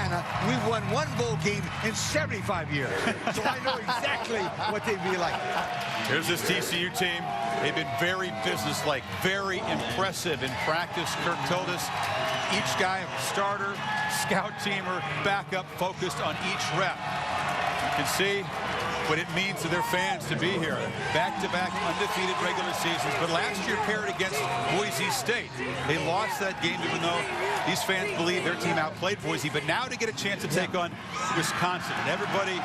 Carolina, we won one bowl game in 75 years. So I know exactly what they'd be like. Here's this TCU team. They've been very businesslike, very impressive in practice. Kirk told us each guy, starter, scout teamer, backup, focused on each rep. You can see what it means to their fans to be here. Back-to-back undefeated regular seasons, but last year paired against Boise State. They lost that game even though these fans believe their team outplayed Boise, but now to get a chance to take on Wisconsin. And everybody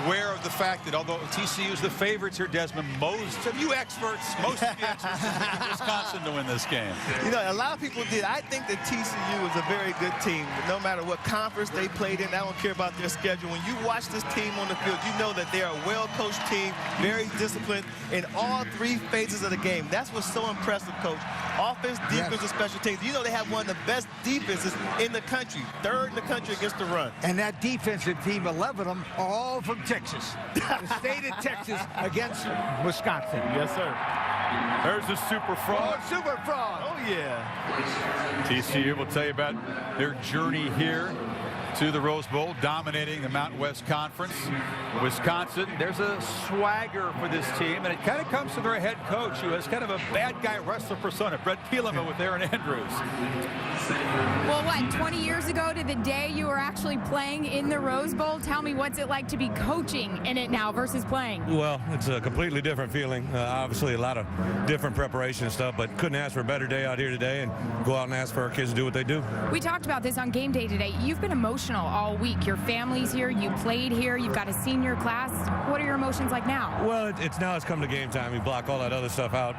aware of the fact that although TCU is the favorites here, Desmond, most of you experts think Wisconsin to win this game. You know, a lot of people did. I think that TCU is a very good team. No matter what conference they played in, I don't care about their schedule. When you watch this team on the field, you know that they're a well-coached team, very disciplined in all three phases of the game. That's what's so impressive, Coach. Offense, defense, and special teams. You know they have one of the best defenses in the country, third in the country against the run. And that defensive team, 11 of them, are all from Texas. The state of Texas against Wisconsin. Yes, sir. There's the Super Frog. Oh, Super Frog. Oh, yeah. TCU will tell you about their journey here to the Rose Bowl, dominating the Mountain West Conference. Wisconsin, there's a swagger for this team, and it kind of comes from their head coach, who has kind of a bad guy wrestler persona, Brett Bielema with Aaron Andrews. Well, what, 20 years ago to the day you were actually playing in the Rose Bowl? Tell me, what's it like to be coaching in it now versus playing? Well, it's a completely different feeling. Obviously, a lot of different preparation and stuff, but couldn't ask for a better day out here today and go out and ask for our kids to do what they do. We talked about this on game day today. You've been emotional all week. Your family's here. You played here. You've got a senior class. What are your emotions like now? Well, it's come to game time. We block all that other stuff out,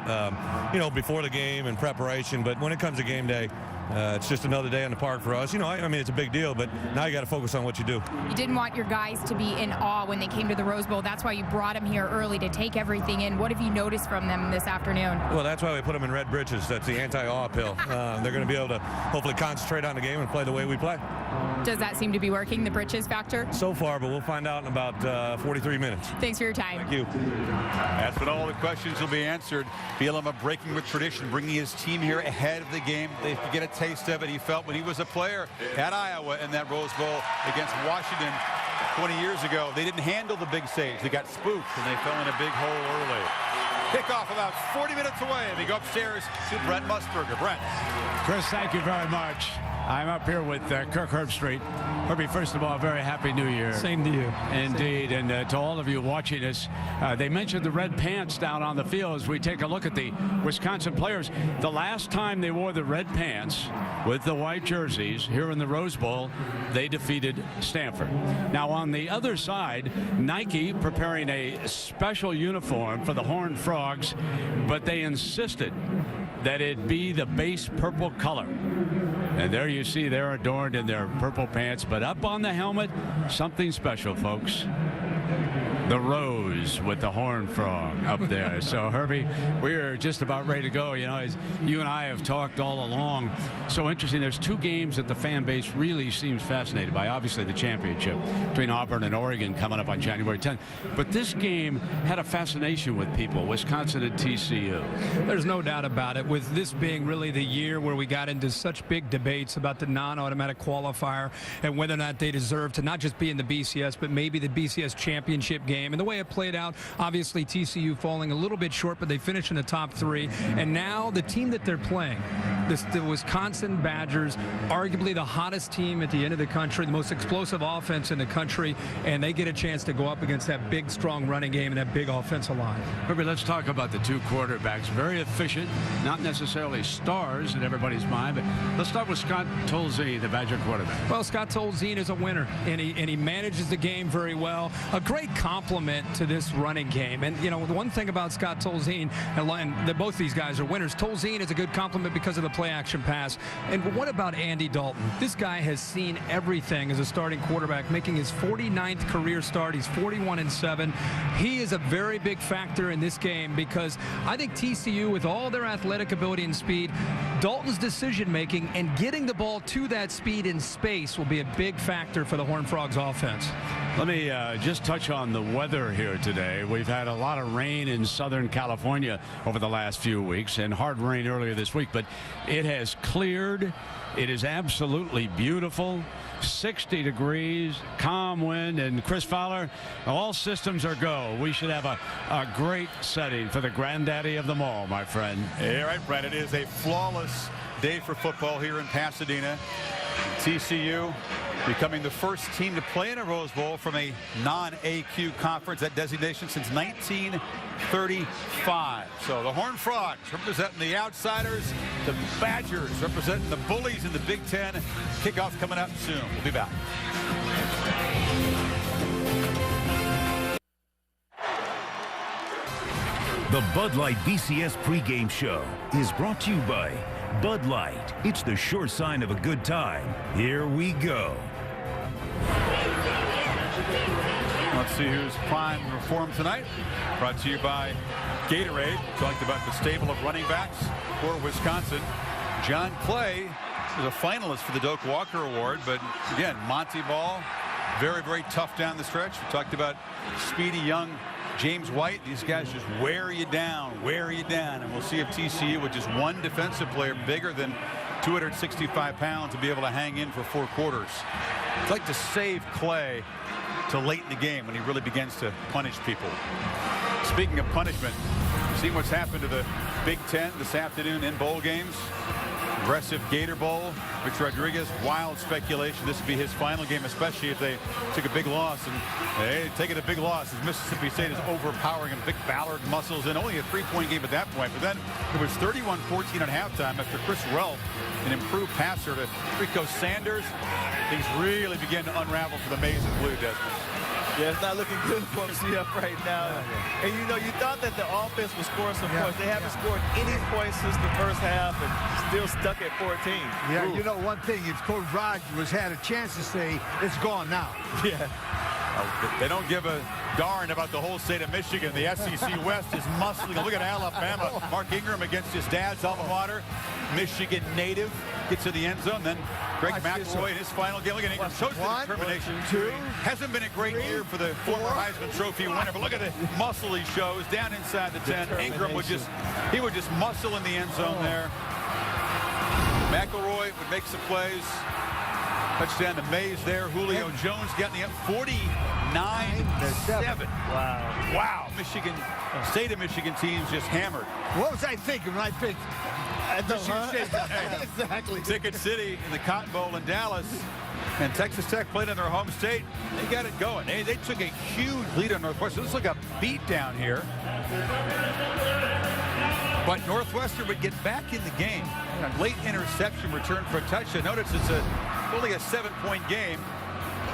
you know, before the game and preparation. But when it comes to game day, it's just another day on the park for us. You know, I mean, it's a big deal, but now you got to focus on what you do. You didn't want your guys to be in awe when they came to the Rose Bowl. That's why you brought them here early to take everything in. What have you noticed from them this afternoon? Well, that's why we put them in red britches. That's the anti-awe pill. They're going to be able to hopefully concentrate on the game and play the way we play. Does that seem to be working, the britches factor? So far, but we'll find out in about 43 minutes. Thanks for your time. Thank you. That's when all the questions will be answered. Bielema breaking with tradition, bringing his team here ahead of the game. They could get a taste of it. He felt when he was a player at Iowa in that Rose Bowl against Washington 20 years ago, they didn't handle the big stage. They got spooked, and they fell in a big hole early. Kickoff about 40 minutes away. They go upstairs to Brent Musburger. Brent. Chris, thank you very much. I'm up here with Kirk Herbstreit. Herbie, first of all, a very happy New Year. Same to you. Indeed, and to all of you watching us, they mentioned the red pants down on the field as we take a look at the Wisconsin players. The last time they wore the red pants with the white jerseys here in the Rose Bowl, they defeated Stanford. Now on the other side, Nike preparing a special uniform for the Horned Frogs, but they insisted that it be the base purple color. And there you see they're adorned in their purple pants, but up on the helmet, something special, folks. The rose with the horned frog up there. So, Herbie, we're just about ready to go. You know, as you and I have talked all along, so interesting. There's two games that the fan base really seems fascinated by. Obviously, the championship between Auburn and Oregon coming up on January 10th. But this game had a fascination with people, Wisconsin and TCU. There's no doubt about it. With this being really the year where we got into such big debates about the non-automatic qualifier and whether or not they deserve to not just be in the BCS, but maybe the BCS championship game. And the way it played out, obviously TCU falling a little bit short, but they finished in the top three. And now the team that they're playing, the Wisconsin Badgers, arguably the hottest team at the end of the country, the most explosive offense in the country, and they get a chance to go up against that big, strong running game and that big offensive line. Herbie, let's talk about the two quarterbacks. Very efficient, not necessarily stars in everybody's mind, but let's start with Scott Tolzien, the Badger quarterback. Well, Scott Tolzien is a winner, and he manages the game very well. A great compliment to this running game. And, you know, the one thing about Scott Tolzien, and both these guys are winners, Tolzien is a good compliment because of the play-action pass. And what about Andy Dalton? This guy has seen everything as a starting quarterback, making his 49th career start. He's 41-7. He is a very big factor in this game because I think TCU, with all their athletic ability and speed, Dalton's decision-making and getting the ball to that speed in space will be a big factor for the Horned Frogs offense. Let me just touch on the weather here today. We've had a lot of rain in Southern California over the last few weeks and hard rain earlier this week, but it has cleared. It is absolutely beautiful. 60 degrees, calm wind, and Chris Fowler, all systems are go. We should have a great setting for the granddaddy of them all, my friend. Yeah, right, Brent. It is a flawless day for football here in Pasadena. TCU becoming the first team to play in a Rose Bowl from a non-AQ conference, that designation since 1935. So the Horned Frogs representing the outsiders, the Badgers representing the bullies in the Big Ten. Kickoff coming up soon. We'll be back. The Bud Light BCS pregame show is brought to you by Bud Light. It's the sure sign of a good time. Here we go. Let's see who's prime reform tonight. Brought to you by Gatorade. Talked about the stable of running backs for Wisconsin. John Clay is a finalist for the Doak Walker Award, but again, Monty Ball, very, very tough down the stretch. We talked about speedy young James White. These guys just wear you down, and we'll see if TCU with just one defensive player bigger than 265 pounds to be able to hang in for 4 quarters. It's like to save Clay to late in the game when he really begins to punish people. Speaking of punishment, see what's happened to the Big Ten this afternoon in bowl games. Aggressive Gator Bowl. Rich Rodriguez, wild speculation. This would be his final game, especially if they took a big loss. And hey, taking a big loss as Mississippi State is overpowering him. Big Ballard muscles in. Only a 3-point game at that point. But then it was 31-14 at halftime after Chris Relf, an improved passer to Rico Sanders. Things really begin to unravel for the Maize and Blue, Desmond. Yeah, it's not looking good for them CF right now. And you know, you thought that the offense would score some points. They haven't scored any points since the first half and still stuck at 14. Yeah, you know one thing, it's Coach Rogers had a chance to say it's gone now. Yeah. They don't give a darn about the whole state of Michigan. The SEC West is muscling. Look at Alabama. Mark Ingram against his dad's alma mater. Michigan native gets to the end zone. Then Greg McElroy in his final game. Look at Ingram. Shows the determination. 2. Hasn't been a great year for the former Heisman Trophy winner, but look at the muscle he shows down inside the 10. Ingram would just muscle in the end zone there. McElroy would make some plays. Touchdown to Mays there. Julio Jones getting the 49-7. Wow. Michigan, state of Michigan teams just hammered. What was I thinking when I picked Michigan State? Exactly. Ticket City in the Cotton Bowl in Dallas. And Texas Tech played in their home state. They got it going. They took a huge lead on Northwestern. This is like a beat down here. But Northwestern would get back in the game. A late interception return for a touchdown. Notice it's only a 7-point game.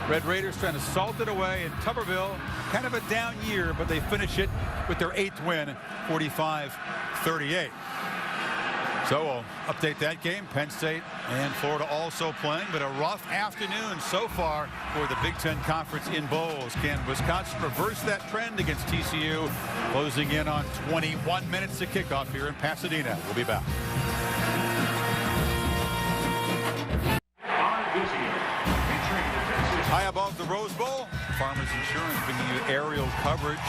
Red Raiders trying to salt it away in Tuberville. Kind of a down year, but they finish it with their 8th win, 45-38. So we'll update that game. Penn State and Florida also playing, but a rough afternoon so far for the Big Ten Conference in bowls. Can Wisconsin reverse that trend against TCU? Closing in on 21 minutes to kickoff here in Pasadena. We'll be back. High above the Rose Bowl, Farmers Insurance bringing you aerial coverage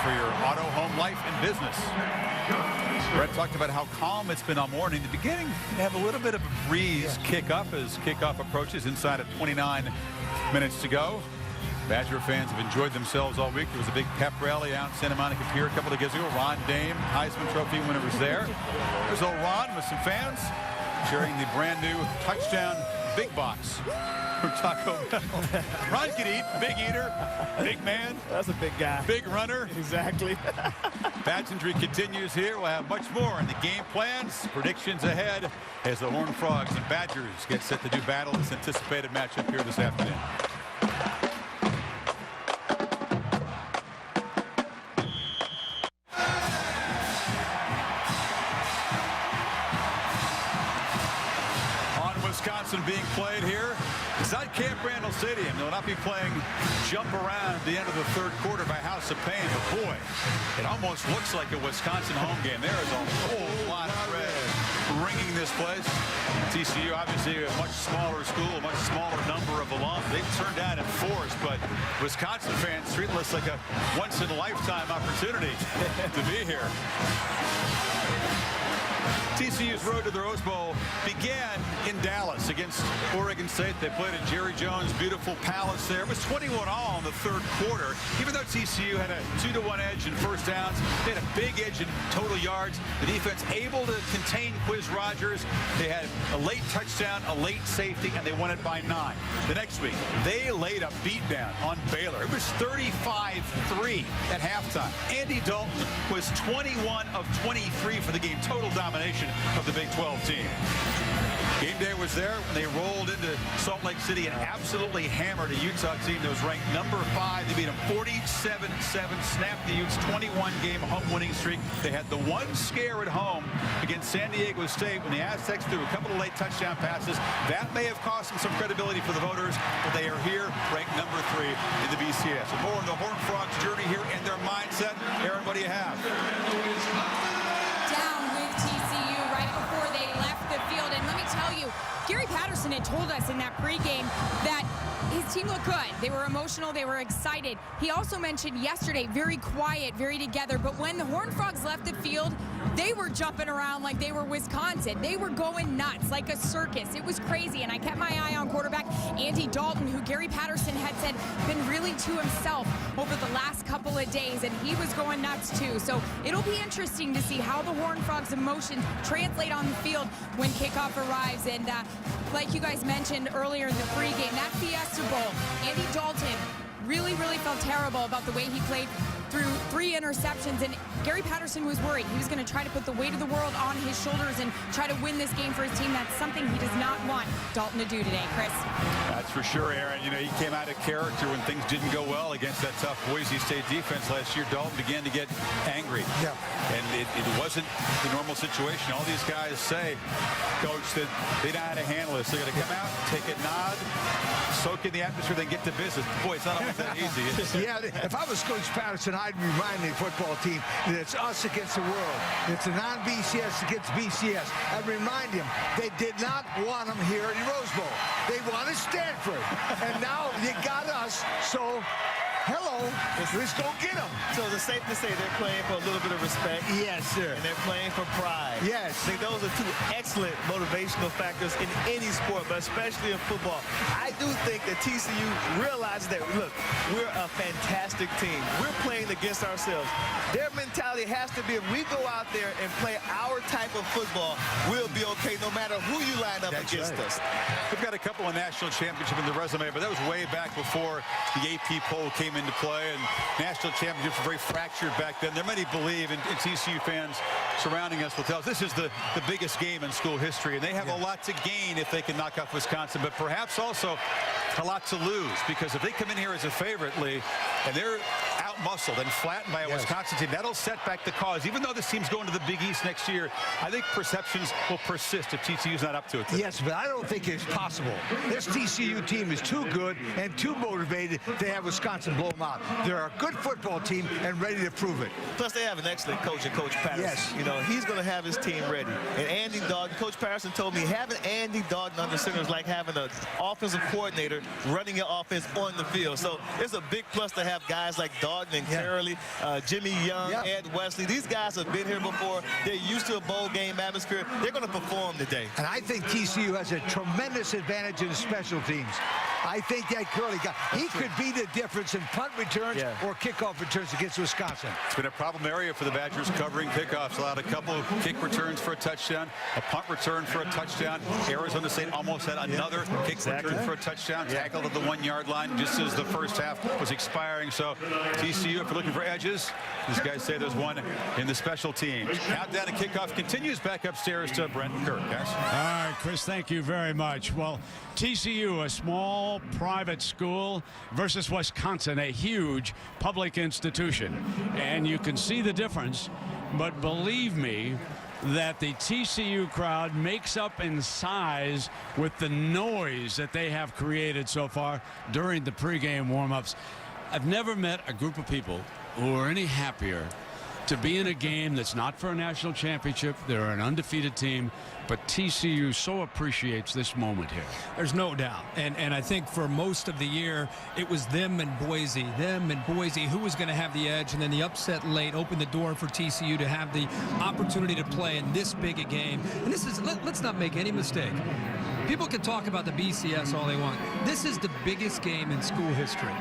for your auto, home, life, and business. Brett talked about how calm it's been all morning. In the beginning, you have a little bit of a breeze kick up as kickoff approaches inside of 29 minutes to go. Badger fans have enjoyed themselves all week. There was a big pep rally out in Santa Monica Pier a couple of days ago. Ron Dame, Heisman Trophy winner, was there. There's old Ron with some fans sharing the brand new touchdown big box from Taco Bell. Ron can eat, big eater, big man. That's a big guy. Big runner. Exactly. Pageantry continues here. We'll have much more in the game plans, predictions ahead as the Horned Frogs and Badgers get set to do battle this anticipated matchup here this afternoon. Wisconsin being played here inside Camp Randall Stadium. They'll not be playing jump around the end of the 3rd quarter by House of Pain, but boy, it almost looks like a Wisconsin home game. There is a whole lot of red ringing this place. TCU obviously a much smaller school, a much smaller number of alums. They've turned out in force, but Wisconsin fans treat this like a once-in-a-lifetime opportunity to be here. TCU's road to the Rose Bowl began in Dallas against Oregon State. They played at Jerry Jones' beautiful palace there. It was 21-all in the third quarter. Even though TCU had a 2-1 edge in first downs, they had a big edge in total yards. The defense able to contain Quiz Rogers. They had a late touchdown, a late safety, and they won it by 9. The next week, they laid a beatdown on Baylor. It was 35-3 at halftime. Andy Dalton was 21 of 23 for the game. Total domination of the Big 12 team. Game day was there when they rolled into Salt Lake City and absolutely hammered a Utah team that was ranked number 5. They beat them 47-7, snapped the Utes' 21-game home winning streak. They had the one scare at home against San Diego State when the Aztecs threw a couple of late touchdown passes. That may have cost them some credibility for the voters, but they are here ranked number 3 in the BCS. And more on the Horned Frogs' journey here and their mindset. Aaron, what do you have? Down with TCU right before they left the field. And let me tell you, Gary Patterson had told us in that pregame that his team looked good. They were emotional. They were excited. He also mentioned yesterday, very quiet, very together. But when the Horned Frogs left the field, they were jumping around like they were Wisconsin. They were going nuts like a circus. It was crazy. And I kept my eye on quarterback Andy Dalton, who Gary Patterson had said been really to himself over the last couple of days. And he was going nuts too. So it'll be interesting to see how the Horned Frogs' emotions translate on the field when kickoff arrives. And like you guys mentioned earlier in the pregame, that Fiesta Bowl, Andy Dalton really felt terrible about the way he played through 3 interceptions, and Gary Patterson was worried. He was going to try to put the weight of the world on his shoulders and try to win this game for his team. That's something he does not want Dalton to do today, Chris. That's for sure, Aaron. You know, he came out of character when things didn't go well against that tough Boise State defense last year. Dalton began to get angry. Yeah. And it wasn't the normal situation. All these guys say, Coach, that they know how to handle this. They're going to come out, take a nod, soak in the atmosphere, then get to business. Boy, it's not always that easy. Yeah, if I was Coach Patterson, I'd remind the football team that it's us against the world. It's a non-BCS against BCS. I'd remind him they did not want him here in the Rose Bowl. They wanted Stanford. And now you got us, so hello, let's go get them. So it's safe to say they're playing for a little bit of respect. Yes, sir. And they're playing for pride. Yes. I think those are 2 excellent motivational factors in any sport, but especially in football. I do think that TCU realizes that, look, we're a fantastic team. We're playing against ourselves. Their mentality has to be, if we go out there and play our type of football, we'll be okay no matter who you line up against us. We've got a couple of national championships in the resume, but that was way back before the AP poll came into play, and national championships were very fractured back then. There many believe, and TCU fans surrounding us will tell us, this is the biggest game in school history, and they have a lot to gain if they can knock off Wisconsin, but perhaps also a lot to lose, because if they come in here as a favorite, Lee, and they're out-muscled and flattened by a Wisconsin team, that'll set back the cause. Even though this team's going to the Big East next year, I think perceptions will persist if TCU's not up to it. Yes, but I don't think it's possible. This TCU team is too good and too motivated to have Wisconsin blow them out. They're a good football team and ready to prove it. Plus, they have an excellent coach in Coach Patterson. Yes. You know, he's going to have his team ready. And Andy Dalton, Coach Patterson told me, having Andy Dalton under center is like having an offensive coordinator running your offense on the field. So it's a big plus to have guys like Dalton and Curley, Jimmy Young, Ed Wesley. These guys have been here before. They're used to a bowl game atmosphere. They're going to perform today. And I think TCU has a tremendous advantage in the special teams. I think that Curley guy, he could be the difference in punt returns or kickoff returns against Wisconsin. It's been a problem area for the Badgers covering kickoffs. Allowed a couple of kick returns for a touchdown, a punt return for a touchdown. Arizona State almost had another kick return for a touchdown, tackled at the 1-yard line just as the first half was expiring. So TCU, if you're looking for edges, these guys say there's one in the special teams. Countdown to kickoff continues. Back upstairs to Brent Kirk, guys. All right, Chris, thank you very much. Well, TCU, a small private school, versus Wisconsin, a huge public institution. And you can see the difference, but believe me, that the TCU crowd makes up in size with the noise that they have created so far during the pregame warm-ups. I've never met a group of people who are any happier to be in a game that's not for a national championship. They're an undefeated team, but TCU so appreciates this moment here. There's no doubt. And I think for most of the year, it was them and Boise, who was going to have the edge, and then the upset late opened the door for TCU to have the opportunity to play in this big a game. And this is, let's not make any mistake. People can talk about the BCS all they want. This is the biggest game in school history.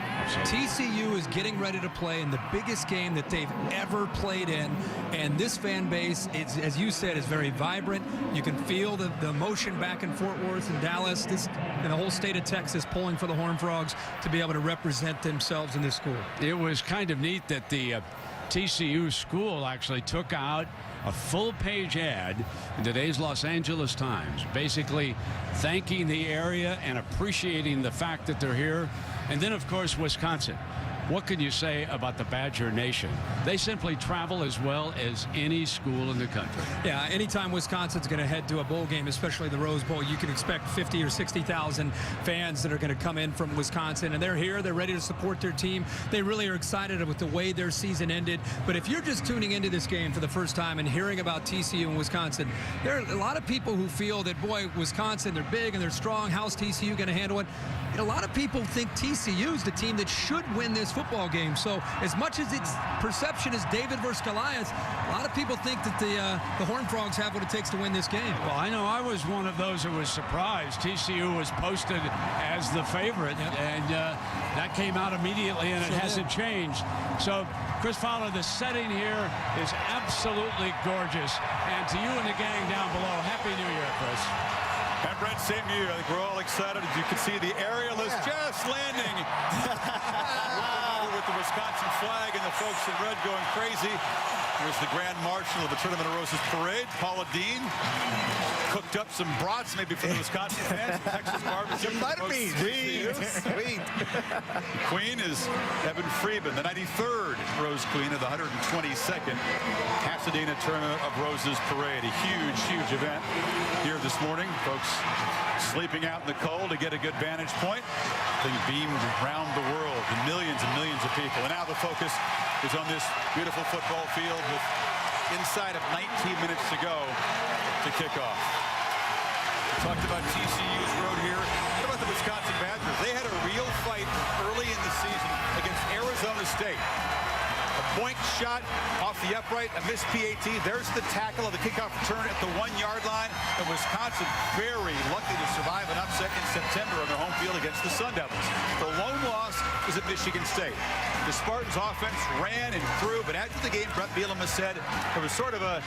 TCU is getting ready to play in the biggest game that they've ever played in, and this fan base, is, as you said, is very vibrant. You can feel the emotion back in Fort Worth and Dallas, and the whole state of Texas pulling for the Horned Frogs to be able to represent themselves in this school. It was kind of neat that the TCU school actually took out a full-page ad in today's Los Angeles Times, basically thanking the area and appreciating the fact that they're here. And then, of course, Wisconsin. What can you say about the Badger Nation? They simply travel as well as any school in the country. Yeah, anytime Wisconsin's going to head to a bowl game, especially the Rose Bowl, you can expect 50 or 60,000 fans that are going to come in from Wisconsin. And they're here. They're ready to support their team. They really are excited with the way their season ended. But if you're just tuning into this game for the first time and hearing about TCU and Wisconsin, there are a lot of people who feel that, boy, Wisconsin, they're big and they're strong. How's TCU going to handle it? And a lot of people think TCU is the team that should win this football game. So as much as its perception is David versus Goliath, a lot of people think that the Horned Frogs have what it takes to win this game. Well, I know I was one of those who was surprised. TCU was posted as the favorite, and that came out immediately, and it hasn't changed. So, Chris Fowler, the setting here is absolutely gorgeous. And to you and the gang down below, Happy New Year, Chris. And Brent, same to you. I think we're all excited. As you can see, the aerial is just landing with the Wisconsin flag and the folks in red going crazy. There's the Grand Marshal of the Tournament of Roses Parade, Paula Dean. Cooked up some brats maybe for the Wisconsin fans, Texas barbecue. Some butterbeans. Sweet. Queen is Evan Freeman, the 93rd Rose Queen of the 122nd Pasadena Tournament of Roses Parade. A huge, huge event here this morning. Folks sleeping out in the cold to get a good vantage point. Thing beamed around the world and millions of people. And now the focus is on this beautiful football field with inside of 19 minutes to go to kick off. We talked about TCU's road here. What about the Wisconsin Badgers? They had a real fight early in the season against Arizona State. A point shot off the upright, a missed PAT. There's the tackle of the kickoff return at the 1-yard line. And Wisconsin very lucky to survive an upset in September on their home field against the Sun Devils. The lone loss was at Michigan State. The Spartans offense ran and threw, but after the game, Brett Bielema said it was sort of a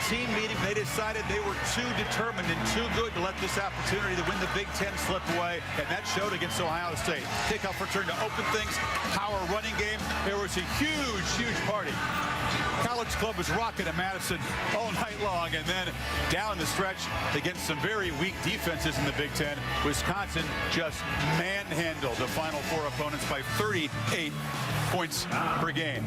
team meeting. They decided they were too determined and too good to let this opportunity to win the Big Ten slip away, and that showed against Ohio State. Kickoff return to open things, power running game. There was a huge party. College Club was rocking at Madison all night long, and then down the stretch against some very weak defenses in the Big Ten, Wisconsin just manhandled the Final Four opponents by 38 points per game.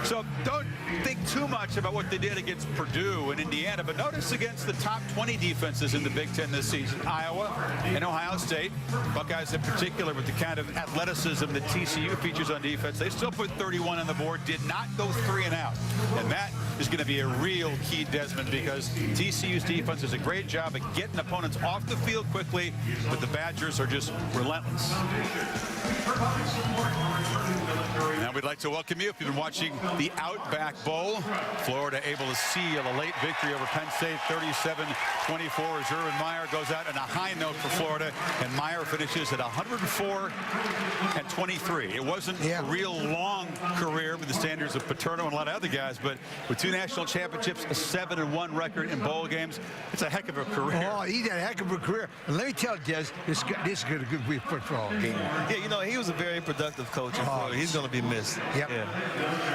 So don't think too much about what they did against Purdue and Indiana, but notice against the top 20 defenses in the Big Ten this season, Iowa and Ohio State, Buckeyes in particular, with the kind of athleticism that TCU features on defense, they still put 31 on the board, did not go 3 and out. And that is going to be a real key, Desmond, because TCU's defense does a great job of getting opponents off the field quickly, but the Badgers are just relentless. Now we'd like to welcome you if you've been watching the Outback Bowl. Florida able to seal a late victory over Penn State, 37-24, as Urban Meyer goes out on a high note for Florida, and Meyer finishes at 104-23. It wasn't a real long career with the standards of Paterno and a lot of other guys, but with 2 national championships, a 7-1 record in bowl games, it's a heck of a career. Oh, he had a heck of a career. And let me tell you, Des, this is going to be a football game. Yeah, you know, he was a very productive coach in Florida. He's going to be missed. Yep. Yeah.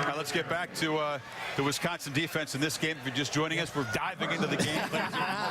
Now let's get back to the Wisconsin defense in this game. If you're just joining us, we're diving into the game. The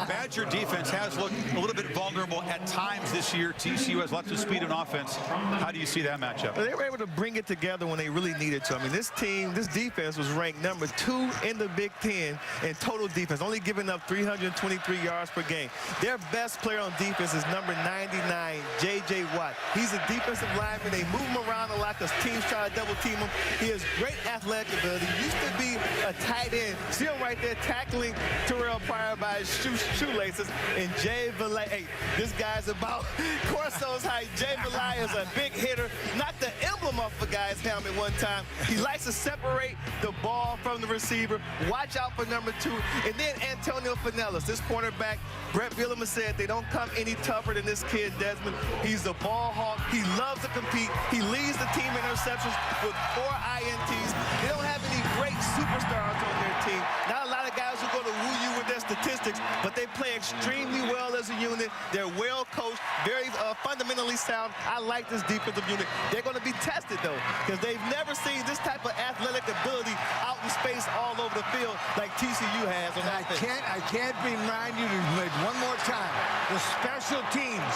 Badger defense has looked a little bit vulnerable at times this year. TCU has lots of speed and offense. How do you see that matchup? They were able to bring it together when they really needed to. I mean, this defense was ranked number 2 in in the Big Ten in total defense, only giving up 323 yards per game. Their best player on defense is number 99, J.J. Watt. He's a defensive lineman. They move him around a lot because teams try to double team him. He has great athletic ability. He used to be a tight end. See him right there tackling Terrell Pryor by his shoelaces. And Jay Valai, hey, this guy's about Corso's height. Jay Valai is a big hitter. Knocked the emblem off a guy's helmet one time. He likes to separate the ball from the receiver. Watch out for number 2. And then Antonio Pinellas, this cornerback. Brett Bielema said they don't come any tougher than this kid, Desmond. He's the ball hawk. He loves to compete. He leads the team in interceptions with 4 INTs. They don't have any great superstars on their team. Not a lot of guys who go to woo you with their statistics, but they play extremely well as a unit. They're well coached, very fundamentally sound. I like this defensive unit. They're going to be tested, though, because they've never seen this type of athletic ability out in space all over the field like TCU has on offense. I can't remind you to make one more time. The special teams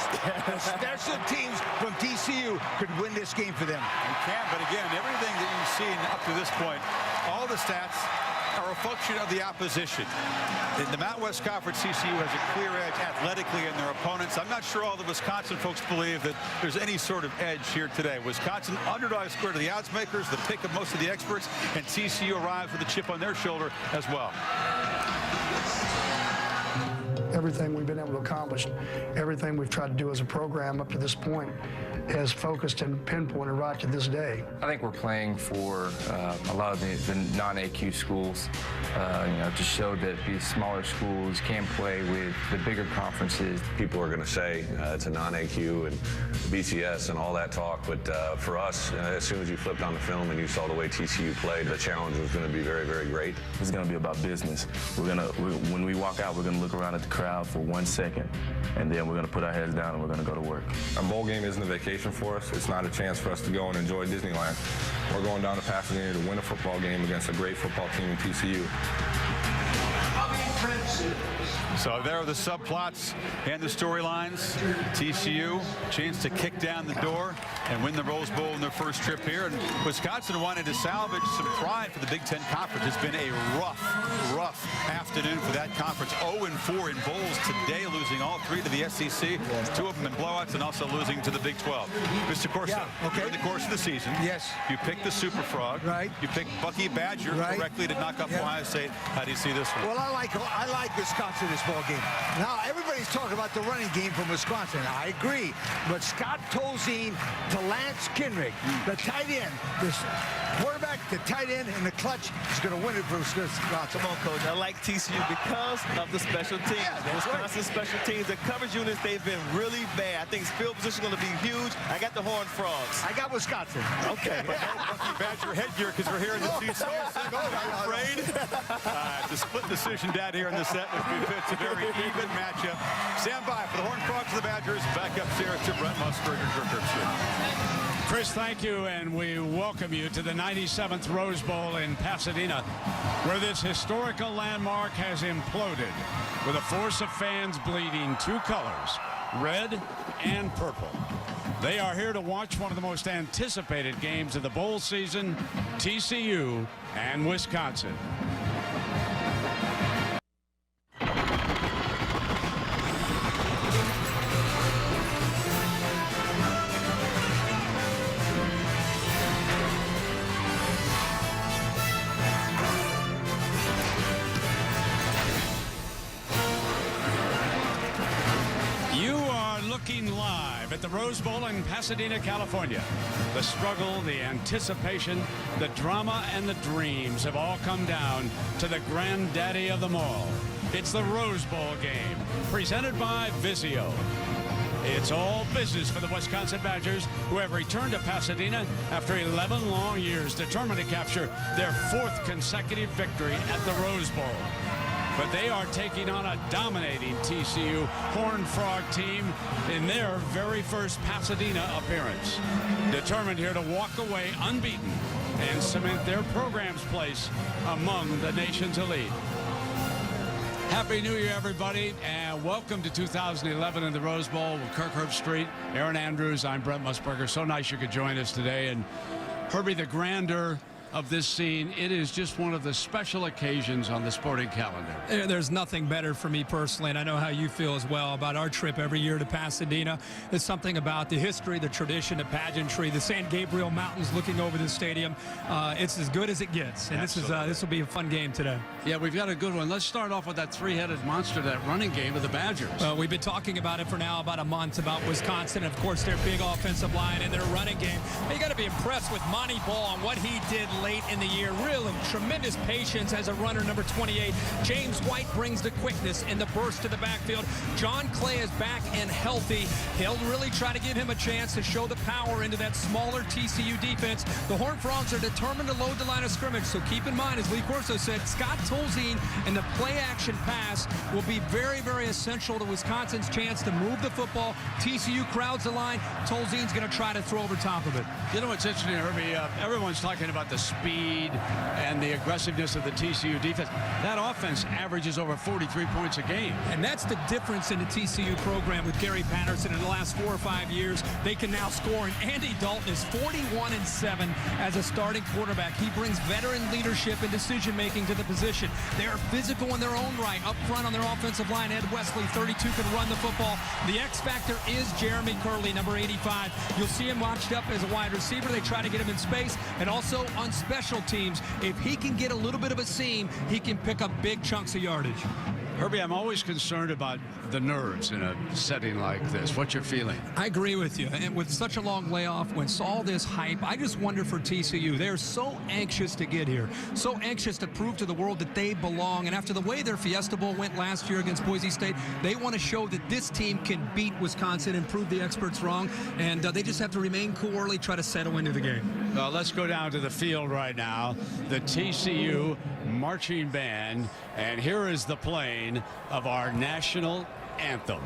from TCU could win this game for them. You can, but again, everything that you've seen up to this point, all the stats are a function of the opposition. In the Mountain West Conference, TCU has a clear edge athletically in their opponents. I'm not sure all the Wisconsin folks believe that there's any sort of edge here today. Wisconsin underdog square to the odds makers, the pick of most of the experts, and TCU arrives with a chip on their shoulder as well. Everything we've been able to accomplish, everything we've tried to do as a program up to this point has focused and pinpointed right to this day. I think we're playing for a lot of the non-AQ schools, to show that these smaller schools can play with the bigger conferences. People are going to say it's a non-AQ and BCS and all that talk, but for us, as soon as you flipped on the film and you saw the way TCU played, the challenge was going to be very, very great. It's going to be about business. When we walk out, we're going to look around at the crowd for 1 second, and then we're going to put our heads down and we're going to go to work. A bowl game isn't a vacation for us. It's not a chance for us to go and enjoy Disneyland. We're going down to Pasadena to win a football game against a great football team in TCU. So there are the subplots and the storylines. TCU, chance to kick down the door and win the Rose Bowl in their first trip here. And Wisconsin wanted to salvage some pride for the Big Ten Conference. It's been a rough afternoon for that conference. 0-4 in bowls today, losing all 3 to the SEC. 2 of them in blowouts and also losing to the Big 12. Mr. Corso, during the course of the season, you picked the Super Frog. Right. You picked Bucky Badger correctly to knock off Ohio State. How do you see this one? Well, I like Wisconsin this ball game. Now, everybody's talking about the running game from Wisconsin. I agree. But Scott Tolzien to Lance Kinrig, the tight end, this quarterback, the tight end, and the clutch is going to win it for Wisconsin. Come on, Coach. I like TCU because of the special teams. Wisconsin special teams, the coverage units, they've been really bad. I think field position is going to be huge. I got the Horned Frogs. I got Wisconsin. Okay. Bucky Badger headgear because we're here in the TCU. Afraid? The split decision down here in the set, which befits a very even matchup. Stand by for the Horned Frogs of the Badgers. Back upstairs to Brent Musburger, Kirk Herbstreit. Chris, thank you, and we welcome you to the 97th Rose Bowl in Pasadena, where this historical landmark has imploded with a force of fans bleeding 2 colors, red and purple. They are here to watch one of the most anticipated games of the bowl season, TCU and Wisconsin. Live at the Rose Bowl in Pasadena, California. The struggle, the anticipation, the drama, and the dreams have all come down to the granddaddy of them all. It's the Rose Bowl game, presented by Vizio. It's all business for the Wisconsin Badgers, who have returned to Pasadena after 11 long years, determined to capture their 4th consecutive victory at the Rose Bowl. But they are taking on a dominating TCU Horned Frog team in their very first Pasadena appearance. Determined here to walk away unbeaten and cement their program's place among the nation's elite. Happy New Year, everybody, and welcome to 2011 in the Rose Bowl with Kirk Herbstreit, Aaron Andrews. I'm Brent Musburger. So nice you could join us today. And Herbie, the grandeur, of this scene. It is just one of the special occasions on the sporting calendar. There's nothing better for me personally, and I know how you feel as well about our trip every year to Pasadena. There's something about the history, the tradition, the pageantry, the San Gabriel Mountains looking over the stadium. It's as good as it gets, and this will be a fun game today. Yeah, we've got a good one. Let's start off with that three-headed monster, that running game of the Badgers. We've been talking about it for now about a month, about Wisconsin, and of course their big offensive line and their running game. You got to be impressed with Monty Ball and what he did late in the year. Really tremendous patience as a runner, number 28. James White brings the quickness and the burst to the backfield. John Clay is back and healthy. He'll really try to give him a chance to show the power into that smaller TCU defense. The Horned Frogs are determined to load the line of scrimmage, so keep in mind, as Lee Corso said, Scott Tolzien and the play-action pass will be very, very essential to Wisconsin's chance to move the football. TCU crowds the line. Tolzien's going to try to throw over top of it. You know what's interesting, Herbie? Everyone's talking about the speed and the aggressiveness of the TCU defense. That offense averages over 43 points a game. And that's the difference in the TCU program with Gary Patterson in the last 4 or 5 years. They can now score, and Andy Dalton is 41-7 as a starting quarterback. He brings veteran leadership and decision-making to the position. They are physical in their own right. Up front on their offensive line, Ed Wesley, 32, can run the football. The X factor is Jeremy Curley, number 85. You'll see him watched up as a wide receiver. They try to get him in space, and also on special teams. If he can get a little bit of a seam, he can pick up big chunks of yardage. Herbie, I'm always concerned about the nerves in a setting like this. What's your feeling? I agree with you. And with such a long layoff, when all this hype, I just wonder for TCU. They're so anxious to get here, so anxious to prove to the world that they belong. And after the way their Fiesta Bowl went last year against Boise State, they want to show that this team can beat Wisconsin and prove the experts wrong. And they just have to remain cool early, try to settle into the game. Well, let's go down to the field right now. The TCU marching band, and here is the playing of our national anthem.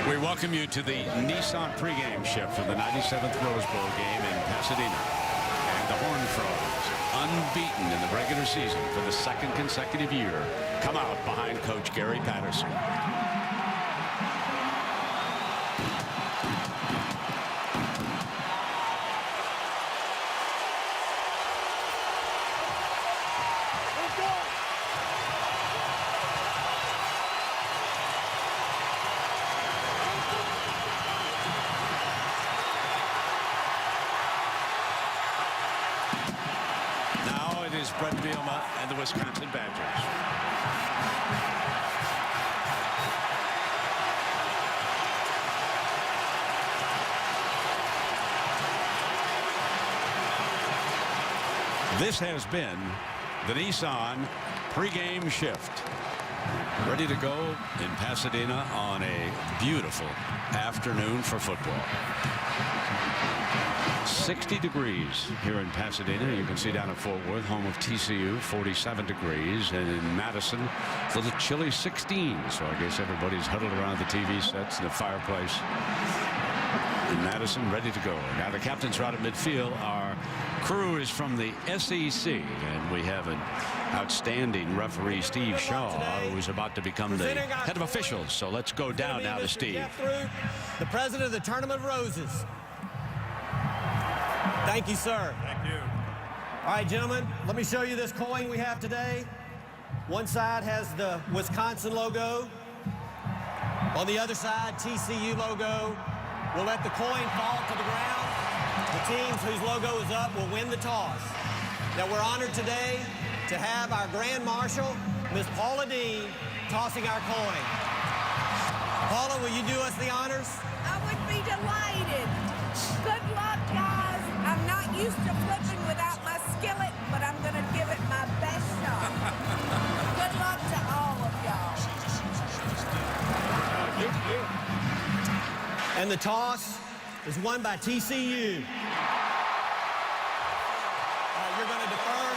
We welcome you to the Nissan pregame shift for the 97th Rose Bowl game in Pasadena. And the Horned Frogs, unbeaten in the regular season for the second consecutive year, come out behind Coach Gary Patterson. Bret Bielema and the Wisconsin Badgers. This has been the Nissan pregame shift. Ready to go in Pasadena on a beautiful afternoon for football. 60 degrees here in Pasadena. You can see down at Fort Worth, home of TCU, 47 degrees. And in Madison, a little chilly, 16. So I guess everybody's huddled around the TV sets and the fireplace. In Madison, ready to go. Now the captain's route at midfield. Our crew is from the SEC, and we have an outstanding referee, Steve Shaw, who's about to become the head of officials. So let's go down now to Steve. The president of the Tournament of Roses. Thank you, sir. Thank you. All right, gentlemen, let me show you this coin we have today. One side has the Wisconsin logo. On the other side, TCU logo. We'll let the coin fall to the ground. The teams whose logo is up will win the toss. Now, we're honored today to have our Grand Marshal, Miss Paula Dean, tossing our coin. Paula, will you do us the honors? I would be delighted. Good luck, guys. I'm not used to flipping without my skillet, but I'm going to give it my best shot. Good luck to all of y'all. And the toss is won by TCU. All right, you're going to defer.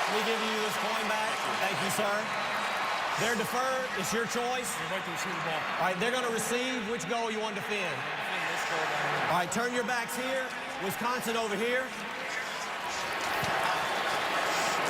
Let me give you this coin back. Thank you, sir. They're deferred. It's your choice. Wait to receive the ball. All right, they're going to receive. Which goal you want to defend? All right, turn your backs here. Wisconsin over here.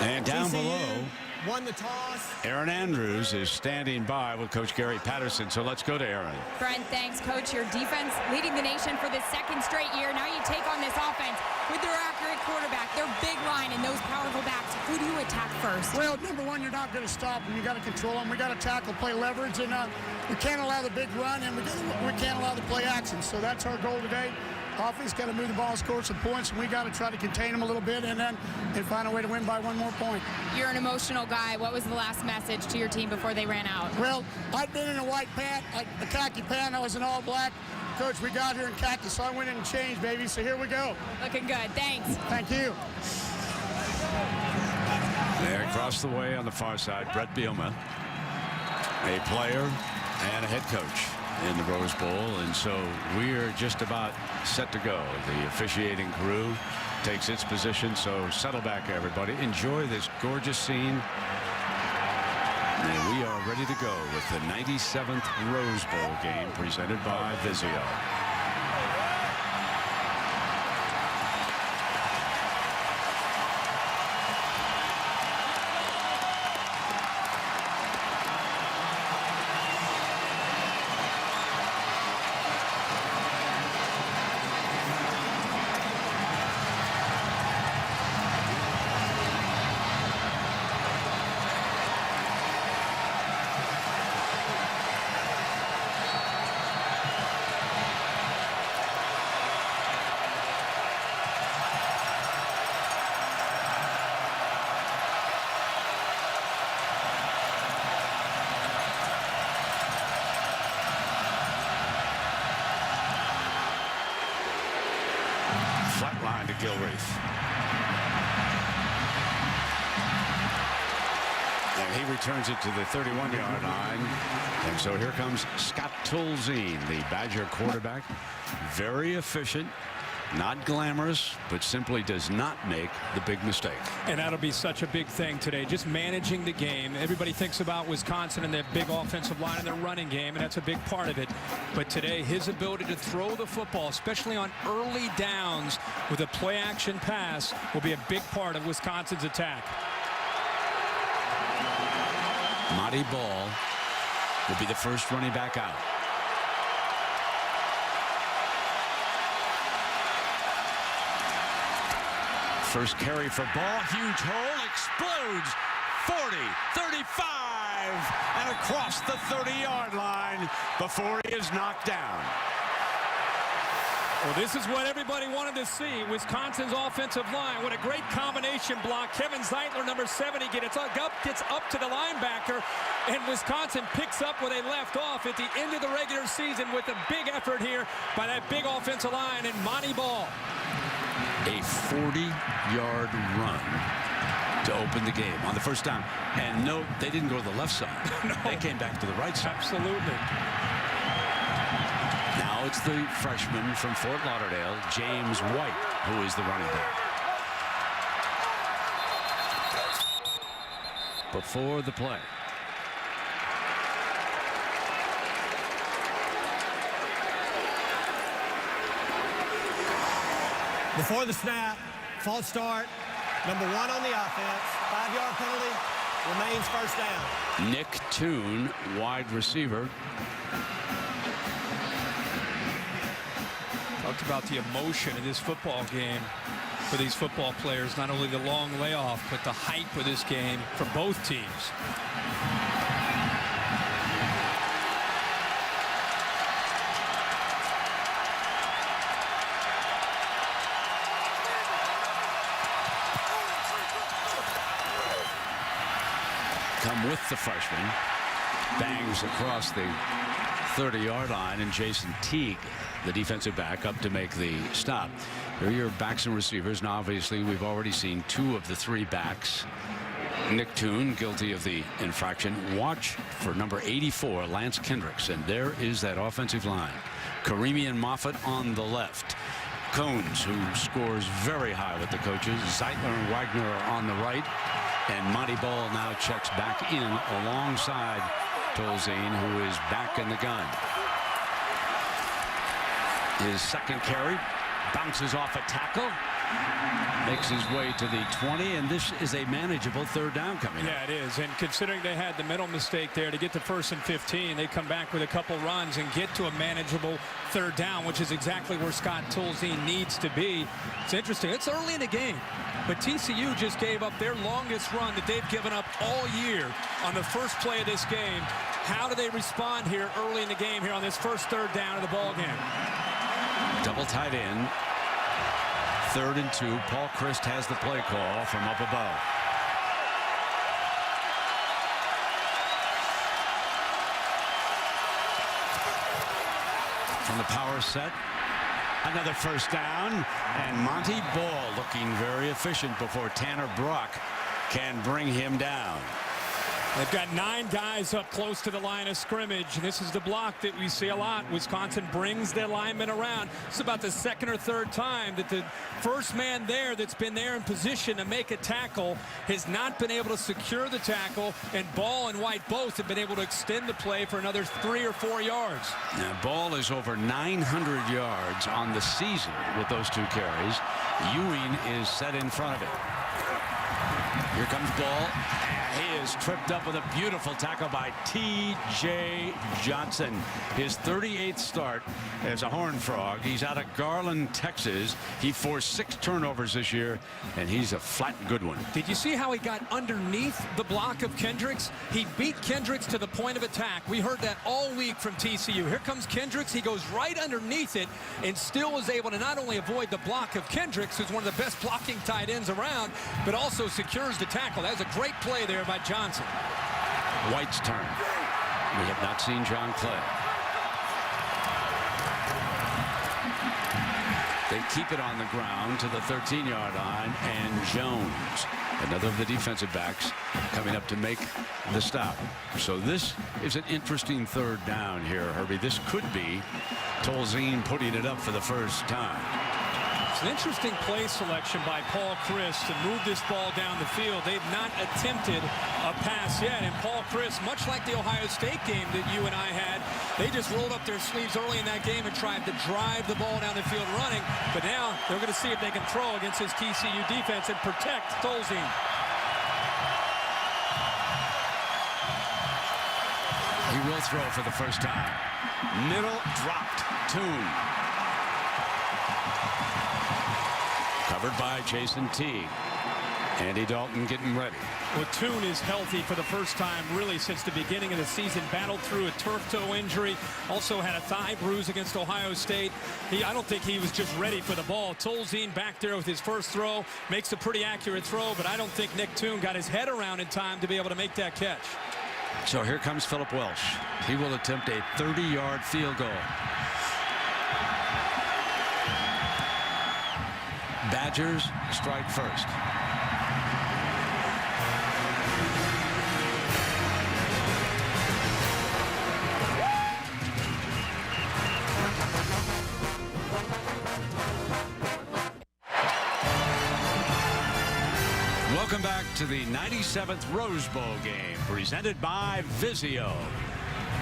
And down TCU below, won the toss. Aaron Andrews is standing by with Coach Gary Patterson. So let's go to Aaron. Brent, thanks, Coach. Your defense leading the nation for the second straight year. Now you take on this offense with their accurate quarterback, their big line, and those powerful backs. Who do you attack first? Well, number one, you're not going to stop them. You got to control them. We got to tackle, play leverage, and we can't allow the big run, and we can't allow the play action. So that's our goal today. Offense got to move the ball, score some points, and we got to try to contain them a little bit, and find a way to win by one more point. You're an emotional guy. What was the last message to your team before they ran out? Well, I'd been in a white pant, a khaki pant. I was in all black. Coach, we got here in khaki, so I went in and changed, baby. So here we go. Looking good. Thanks. Thank you. There across the way on the far side, Bret Bielema, a player and a head coach in the Rose Bowl, and so we're just about set to go. The officiating crew takes its position, so settle back, everybody. Enjoy this gorgeous scene. And we are ready to go with the 97th Rose Bowl game presented by Vizio. Flat line to Gilreath. And he returns it to the 31-yard line. And so here comes Scott Tolzien, the Badger quarterback. Very efficient, not glamorous, but simply does not make the big mistake. And that'll be such a big thing today, just managing the game. Everybody thinks about Wisconsin and their big offensive line and their running game, and that's a big part of it. But today, his ability to throw the football, especially on early downs with a play-action pass, will be a big part of Wisconsin's attack. Monty Ball will be the first running back out. First carry for Ball, huge hole, explodes, 40, 35, and across the 30-yard line before he is knocked down. Well, this is what everybody wanted to see. Wisconsin's offensive line. What a great combination block. Kevin Zeitler, number 70, gets up to the linebacker, and Wisconsin picks up where they left off at the end of the regular season with a big effort here by that big offensive line and Monty Ball. A 40-yard run to open the game on the first down. And note, they didn't go to the left side. No. They came back to the right side. Absolutely. Now it's the freshman from Fort Lauderdale, James White, who is the running back. Before the play. Before the snap, false start, number 1 on the offense, 5-yard penalty, remains first down. Nick Toon, wide receiver. Talked about the emotion in this football game for these football players, not only the long layoff, but the hype of this game for both teams. Come with the freshman, bangs across the 30-yard line, and Jason Teague, the defensive back, up to make the stop. Here are your backs and receivers. Now, obviously, we've already seen 2 of the 3 backs. Nick Toon, guilty of the infraction. Watch for number 84, Lance Kendricks, and there is that offensive line. Karimian Moffett on the left. Cones, who scores very high with the coaches. Zeitler and Wagner are on the right. And Monty Ball now checks back in alongside Tolzien, who is back in the gun. His second carry bounces off a tackle, makes his way to the 20, and this is a manageable third down coming up. Yeah, it is. And considering they had the middle mistake there to get to 1st and 15, they come back with a couple runs and get to a manageable third down, which is exactly where Scott Tolzien needs to be. It's interesting. It's early in the game, but TCU just gave up their longest run that they've given up all year on the first play of this game. How do they respond here early in the game here on this first third down of the ball game? Double tight end. 3rd and 2. Paul Christ has the play call from up above. From the power set, another first down, and Monty Ball looking very efficient before Tanner Brock can bring him down. They've got 9 guys up close to the line of scrimmage. This is the block that we see a lot. Wisconsin brings their linemen around. It's about the 2nd or 3rd time that the first man there that's been there in position to make a tackle has not been able to secure the tackle, and Ball and White both have been able to extend the play for another 3 or 4 yards. Now, Ball is over 900 yards on the season with those 2 carries. Ewing is set in front of it. Here comes Ball. He is tripped up with a beautiful tackle by T.J. Johnson. His 38th start as a Horned Frog. He's out of Garland, Texas. He forced 6 turnovers this year, and he's a flat good one. Did you see how he got underneath the block of Kendricks? He beat Kendricks to the point of attack. We heard that all week from TCU. Here comes Kendricks. He goes right underneath it and still was able to not only avoid the block of Kendricks, who's one of the best blocking tight ends around, but also secures the tackle. That was a great play there by Johnson. White's turn. We have not seen John Clay. They keep it on the ground to the 13-yard line, and Jones, another of the defensive backs, coming up to make the stop. So this is an interesting third down here, Herbie. This could be Tolzien putting it up for the first time. It's an interesting play selection by Paul Christ to move this ball down the field. They've not attempted a pass yet, and Paul Christ, much like the Ohio State game that you and I had, they just rolled up their sleeves early in that game and tried to drive the ball down the field running, but now they're going to see if they can throw against this TCU defense and protect Tolzien. He will throw for the first time. Middle dropped. Toon. Covered by Jason Teague. Andy Dalton getting ready. Well, Tune is healthy for the first time really since the beginning of the season. Battled through a turf toe injury. Also had a thigh bruise against Ohio State. I don't think he was just ready for the ball. Tolzien back there with his first throw. Makes a pretty accurate throw, but I don't think Nick Tune got his head around in time to be able to make that catch. So here comes Philip Welsh. He will attempt a 30-yard field goal. Badgers strike first. Welcome back to the 97th Rose Bowl game presented by Vizio.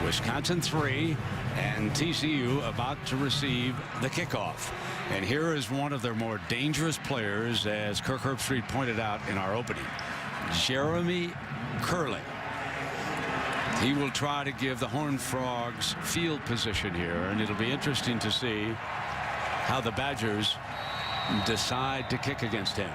Wisconsin 3 and TCU about to receive the kickoff. And here is one of their more dangerous players, as Kirk Herbstreit pointed out in our opening, Jeremy Curley. He will try to give the Horned Frogs field position here, and it'll be interesting to see how the Badgers decide to kick against him.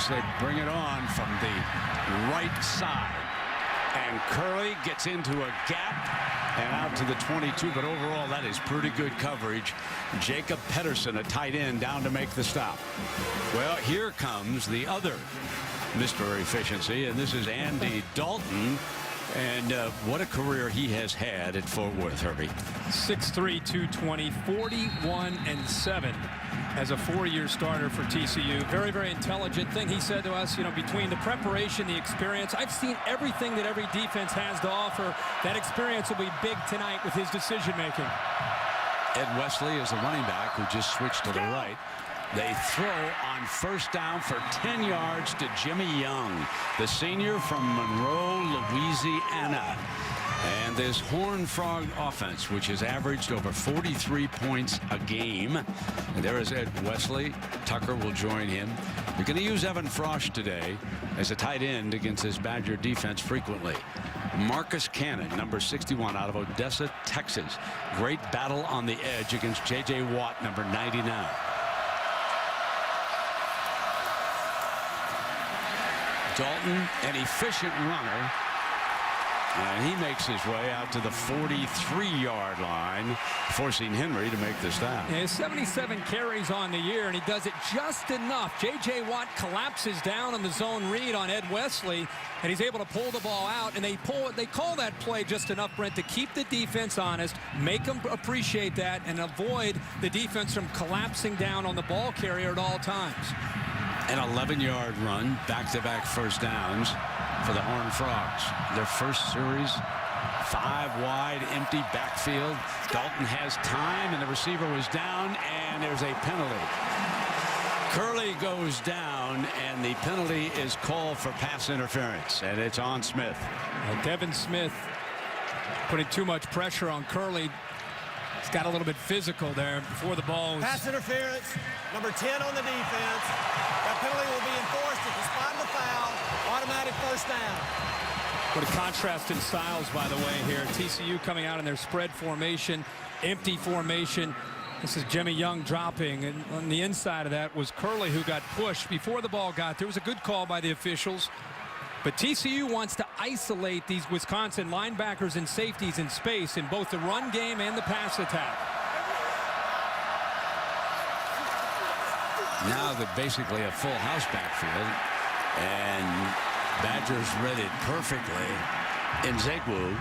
They bring it on from the right side, and Curley gets into a gap and out to the 22, but overall that is pretty good coverage. Jacob Pedersen, a tight end, down to make the stop. Well, here comes the other Mr. Efficiency, and this is Andy Dalton. And what a career he has had at Fort Worth, Herbie. 6'3", 220, 41-7 as a 4-year starter for TCU. Very, very intelligent thing he said to us, you know, between the preparation, the experience, I've seen everything that every defense has to offer. That experience will be big tonight with his decision-making. Ed Wesley is the running back who just switched to the right. They throw on first down for 10 yards to Jimmy Young, the senior from Monroe, Louisiana. And this Horned Frog offense, which has averaged over 43 points a game. And there is Ed Wesley. Tucker will join him. You're going to use Evan Frosch today as a tight end against this Badger defense frequently. Marcus Cannon, number 61, out of Odessa, Texas. Great battle on the edge against J.J. Watt, number 99. Dalton, an efficient runner, and he makes his way out to the 43-yard line, forcing Henry to make the stop. Yeah, 77 carries on the year, and he does it just enough. J.J. Watt collapses down on the zone read on Ed Wesley, and he's able to pull the ball out, and they call that play just enough, Brent, to keep the defense honest, make them appreciate that, and avoid the defense from collapsing down on the ball carrier at all times. An 11-yard run, back-to-back first downs for the Horned Frogs. Their first series, 5 wide, empty backfield. Dalton has time, and the receiver was down, and there's a penalty. Curley goes down, and the penalty is called for pass interference, and it's on Smith. Devin Smith putting too much pressure on Curley. He's got a little bit physical there before the ball. Pass interference, number 10 on the defense. That penalty will be enforced at the spot of the foul. Automatic first down. What a contrast in styles, by the way, here. TCU coming out in their spread formation, empty formation. This is Jimmy Young dropping, and on the inside of that was Curley, who got pushed before the ball got there. It was a good call by the officials. But TCU wants to isolate these Wisconsin linebackers and safeties in space in both the run game and the pass attack. Now they're basically a full house backfield, and Badgers read it perfectly. Nzegwu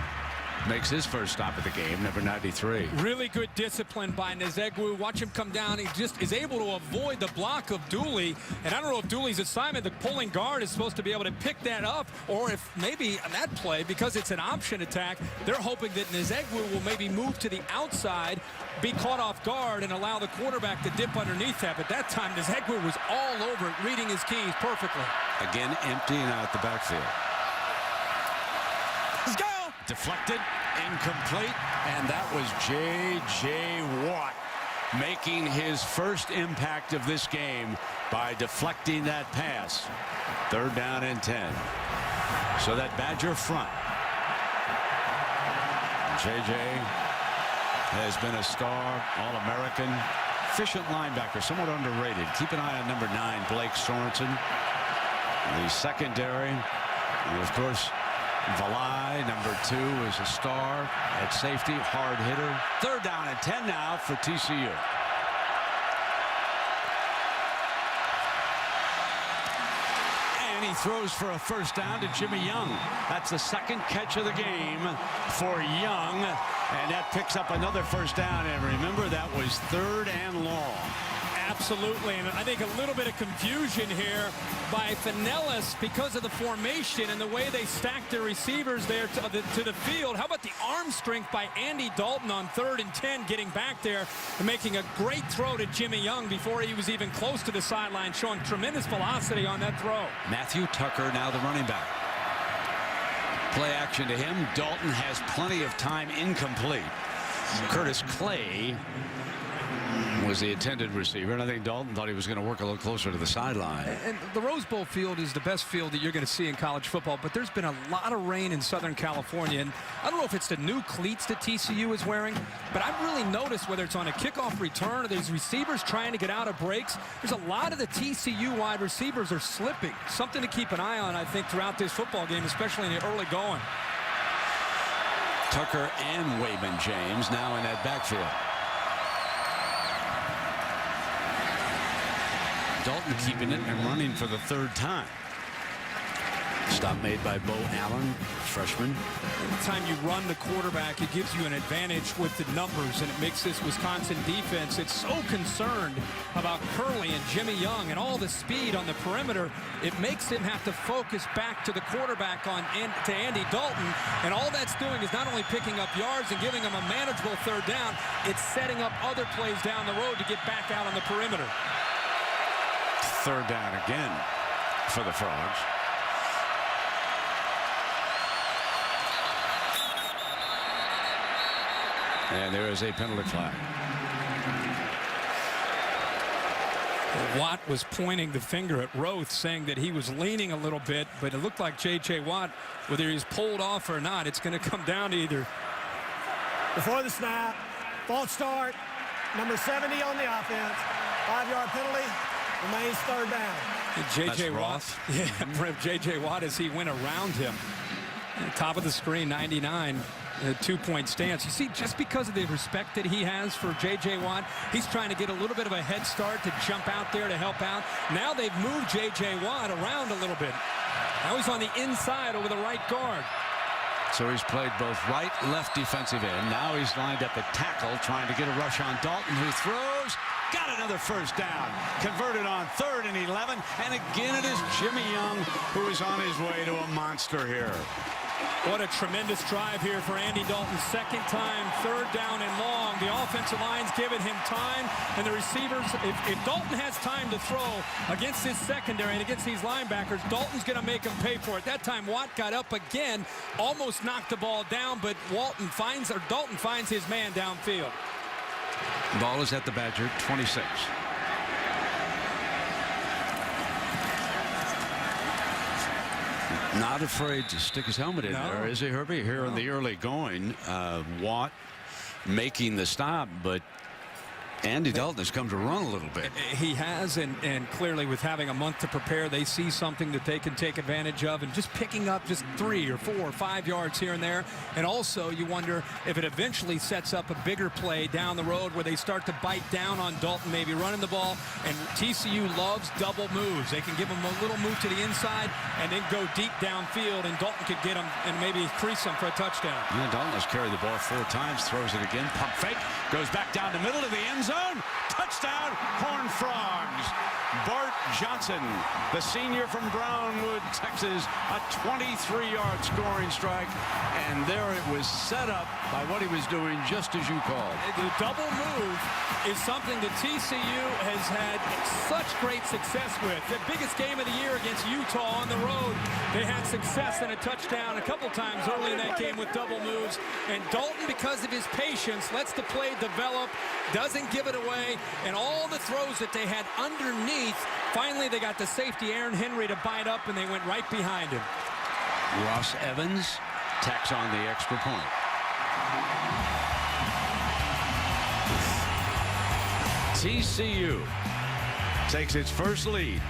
makes his first stop of the game, number 93. Really good discipline by Nzegwu. Watch him come down. He just is able to avoid the block of Dooley. And I don't know if Dooley's assignment, the pulling guard, is supposed to be able to pick that up, or if maybe on that play, because it's an option attack, they're hoping that Nzegwu will maybe move to the outside, be caught off guard, and allow the quarterback to dip underneath that. But that time, Nzegwu was all over it, reading his keys perfectly. Again, emptying out the backfield. Let's go! Deflected, incomplete, and that was J.J. Watt making his first impact of this game by deflecting that pass. 3rd down and 10. So that Badger front. JJ has been a star, All-American, efficient linebacker, somewhat underrated. Keep an eye on number 9, Blake Sorensen. The secondary, and of course, Valai, number 2, is a star at safety, hard hitter. 3rd down and 10 now for TCU. And he throws for a first down to Jimmy Young. That's the 2nd catch of the game for Young. And that picks up another first down. And remember, that was 3rd and long. Absolutely, and I think a little bit of confusion here by Finellis because of the formation and the way they stacked their receivers there to the field. How about the arm strength by Andy Dalton on 3rd and 10, getting back there and making a great throw to Jimmy Young before he was even close to the sideline, showing tremendous velocity on that throw. Matthew Tucker now the running back. Play action to him. Dalton has plenty of time, incomplete. Curtis Clay was the intended receiver, and I think Dalton thought he was going to work a little closer to the sideline. And the Rose Bowl field is the best field that you're going to see in college football, but there's been a lot of rain in Southern California, and I don't know if it's the new cleats that TCU is wearing, but I've really noticed whether it's on a kickoff return or there's receivers trying to get out of breaks, there's a lot of the TCU wide receivers are slipping. Something to keep an eye on, I think, throughout this football game, especially in the early going. Tucker and Wayman James now in that backfield. Dalton keeping it and running for the 3rd time. Stop made by Bo Allen, freshman. Anytime you run the quarterback, it gives you an advantage with the numbers, and it makes this Wisconsin defense, it's so concerned about Curley and Jimmy Young and all the speed on the perimeter. It makes him have to focus back to the quarterback to Andy Dalton, and all that's doing is not only picking up yards and giving him a manageable 3rd down, it's setting up other plays down the road to get back out on the perimeter. 3rd down again for the Frogs. And there is a penalty flag. Watt was pointing the finger at Roth, saying that he was leaning a little bit, but it looked like J.J. Watt, whether he's pulled off or not, it's going to come down to either. Before the snap, false start, number 70 on the offense, 5-yard penalty, remains 3rd down. J.J. Watt, yeah, J.J. Watt as he went around him. Top of the screen, 99. A 2-point stance. You see, just because of the respect that he has for J.J. Watt, he's trying to get a little bit of a head start to jump out there to help out. Now they've moved J.J. Watt around a little bit. Now he's on the inside over the right guard. So he's played both right, left defensive end. Now he's lined up at tackle, trying to get a rush on Dalton, who throws. Got another first down. Converted on 3rd and 11. And again, it is Jimmy Young who is on his way to a monster here. What a tremendous drive here for Andy Dalton. 2nd time, 3rd down and long. The offensive line's giving him time, and the receivers, if Dalton has time to throw against his secondary and against these linebackers, Dalton's going to make him pay for it. That time, Watt got up again, almost knocked the ball down, but Dalton finds his man downfield. Ball is at the Badger 26. Not afraid to stick his helmet in there, is he, Herbie? Here in the early going, Watt making the stop, but Andy Dalton has come to run a little bit. He has, and clearly with having a month to prepare, they see something that they can take advantage of, and just picking up just 3 or 4 or 5 yards here and there. And also you wonder if it eventually sets up a bigger play down the road where they start to bite down on Dalton, maybe running the ball. And TCU loves double moves. They can give him a little move to the inside and then go deep downfield, and Dalton could get him and maybe crease him for a touchdown. Yeah, Dalton has carried the ball 4 times, throws it again, pump fake, goes back down the middle of the end zone. Touchdown, Horned Frogs. Bart Johnson, the senior from Brownwood, Texas, a 23-yard scoring strike. And there it was set up by what he was doing, just as you called. The double move is something that TCU has had such great success with. The biggest game of the year against Utah on the road, they had success and a touchdown a couple times early in that game with double moves. And Dalton, because of his patience, lets the play develop, doesn't give it away, and all the throws that they had underneath, finally they got the safety Aaron Henry to bite up, and they went right behind him. Ross Evans tacks on the extra point. TCU takes its first lead,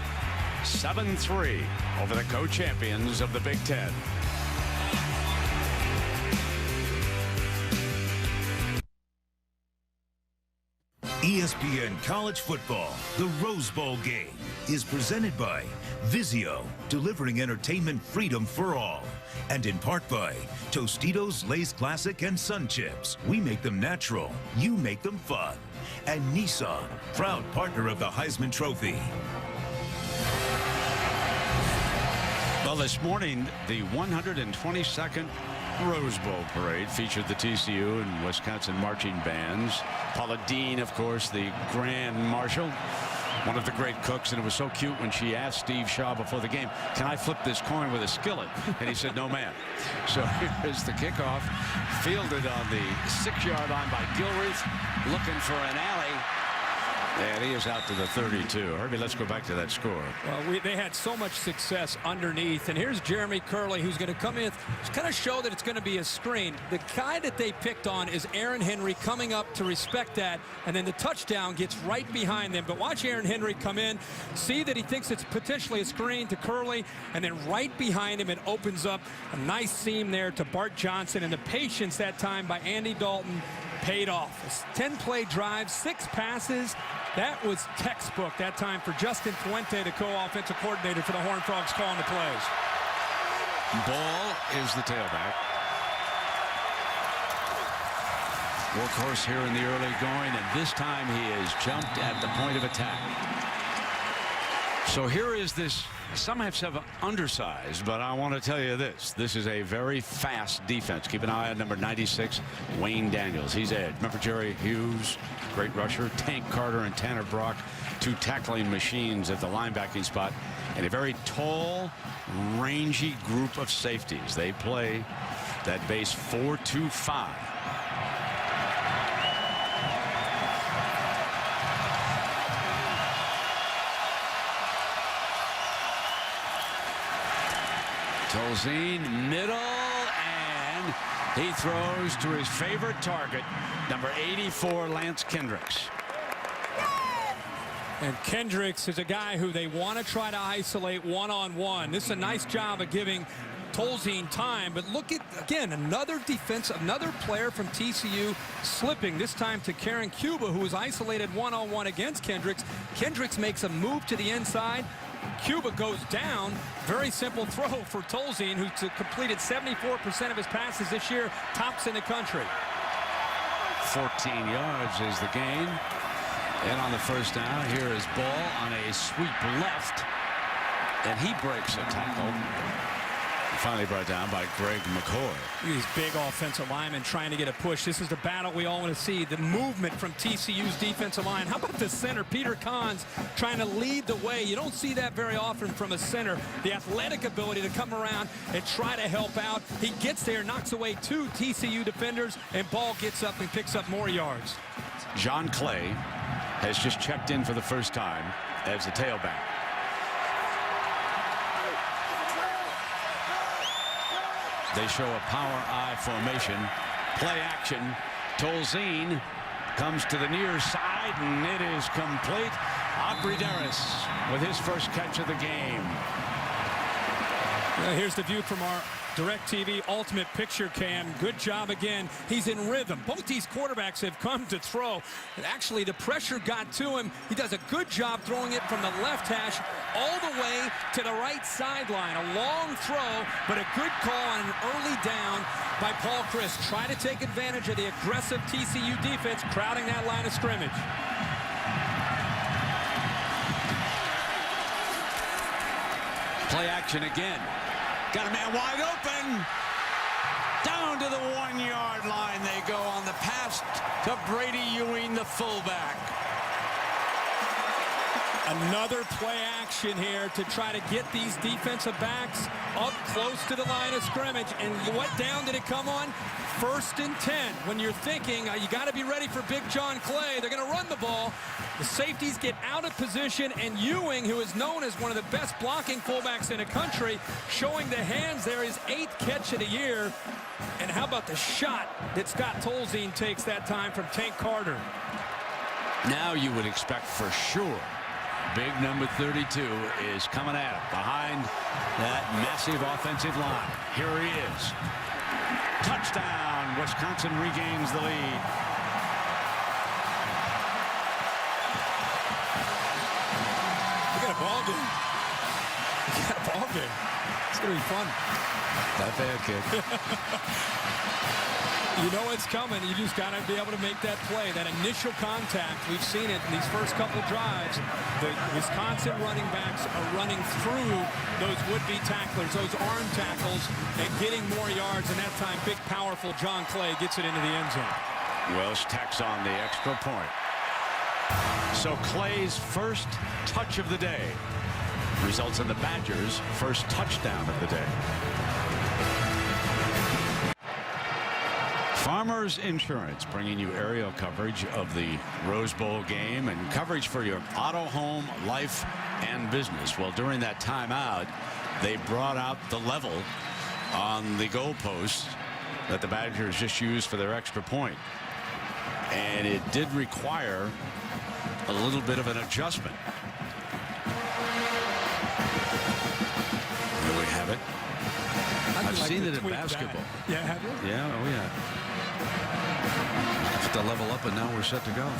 7-3, over the co-champions of the Big Ten. ESPN College Football, the Rose Bowl game, is presented by Vizio, delivering entertainment freedom for all. And in part by Tostitos, Lay's Classic, and Sun Chips. We make them natural, you make them fun. And Nissan, proud partner of the Heisman Trophy. Well, this morning, the 122nd Rose Bowl parade featured the TCU and Wisconsin marching bands. Paula Dean, of course, the Grand Marshal, one of the great cooks, and it was so cute when she asked Steve Shaw before the game, can I flip this coin with a skillet? And he said, no, ma'am. So here's the kickoff, fielded on the 6-yard line by Gilreath, looking for an alley. And he is out to the 32. Herbie, let's go back to that score. Well, they had so much success underneath. And here's Jeremy Curley, who's going to come in to kind of show that it's going to be a screen. The guy that they picked on is Aaron Henry, coming up to respect that. And then the touchdown gets right behind them. But watch Aaron Henry come in, see that he thinks it's potentially a screen to Curley. And then right behind him, it opens up a nice seam there to Bart Johnson. And the patience that time by Andy Dalton paid off. A 10-play drive, 6 passes. That was textbook that time for Justin Fuente, the co-offensive coordinator for the Horned Frogs, calling the plays. Ball is the tailback. Workhorse here in the early going, and this time he has jumped at the point of attack. So here is this, some have said undersized, but I want to tell you this. This is a very fast defense. Keep an eye on number 96, Wayne Daniels. He's edge. Remember Jerry Hughes, great rusher, Tank Carter and Tanner Brock, 2 tackling machines at the linebacking spot, and a very tall, rangy group of safeties. They play that base 4-2-5. Tolzien, middle, and he throws to his favorite target, number 84, Lance Kendricks. And Kendricks is a guy who they want to try to isolate one-on-one. This is a nice job of giving Tolzien time, but look at, again, another player from TCU slipping, this time to Karen Cuba, who was isolated one-on-one against Kendricks. Kendricks makes a move to the inside. Cuba goes down. Very simple throw for Tolzien, who completed 74% of his passes this year, tops in the country. 14 yards is the gain. And on the first down, here is Ball on a sweep left, and he breaks a tackle. Finally brought down by Greg McCoy. These big offensive linemen trying to get a push. This is the battle we all want to see, the movement from TCU's defensive line. How about the center, Peter Kahns, trying to lead the way? You don't see that very often from a center. The athletic ability to come around and try to help out. He gets there, knocks away 2 TCU defenders, and Ball gets up and picks up more yards. John Clay has just checked in for the first time as the tailback. They show a power I formation. Play action. Tolzien comes to the near side, and it is complete. Aubrey Darris with his first catch of the game. Here's the view from our DirecTV Ultimate Picture Cam. Good job again. He's in rhythm. Both these quarterbacks have come to throw. And actually, the pressure got to him. He does a good job throwing it from the left hash all the way to the right sideline. A long throw, but a good call on an early down by Paul Chryst. Try to take advantage of the aggressive TCU defense crowding that line of scrimmage. Play action again. Got a man wide open. Down to the 1-yard line they go on the pass to Brady Ewing, the fullback. Another play action here to try to get these defensive backs up close to the line of scrimmage. And what down did it come on? 1st and 10. When you're thinking you got to be ready for Big John Clay, they're going to run the ball. The safeties get out of position, and Ewing, who is known as one of the best blocking fullbacks in the country, showing the hands there, his 8th catch of the year. And how about the shot that Scott Tolzien takes that time from Tank Carter? Now you would expect for sure big number 32 is coming at him behind that massive offensive line. Here he is. Touchdown. Wisconsin regains the lead. We got a ball game. We got a ball game. It's going to be fun. Not bad, kid. You know it's coming. You just got to be able to make that play. That initial contact, we've seen it in these first couple drives. The Wisconsin running backs are running through those would-be tacklers, those arm tackles, and getting more yards. And that time, big, powerful John Clay gets it into the end zone. Welsh tacks on the extra point. So Clay's first touch of the day results in the Badgers' first touchdown of the day. Farmers Insurance bringing you aerial coverage of the Rose Bowl game and coverage for your auto, home, life, and business. Well, during that timeout, they brought out the level on the goalpost that the Badgers just used for their extra point. And it did require a little bit of an adjustment. There we have it. I've seen it in basketball. Yeah, have you? Yeah, oh yeah. Have to level up, and now we're set to go.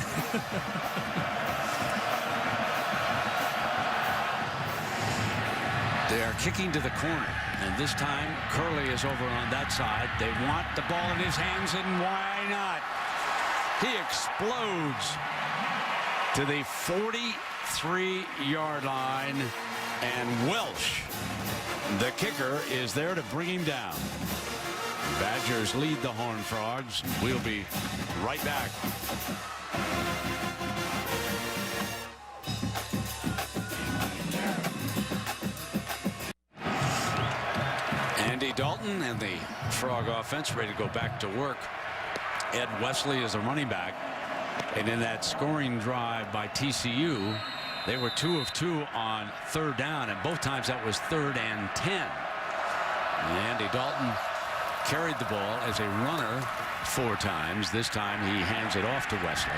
They are kicking to the corner, and this time Curley is over on that side. They want the ball in his hands, and why not? He explodes to the 43-yard line, and Welsh, the kicker, is there to bring him down. Badgers lead the Horned Frogs. We'll be right back. Andy Dalton and the Frog offense ready to go back to work. Ed Wesley is a running back. And in that scoring drive by TCU, they were 2 of 2 on 3rd down, and both times that was 3rd and 10. And Andy Dalton carried the ball as a runner 4 times. This time he hands it off to Wesley,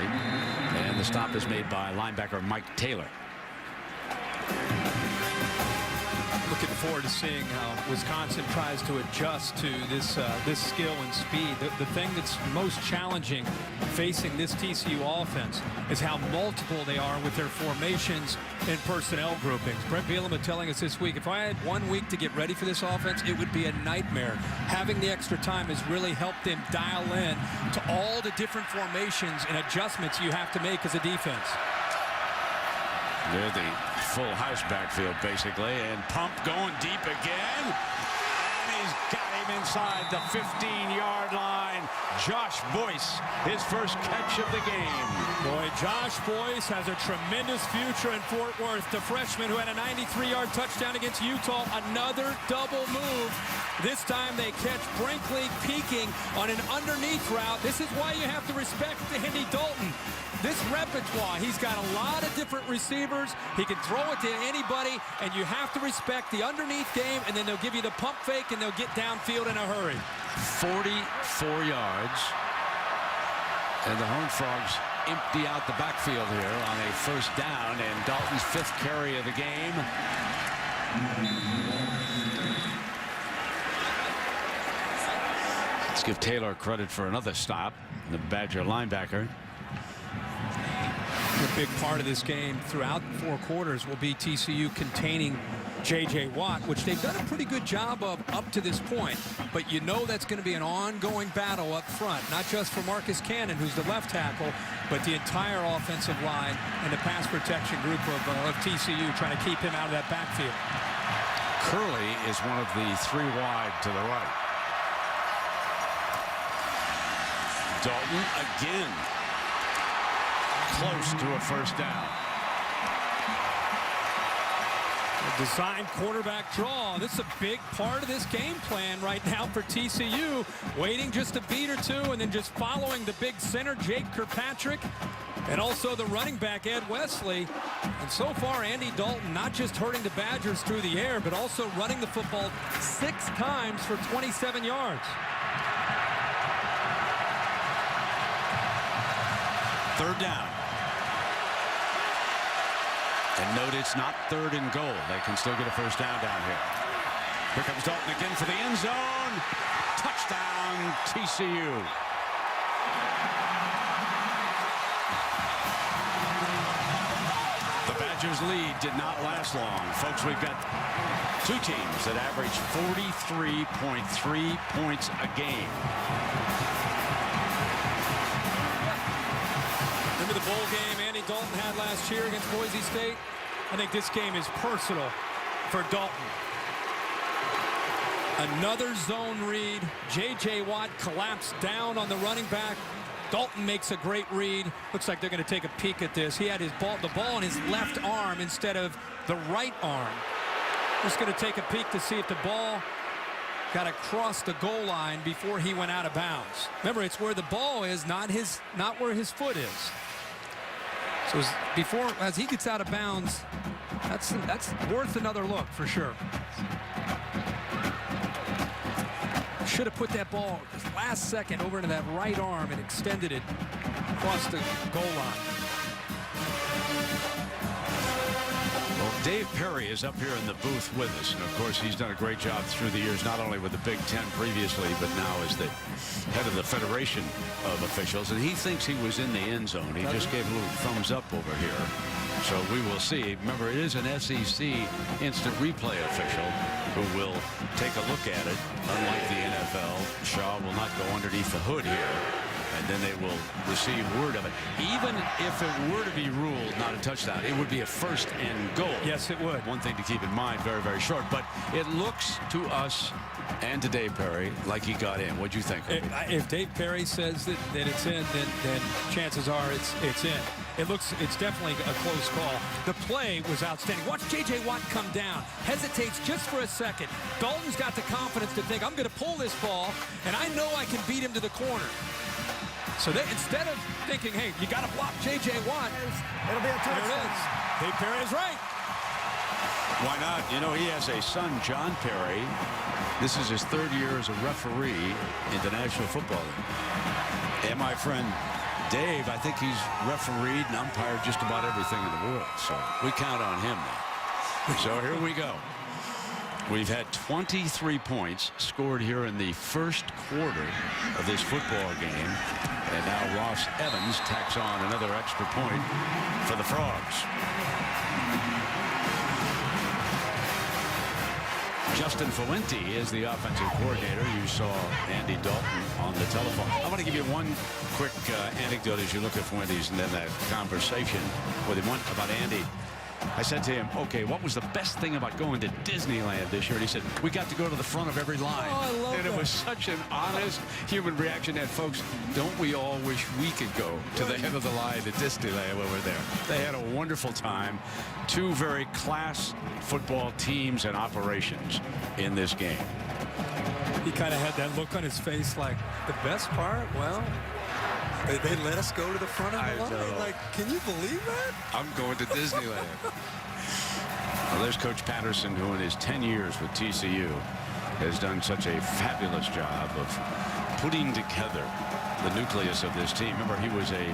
and the stop is made by linebacker Mike Taylor. Looking forward to seeing how Wisconsin tries to adjust to this skill and speed. The thing that's most challenging facing this TCU offense is how multiple they are with their formations and personnel groupings. Brent Bielema telling us this week, if I had 1 week to get ready for this offense, it would be a nightmare. Having the extra time has really helped them dial in to all the different formations and adjustments you have to make as a defense. They're the full house backfield, basically, and Pump going deep again. And he's got him inside the 15-yard line. Josh Boyce, his first catch of the game. Boy, Josh Boyce has a tremendous future in Fort Worth. The freshman who had a 93-yard touchdown against Utah, another double move. This time they catch Brinkley peeking on an underneath route. This is why you have to respect Andy Dalton. This repertoire, he's got a lot of different receivers. He can throw it to anybody, and you have to respect the underneath game, and then they'll give you the pump fake, and they'll get downfield in a hurry. 44 yards, and the Horned Frogs empty out the backfield here on a 1st down, and Dalton's 5th carry of the game. Let's give Taylor credit for another stop, the Badger linebacker. A big part of this game throughout 4 quarters will be TCU containing J.J. Watt, which they've done a pretty good job of up to this point. But you know that's going to be an ongoing battle up front, not just for Marcus Cannon, who's the left tackle, but the entire offensive line and the pass protection group of TCU trying to keep him out of that backfield. Curley is one of the 3 wide to the right. Dalton again close to a first down. A design quarterback draw. This is a big part of this game plan right now for TCU. Waiting just a beat or two and then just following the big center, Jake Kirkpatrick, and also the running back, Ed Wesley. And so far, Andy Dalton not just hurting the Badgers through the air, but also running the football 6 times for 27 yards. Third down. And note it's not 3rd and goal. They can still get a first down here. Here comes Dalton again for the end zone. Touchdown, TCU. The Badgers' lead did not last long. Folks, we've got 2 teams that average 43.3 points a game. Remember the bowl game Andy Dalton had last year against Boise State? I think this game is personal for Dalton. Another zone read. J.J. Watt collapsed down on the running back. Dalton makes a great read. Looks like they're going to take a peek at this. He had the ball on his left arm instead of the right arm. Just going to take a peek to see if the ball got across the goal line before he went out of bounds. Remember, it's where the ball is, not where his foot is. So as he gets out of bounds, that's worth another look for sure. Should have put that ball last second over into that right arm and extended it across the goal line. Well, Dave Perry is up here in the booth with us, and of course he's done a great job through the years, not only with the Big Ten previously, but now as the head of the Federation of Officials, and he thinks he was in the end zone. He just gave a little thumbs up over here. So we will see. Remember, it is an SEC instant replay official who will take a look at it. Unlike the NFL, Shaw will not go underneath the hood here, and then they will receive word of it. Even if it were to be ruled not a touchdown, it would be a 1st and goal. Yes, it would. One thing to keep in mind, very, very short. But it looks to us and to Dave Perry like he got in. What'd you think? If Dave Perry says that it's in, then chances are it's in. It's definitely a close call. The play was outstanding. Watch J.J. Watt come down. Hesitates just for a second. Dalton's got the confidence to think, I'm going to pull this ball, and I know I can beat him to the corner. So instead of thinking, hey, you got to block J.J. Watt, it'll be a touchdown. There it is. Dave Perry is right. Why not? You know, he has a son, John Perry. This is his 3rd year as a referee in the National Football League. And my friend Dave, I think he's refereed and umpired just about everything in the world. So we count on him now. So here we go. We've had 23 points scored here in the first quarter of this football game. And now Ross Evans tacks on another extra point for the Frogs. Justin Fuente is the offensive coordinator. You saw Andy Dalton on the telephone. I want to give you one quick anecdote as you look at Fuentes and then that conversation with him about Andy. I said to him, okay, what was the best thing about going to Disneyland this year? And he said, we got to go to the front of every line. Oh, I love and it was such an honest human reaction. And folks, don't we all wish we could go to the head of the line at Disneyland when we're there? They had a wonderful time. 2 very class football teams and operations in this game. He kind of had that look on his face like, the best part? Well, they let us go to the front of the line. Like, can you believe that? I'm going to Disneyland. Well, there's Coach Patterson, who in his 10 years with TCU has done such a fabulous job of putting together the nucleus of this team. Remember, he was a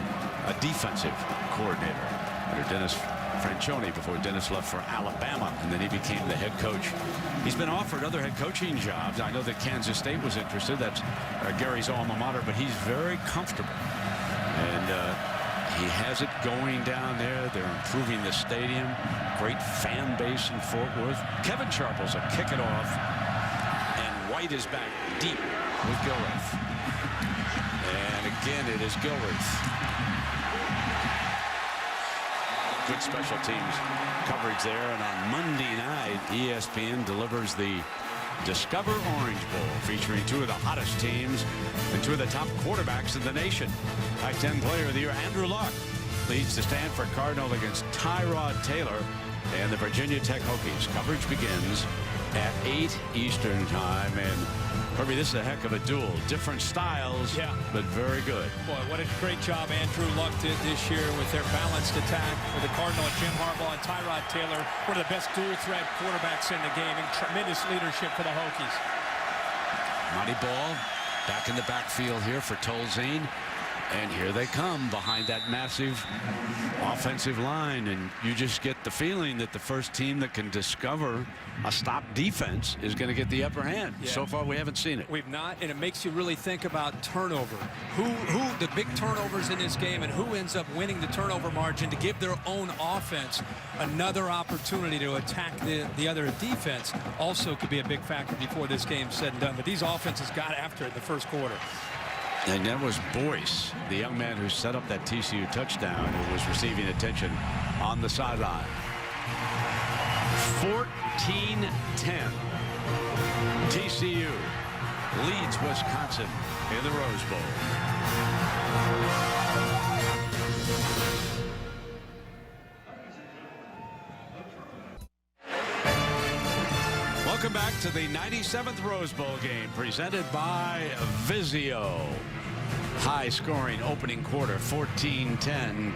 defensive coordinator under Dennis Franchione before Dennis left for Alabama, and then he became the head coach. He's been offered other head coaching jobs. I know that Kansas State was interested. That's Gary's alma mater, but he's very comfortable. And he has it going down there. They're improving the stadium. Great fan base in Fort Worth. Kevin Sharples will kick it off. And White is back deep with Gilreath. And again, it is Gilreath. Good special teams coverage there. And on Monday night, ESPN delivers the Discover Orange Bowl, featuring two of the hottest teams and two of the top quarterbacks in the nation. Pac-10 Player of the Year Andrew Luck leads the Stanford Cardinal against Tyrod Taylor and the Virginia Tech Hokies. Coverage begins at 8 Eastern time. And Herbie, this is a heck of a duel. Different styles, but very good. Boy, what a great job Andrew Luck did this year with their balanced attack for the Cardinals. Jim Harbaugh and Tyrod Taylor, one of the best dual-threat quarterbacks in the game, and tremendous leadership for the Hokies. Monty Ball back in the backfield here for Tolzien. And here they come behind that massive offensive line. And you just get the feeling that the first team that can discover a stop defense is going to get the upper hand. Yeah. So far, we haven't seen it. We've not, and it makes you really think about turnover. Who the big turnovers in this game, and who ends up winning the turnover margin to give their own offense another opportunity to attack the other defense also could be a big factor before this game's said and done. But these offenses got after it in the first quarter. And that was Boyce, the young man who set up that TCU touchdown, who was receiving attention on the sideline. 14-10. TCU leads Wisconsin in the Rose Bowl. Welcome back to the 97th Rose Bowl game, presented by Vizio. High-scoring opening quarter, 14-10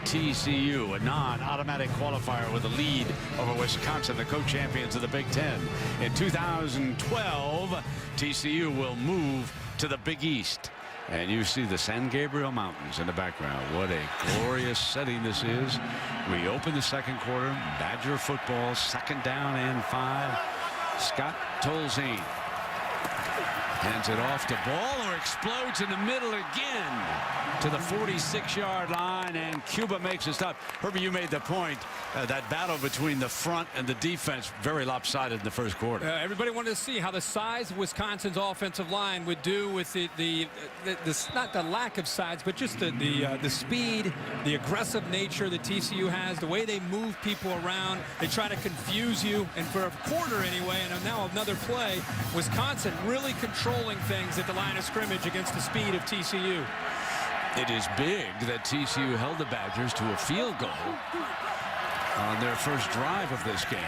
TCU, a non-automatic qualifier with a lead over Wisconsin, the co-champions of the Big Ten. In 2012, TCU will move to the Big East. And you see the San Gabriel Mountains in the background. What a glorious setting this is. We open the second quarter. Badger football, 2nd down and 5. Scott Tolzien hands it off to Ball, who explodes in the middle again to the 46-yard line, and Cuba makes a stop. Herbie, you made the point, that battle between the front and the defense, very lopsided in the first quarter. Everybody wanted to see how the size of Wisconsin's offensive line would do with the not the lack of size, but just the speed, the aggressive nature that TCU has, the way they move people around. They try to confuse you, and for a quarter anyway, and now another play, Wisconsin really controlling things at the line of scrimmage against the speed of TCU. It is big that TCU held the Badgers to a field goal on their first drive of this game.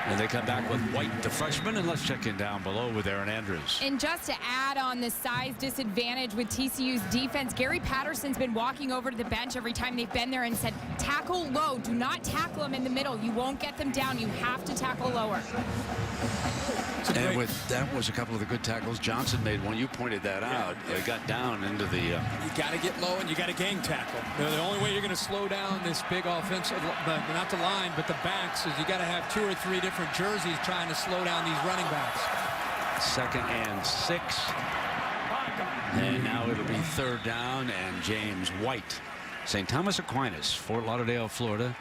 And they come back with White, the freshman, and let's check in down below with Aaron Andrews. And just to add on the size disadvantage with TCU's defense, Gary Patterson's been walking over to the bench every time they've been there and said, tackle low, do not tackle them in the middle. You won't get them down. You have to tackle lower. And with that was a couple of the good tackles. Johnson made one. You pointed that out. They got down into the... You got to get low, and you got to gang tackle. The only way you're going to slow down this big offensive, not the line, but the backs, is you got to have 2 or 3 different jerseys trying to slow down these running backs. 2nd and 6. And now it'll be 3rd down, and James White. St. Thomas Aquinas, Fort Lauderdale, Florida.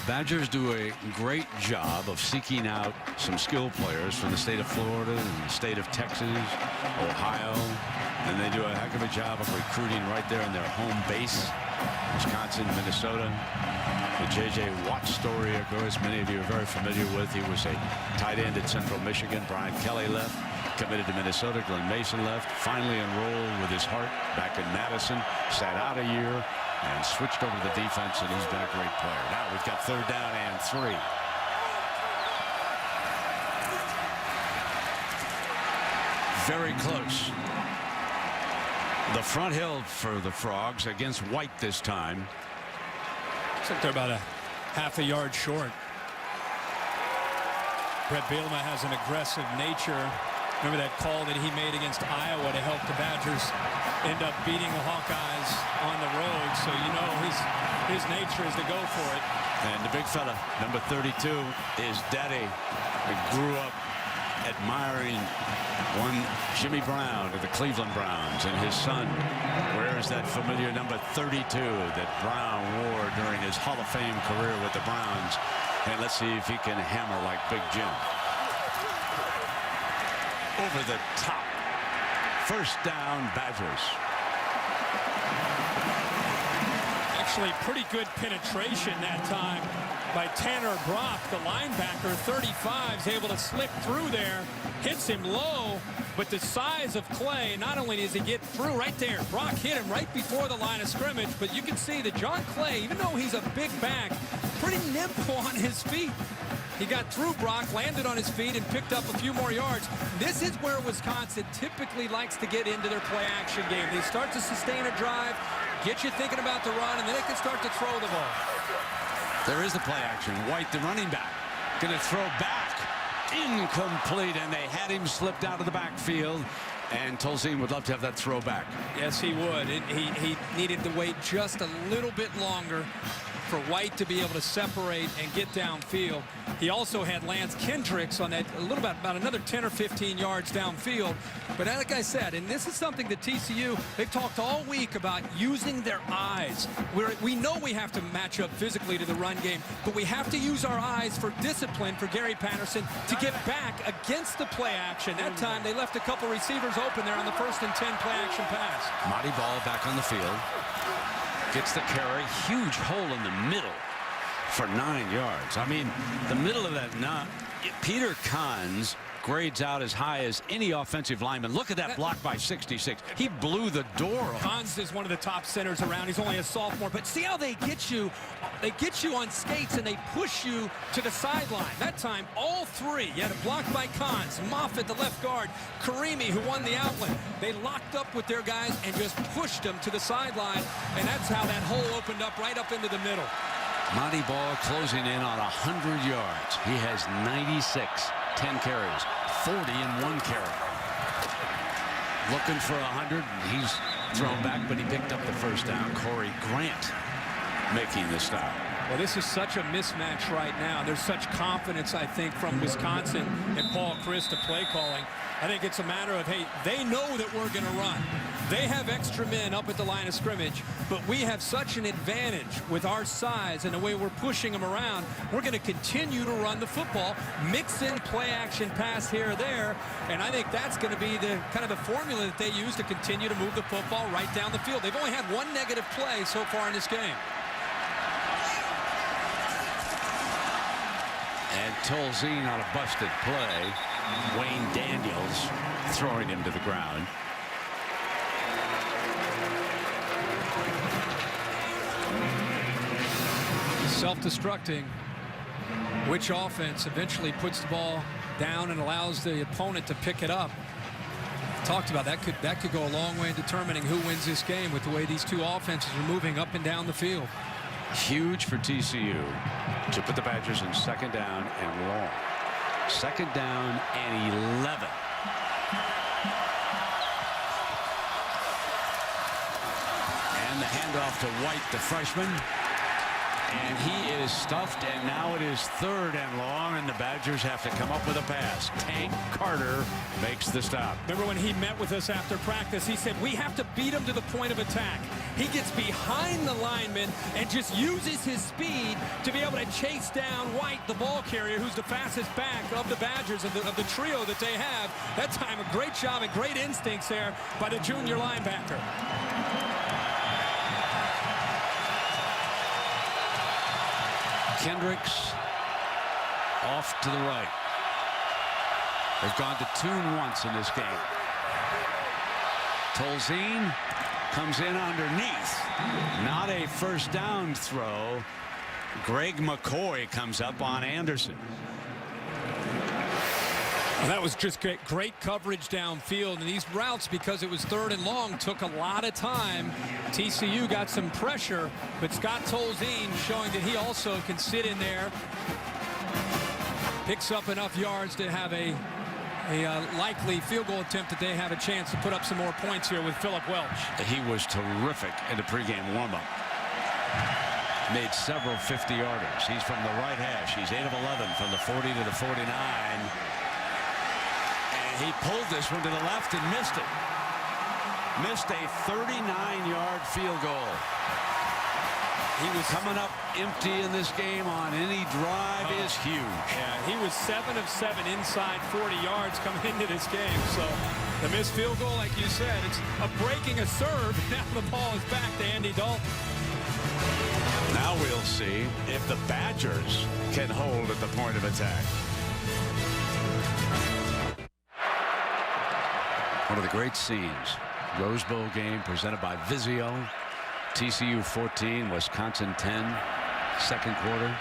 Badgers do a great job of seeking out some skilled players from the state of Florida and the state of Texas, Ohio, and they do a heck of a job of recruiting right there in their home base, Wisconsin, Minnesota. The J.J. Watt story, of course, many of you are very familiar with. He was a tight end at Central Michigan. Brian Kelly left, committed to Minnesota. Glenn Mason left, finally enrolled with his heart back in Madison, sat out a year, and switched over to the defense, and he's been a great player. Now we've got 3rd down and 3. Very close. The front hill for the Frogs against White this time. Looks like they're about a half a yard short. Brett Bielema has an aggressive nature. Remember that call that he made against Iowa to help the Badgers end up beating the Hawkeyes on the road. So you know his nature is to go for it. And the big fella, number 32, is Daddy. He grew up admiring one Jimmy Brown of the Cleveland Browns, and his son wears that familiar number 32 that Brown wore during his Hall of Fame career with the Browns. And let's see if he can hammer like Big Jim. Over the top. 1st down, Badgers. Actually, pretty good penetration that time by Tanner Brock, the linebacker. 35 is able to slip through there, hits him low, but the size of Clay, not only does he get through right there, Brock hit him right before the line of scrimmage, but you can see that John Clay, even though he's a big back, pretty nimble on his feet. He got through Brock, landed on his feet, and picked up a few more yards. This is where Wisconsin typically likes to get into their play-action game. They start to sustain a drive, get you thinking about the run, and then they can start to throw the ball. There is the play action. White, the running back, going to throw back. Incomplete, and they had him slipped out of the backfield. And Tolzien would love to have that throw back. Yes, he would. He needed to wait just a little bit longer for White to be able to separate and get downfield. He also had Lance Kendricks on that about another 10 or 15 yards downfield. But like I said, and this is something that TCU, they've talked all week about using their eyes. We know we have to match up physically to the run game, but we have to use our eyes for discipline for Gary Patterson to get back against the play action. That time they left a couple receivers open there on the 1st and 10 play action pass. Marty Ball back on the field. Gets the carry. Huge hole in the middle for 9 yards. I mean, the middle of that. Peter Kahns grades out as high as any offensive lineman. Look at that block by 66. He blew the door off. Kahns is one of the top centers around. He's only a sophomore, but see how they get you? They get you on skates and they push you to the sideline. That time, all three. You had a block by Kahns, Moffitt, the left guard, Karimi, who won the outlet. They locked up with their guys and just pushed them to the sideline, and that's how that hole opened up right up into the middle. Monty Ball closing in on 100 yards. He has 96, 10 carries, 40 in 1 carry. Looking for 100, and he's thrown back, but he picked up the first down. Corey Grant making the stop. Well, this is such a mismatch right now. There's such confidence, I think, from Wisconsin and Paul Chryst, the play calling. I think it's a matter of, hey, they know that we're going to run. They have extra men up at the line of scrimmage, but we have such an advantage with our size and the way we're pushing them around. We're going to continue to run the football, mix in play action pass here or there, and I think that's going to be the kind of the formula that they use to continue to move the football right down the field. They've only had 1 negative play so far in this game. And Tolzien on a busted play. Wayne Daniels throwing him to the ground. Self-destructing. Which offense eventually puts the ball down and allows the opponent to pick it up? Talked about that could go a long way in determining who wins this game with the way these two offenses are moving up and down the field. Huge for TCU to put the Badgers in 2nd down and long. 2nd down and 11. And the handoff to White, the freshman. And he is stuffed, and now it is 3rd and long, and the Badgers have to come up with a pass. Tank Carter makes the stop. Remember when he met with us after practice, he said, we have to beat him to the point of attack. He gets behind the lineman and just uses his speed to be able to chase down White, the ball carrier, who's the fastest back of the Badgers, of the trio that they have. That time, a great job and great instincts there by the junior linebacker. Kendricks off to the right. They've gone to tune once in this game. Tolzien comes in underneath. Not a first down throw. Greg McCoy comes up on Anderson. Well, that was just great coverage downfield, and these routes, because it was 3rd and long, took a lot of time. TCU got some pressure, but Scott Tolzien showing that he also can sit in there, picks up enough yards to have a likely field goal attempt that they have a chance to put up some more points here with Philip Welch. He was terrific in the pregame warm-up. Made several 50-yarders. He's from the right hash. He's 8 of 11 from the 40 to the 49. He pulled this one to the left and missed it. Missed a 39-yard field goal. He was coming up empty in this game on any drive is huge. Yeah, he was 7 of 7 inside 40 yards coming into this game. So the missed field goal, like you said, it's a breaking a serve. Now the ball is back to Andy Dalton. we'll see if the Badgers can hold at the point of attack. One of the great scenes. Rose Bowl game presented by Vizio. TCU 14, Wisconsin 10. Second quarter.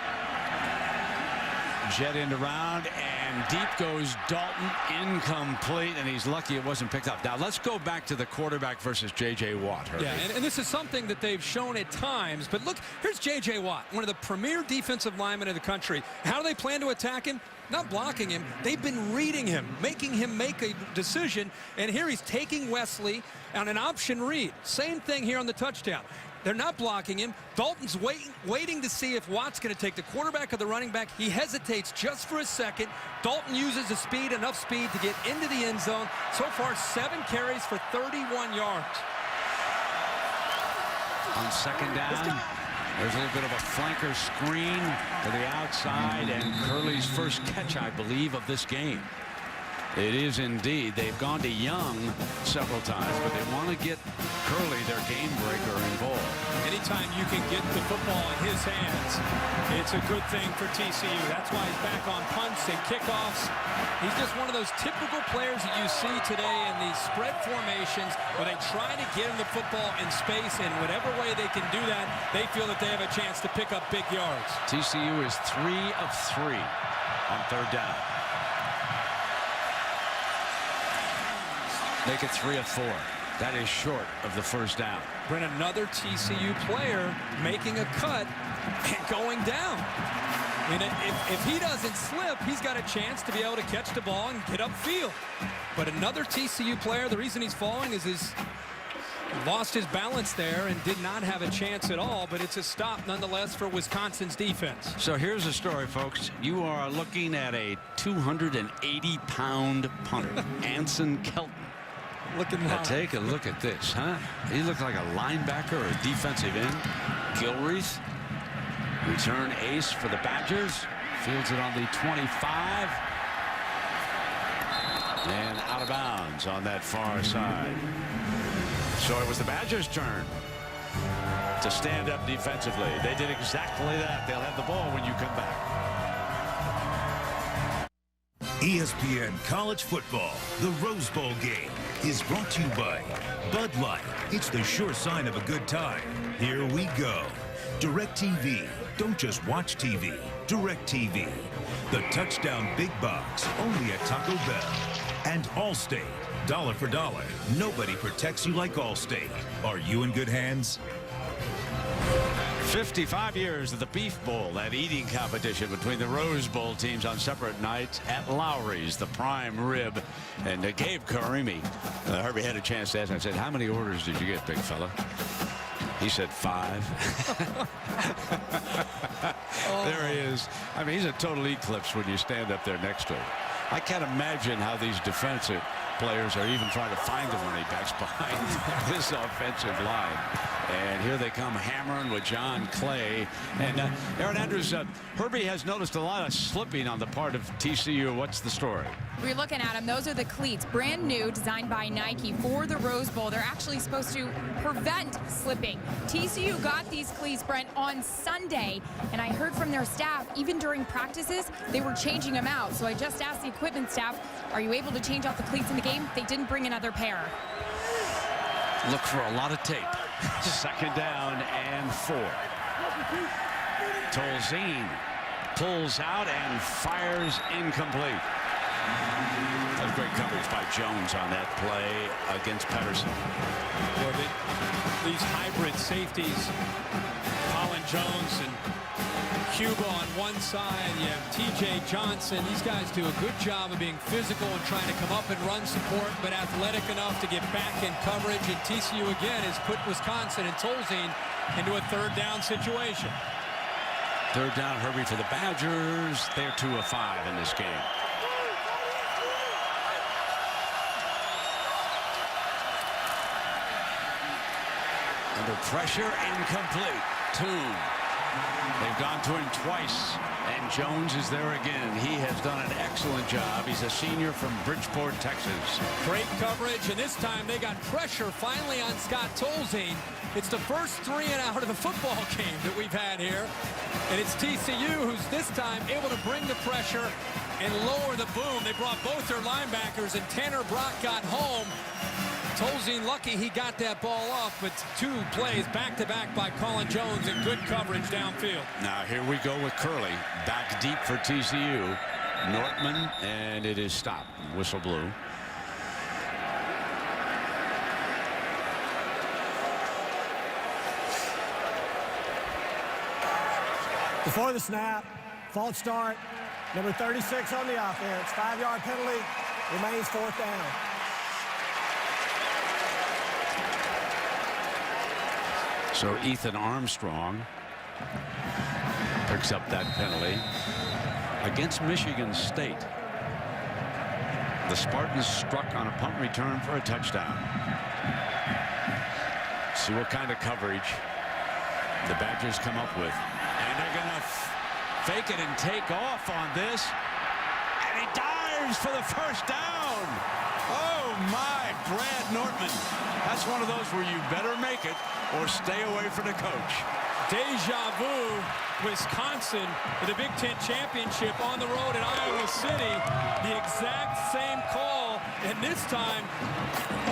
Jet into round, and deep goes Dalton, incomplete, and he's lucky it wasn't picked up. Now let's go back to the quarterback versus J.J. Watt. Herbie. Yeah, and this is something that they've shown at times. But look, here's J.J. Watt, one of the premier defensive linemen in the country. How do they plan to attack him? Not blocking him. They've been reading him, making him make a decision. And here he's taking Wesley on an option read. Same thing here on the touchdown. They're not blocking him. Dalton's waiting to see if Watt's going to take the quarterback or the running back. He hesitates just for a second. Dalton uses the speed, enough speed to get into the end zone. So far, 7 carries for 31 yards. On second down, there's a little bit of a flanker screen to the outside, and Curley's first catch, I believe, of this game. It is indeed. They've gone to Young several times, but they want to get Curley, their game breaker, involved. Anytime you can get the football in his hands, it's a good thing for TCU. That's why he's back on punts and kickoffs. He's just one of those typical players that you see today in these spread formations where they try to get him the football in space, and whatever way they can do that, they feel that they have a chance to pick up big yards. TCU is 3 of 3 on third down. Make it 3 of 4. That is short of the first down. Brent, another TCU player making a cut and going down. And if he doesn't slip, he's got a chance to be able to catch the ball and get upfield. But another TCU player, the reason he's falling is he lost his balance there and did not have a chance at all, but it's a stop nonetheless for Wisconsin's defense. So here's the story, folks. You are looking at a 280-pound punter, Anson Kelton. Now take a look at this, huh? He looked like a linebacker or a defensive end. Gilreath, return ace for the Badgers. Fields it on the 25. And out of bounds on that far side. So it was the Badgers' turn to stand up defensively. They did exactly that. They'll have the ball when you come back. ESPN College Football, the Rose Bowl game, is brought to you by Bud Light. It's the sure sign of a good time. Here we go. DirecTV. Don't just watch TV. DirecTV. The touchdown big box, only at Taco Bell. And Allstate. Dollar for dollar. Nobody protects you like Allstate. Are you in good hands? 55 years of the Beef Bowl, that eating competition between the Rose Bowl teams on separate nights at Lowry's, the prime rib. And Gabe Karimi, Herbie had a chance to ask him. I said, how many orders did you get, big fella? He said 5. There he is. I mean, he's a total eclipse when you stand up there next to him. I can't imagine how these defensive players are even trying to find the running backs behind this offensive line. And here they come hammering with John Clay. And Aaron Andrews, Herbie has noticed a lot of slipping on the part of TCU. What's the story? We're looking at them. Those are the cleats, brand new, designed by Nike for the Rose Bowl. They're actually supposed to prevent slipping. TCU got these cleats, Brent, on Sunday, and I heard from their staff, even during practices, they were changing them out. So I just asked the equipment staff, are you able to change out the cleats in the game? They didn't bring another pair. Look for a lot of tape. Second down and 4. Tolzien pulls out and fires incomplete. That was great coverage by Jones on that play against Pedersen. Well, these hybrid safeties, Colin Jones and Cuba on one side, you have TJ Johnson. These guys do a good job of being physical and trying to come up and run support, but athletic enough to get back in coverage. And TCU again has put Wisconsin and Tolzien into a third down situation. Third down, Herbie, for the Badgers. They're 2 of 5 in this game. Under pressure, incomplete. Toon They've gone to him twice, and Jones is there again. He has done an excellent job. He's a senior from Bridgeport, Texas. Great coverage, and this time they got pressure finally on Scott Tolzien. It's the first 3 and out of the football game that we've had here, and it's TCU who's this time able to bring the pressure and lower the boom. They brought both their linebackers, and Tanner Brock got home. Tolzien lucky he got that ball off, but 2 plays back-to-back by Colin Jones and good coverage downfield. Now here we go with Curley. Back deep for TCU. Nortman, and it is stopped. Whistle blew. Before the snap, false start, number 36 on the offense, 5-yard penalty, remains 4th down. So Ethan Armstrong picks up that penalty against Michigan State. The Spartans struck on a punt return for a touchdown. See what kind of coverage the Badgers come up with. And they're going to fake it and take off on this. And he dives for the first down. Oh, my, Brad Nortman. That's one of those where you better make it or stay away from the coach. Deja vu, Wisconsin with a Big Ten championship on the road in Iowa City. The exact same call, and this time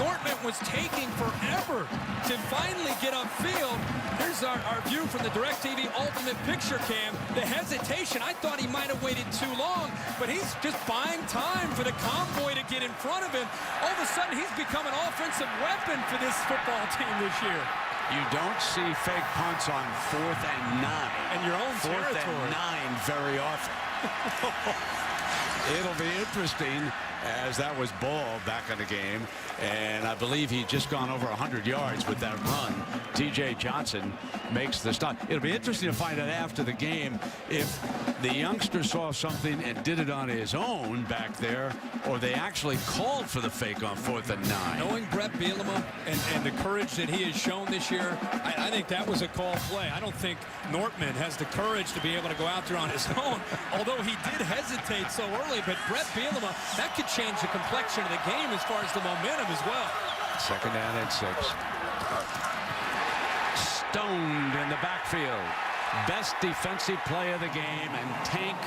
Nortman was taking forever to finally get upfield. Here's our view from the DirecTV Ultimate Picture Cam. The hesitation, I thought he might have waited too long, but he's just buying time for the convoy to get in front of him. All of a sudden, he's become an offensive weapon for this football team this year. You don't see fake punts on 4th and 9. And your own 4th territory. and 9 very often. It'll be interesting as that was Ball back in the game. And I believe he'd just gone over 100 yards with that run. T.J. Johnson makes the stop. It'll be interesting to find out after the game if the youngster saw something and did it on his own back there, or they actually called for the fake on 4th and 9. Knowing Brett Bielema and the courage that he has shown this year, I think that was a call play. I don't think Nortman has the courage to be able to go out there on his own, although he did hesitate so early. But Brett Bielema, that could change the complexion of the game as far as the momentum as well. 2nd down and 6. Stoned in the backfield. Best defensive play of the game, and Tank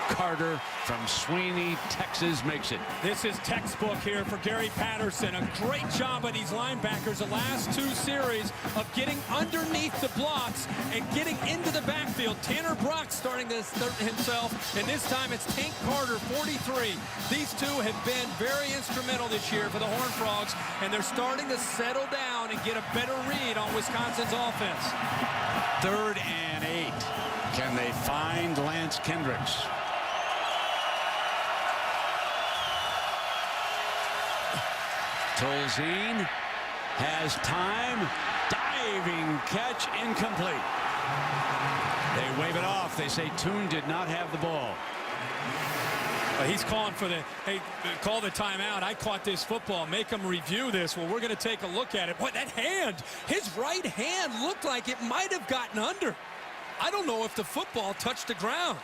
Carter from Sweeney, Texas, makes it. This is textbook here for Gary Patterson. A great job by these linebackers the last 2 series of getting underneath the blocks and getting into the backfield. Tanner Brock starting this himself, and this time it's Tank Carter, 43. These 2 have been very instrumental this year for the Horned Frogs, and they're starting to settle down and get a better read on Wisconsin's offense. 3rd and 8. Can they find Lance Kendricks? Tolzien has time. Diving catch, incomplete. They wave it off. They say Toon did not have the ball. He's calling for the, hey, call the timeout. I caught this football. Make them review this. Well, we're going to take a look at it. What, that hand, his right hand looked like it might have gotten under. I don't know if the football touched the ground.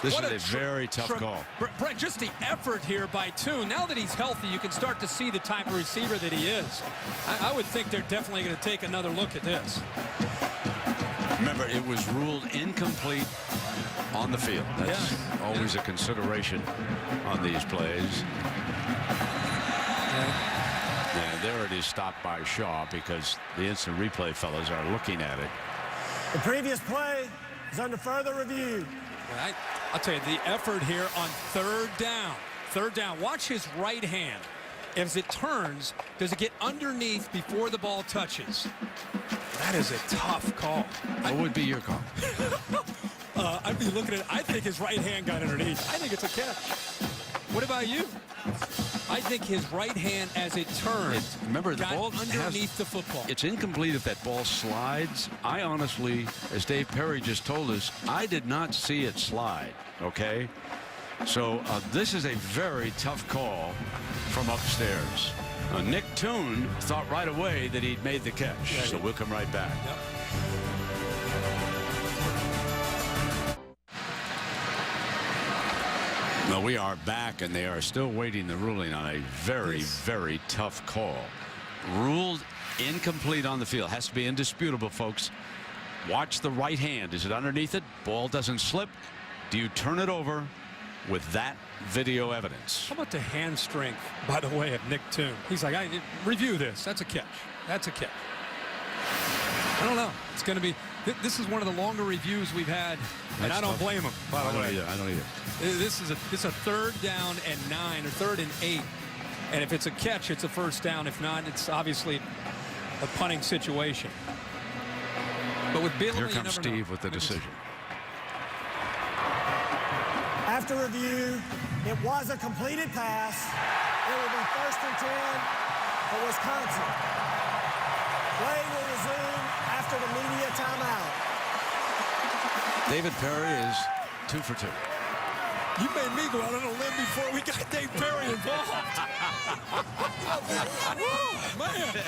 This is a very tough call. Brett, just the effort here by Toon. Now that he's healthy, you can start to see the type of receiver that he is. I would think they're definitely going to take another look at this. Remember, it was ruled incomplete on the field. That's always a consideration on these plays. Yeah, there it is, stopped by Shaw, because the instant replay fellas are looking at it. The previous play is under further review. I'll tell you, the effort here on 3rd down. 3rd down. Watch his right hand. As it turns, does it get underneath before the ball touches? That is a tough call. What would be your call? I'd be looking at it. I think his right hand got underneath. I think it's a catch. What about you? I think his right hand, as it turns, remember, the ball underneath the football. It's incomplete if that ball slides. I honestly, as Dave Perry just told us, I did not see it slide, okay? So this is a very tough call from upstairs. Nick Toon thought right away that he'd made the catch, so we'll come right back. Well, we are back, and they are still waiting the ruling on a very, very tough call. Ruled incomplete on the field. Has to be indisputable, folks. Watch the right hand. Is it underneath it? Ball doesn't slip. Do you turn it over with that video evidence? How about the hand strength, by the way, of Nick Toon? He's like, review this. That's a catch. That's a catch. I don't know. It's going to be. This is one of the longer reviews we've had, and I don't blame him. By the way, I don't either. This is a 3rd down and 9 or 3rd and 8, and if it's a catch, it's a first down. If not, it's obviously a punting situation. But with Bill, here comes Steve with the decision. After review, it was a completed pass. It will be 1st and 10 for Wisconsin. Play will resume after the media timeout. David Perry is 2 for 2. You made me go out on a limb before we got Dave Perry involved. Oh, man.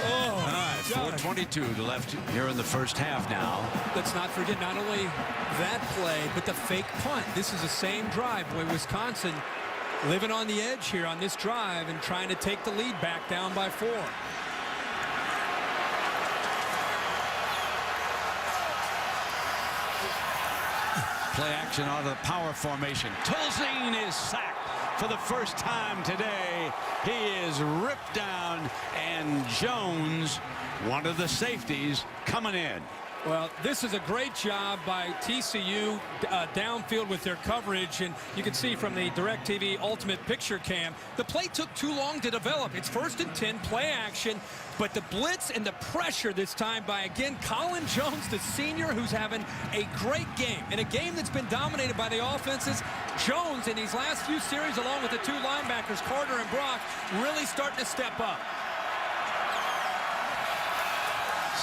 Oh, all right, 4:22 left here in the first half now. Let's not forget not only that play, but the fake punt. This is the same drive where Wisconsin living on the edge here on this drive and trying to take the lead back down by 4. Play action out of the power formation. Tolzien is sacked for the first time today. He is ripped down, and Jones, one of the safeties, coming in. Well, this is a great job by TCU downfield with their coverage, and you can see from the DirecTV Ultimate Picture Cam, the play took too long to develop. It's 1st and 10, play action, but the blitz and the pressure this time by, again, Colin Jones, the senior, who's having a great game. In a game that's been dominated by the offenses, Jones in these last few series, along with the 2 linebackers, Carter and Brock, really starting to step up.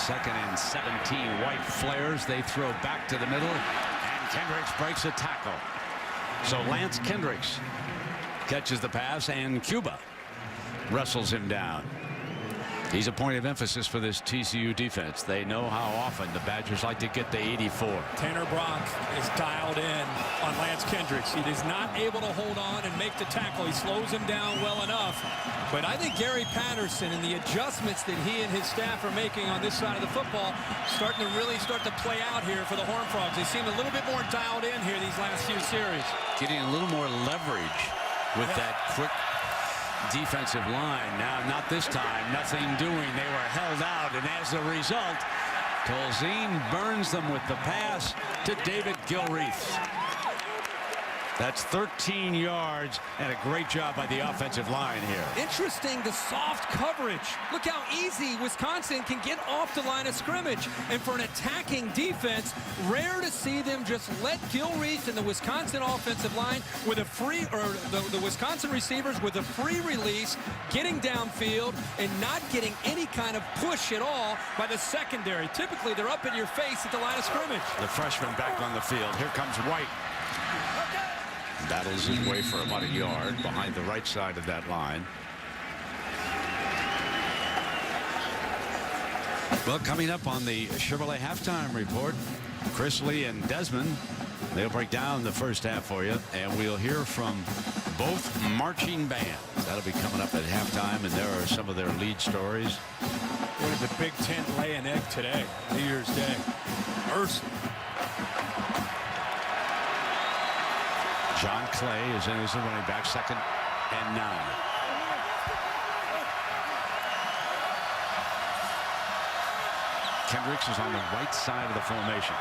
2nd and 17. White flares. They throw back to the middle, and Kendricks breaks a tackle. So Lance Kendricks catches the pass, and Cuba wrestles him down. He's a point of emphasis for this TCU defense. They know how often the Badgers like to get to 84. Tanner Brock is dialed in on Lance Kendricks. He is not able to hold on and make the tackle. He slows him down well enough. But I think Gary Patterson and the adjustments that he and his staff are making on this side of the football starting to really play out here for the Horned Frogs. They seem a little bit more dialed in here these last few series. Getting a little more leverage with that quick defensive line. Now, not this time. Nothing doing. They were held out, and as a result, Tolzien burns them with the pass to David Gilreath. That's 13 yards, and a great job by the offensive line here. Interesting, the soft coverage. Look how easy Wisconsin can get off the line of scrimmage. And for an attacking defense, rare to see them just let Gilreath and the Wisconsin offensive line with a free, or the Wisconsin receivers with a free release, getting downfield and not getting any kind of push at all by the secondary. Typically, they're up in your face at the line of scrimmage. The freshman back on the field. Here comes White. Battles his way for about a yard behind the right side of that line. Well, coming up on the Chevrolet halftime report, Chris Lee and Desmond, they'll break down the first half for you, and we'll hear from both marching bands. That'll be coming up at halftime, and there are some of their lead stories. What did the Big Ten lay an egg today, New Year's Day? Mercy. John Clay is in as the running back, 2nd and 9. Kendricks is on the right side of the formation.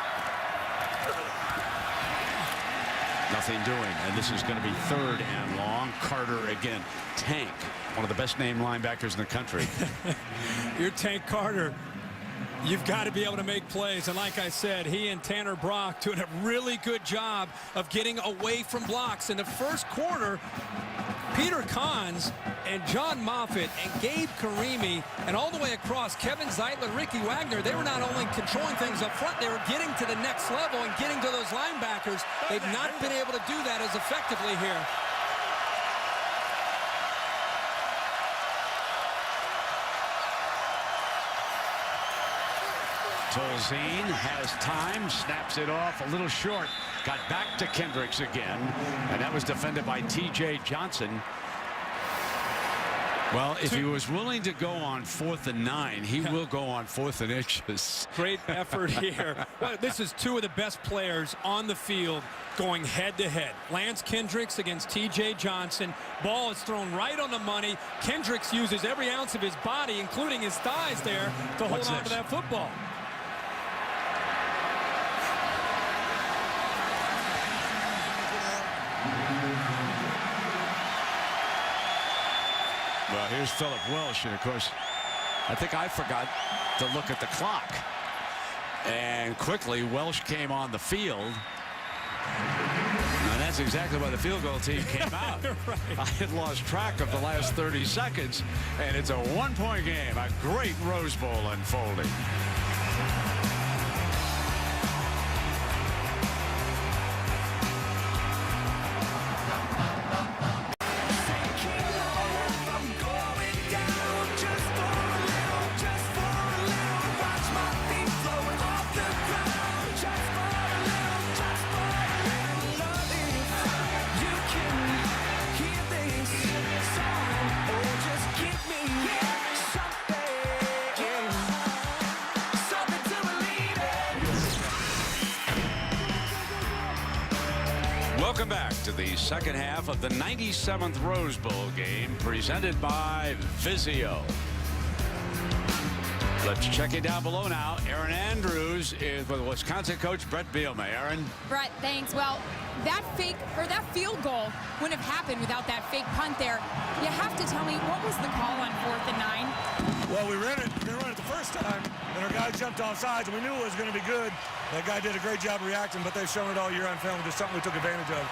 Nothing doing, and this is going to be 3rd and long. Carter again. Tank, one of the best named linebackers in the country. You're Tank Carter. You've got to be able to make plays, and like I said, he and Tanner Brock doing a really good job of getting away from blocks. In the first quarter, Peter Kahns and John Moffitt and Gabe Karimi and all the way across Kevin Zeitler, Ricky Wagner, they were not only controlling things up front, they were getting to the next level and getting to those linebackers. They've not been able to do that as effectively here. Tolzien has time, snaps it off a little short. got back to Kendricks again, and that was defended by T.J. Johnson. Well, if he was willing to go on 4th and 9, he will go on 4th and inches. Great effort here. Well, this is two of the best players on the field going head-to-head. Lance Kendricks against T.J. Johnson. Ball is thrown right on the money. Kendricks uses every ounce of his body, including his thighs there, to hold on to that football. Well, here's Philip Welsh, and of course, I think I forgot to look at the clock. And quickly, Welsh came on the field. And that's exactly why the field goal team came out. Right. I had lost track of the last 30 seconds, and it's a one-point game. A great Rose Bowl unfolding. Welcome back to the second half of the 97th Rose Bowl game, presented by Vizio. Let's check it down below now. Erin Andrews is with Wisconsin coach Bret Bielema. Erin. Brett, thanks. Well, that field goal wouldn't have happened without that fake punt there. You have to tell me, what was the call on 4th and 9? Well, we ran it the first time, and our guy jumped off sides, and we knew it was going to be good. That guy did a great job reacting, but they've shown it all year on film. Just something we took advantage of.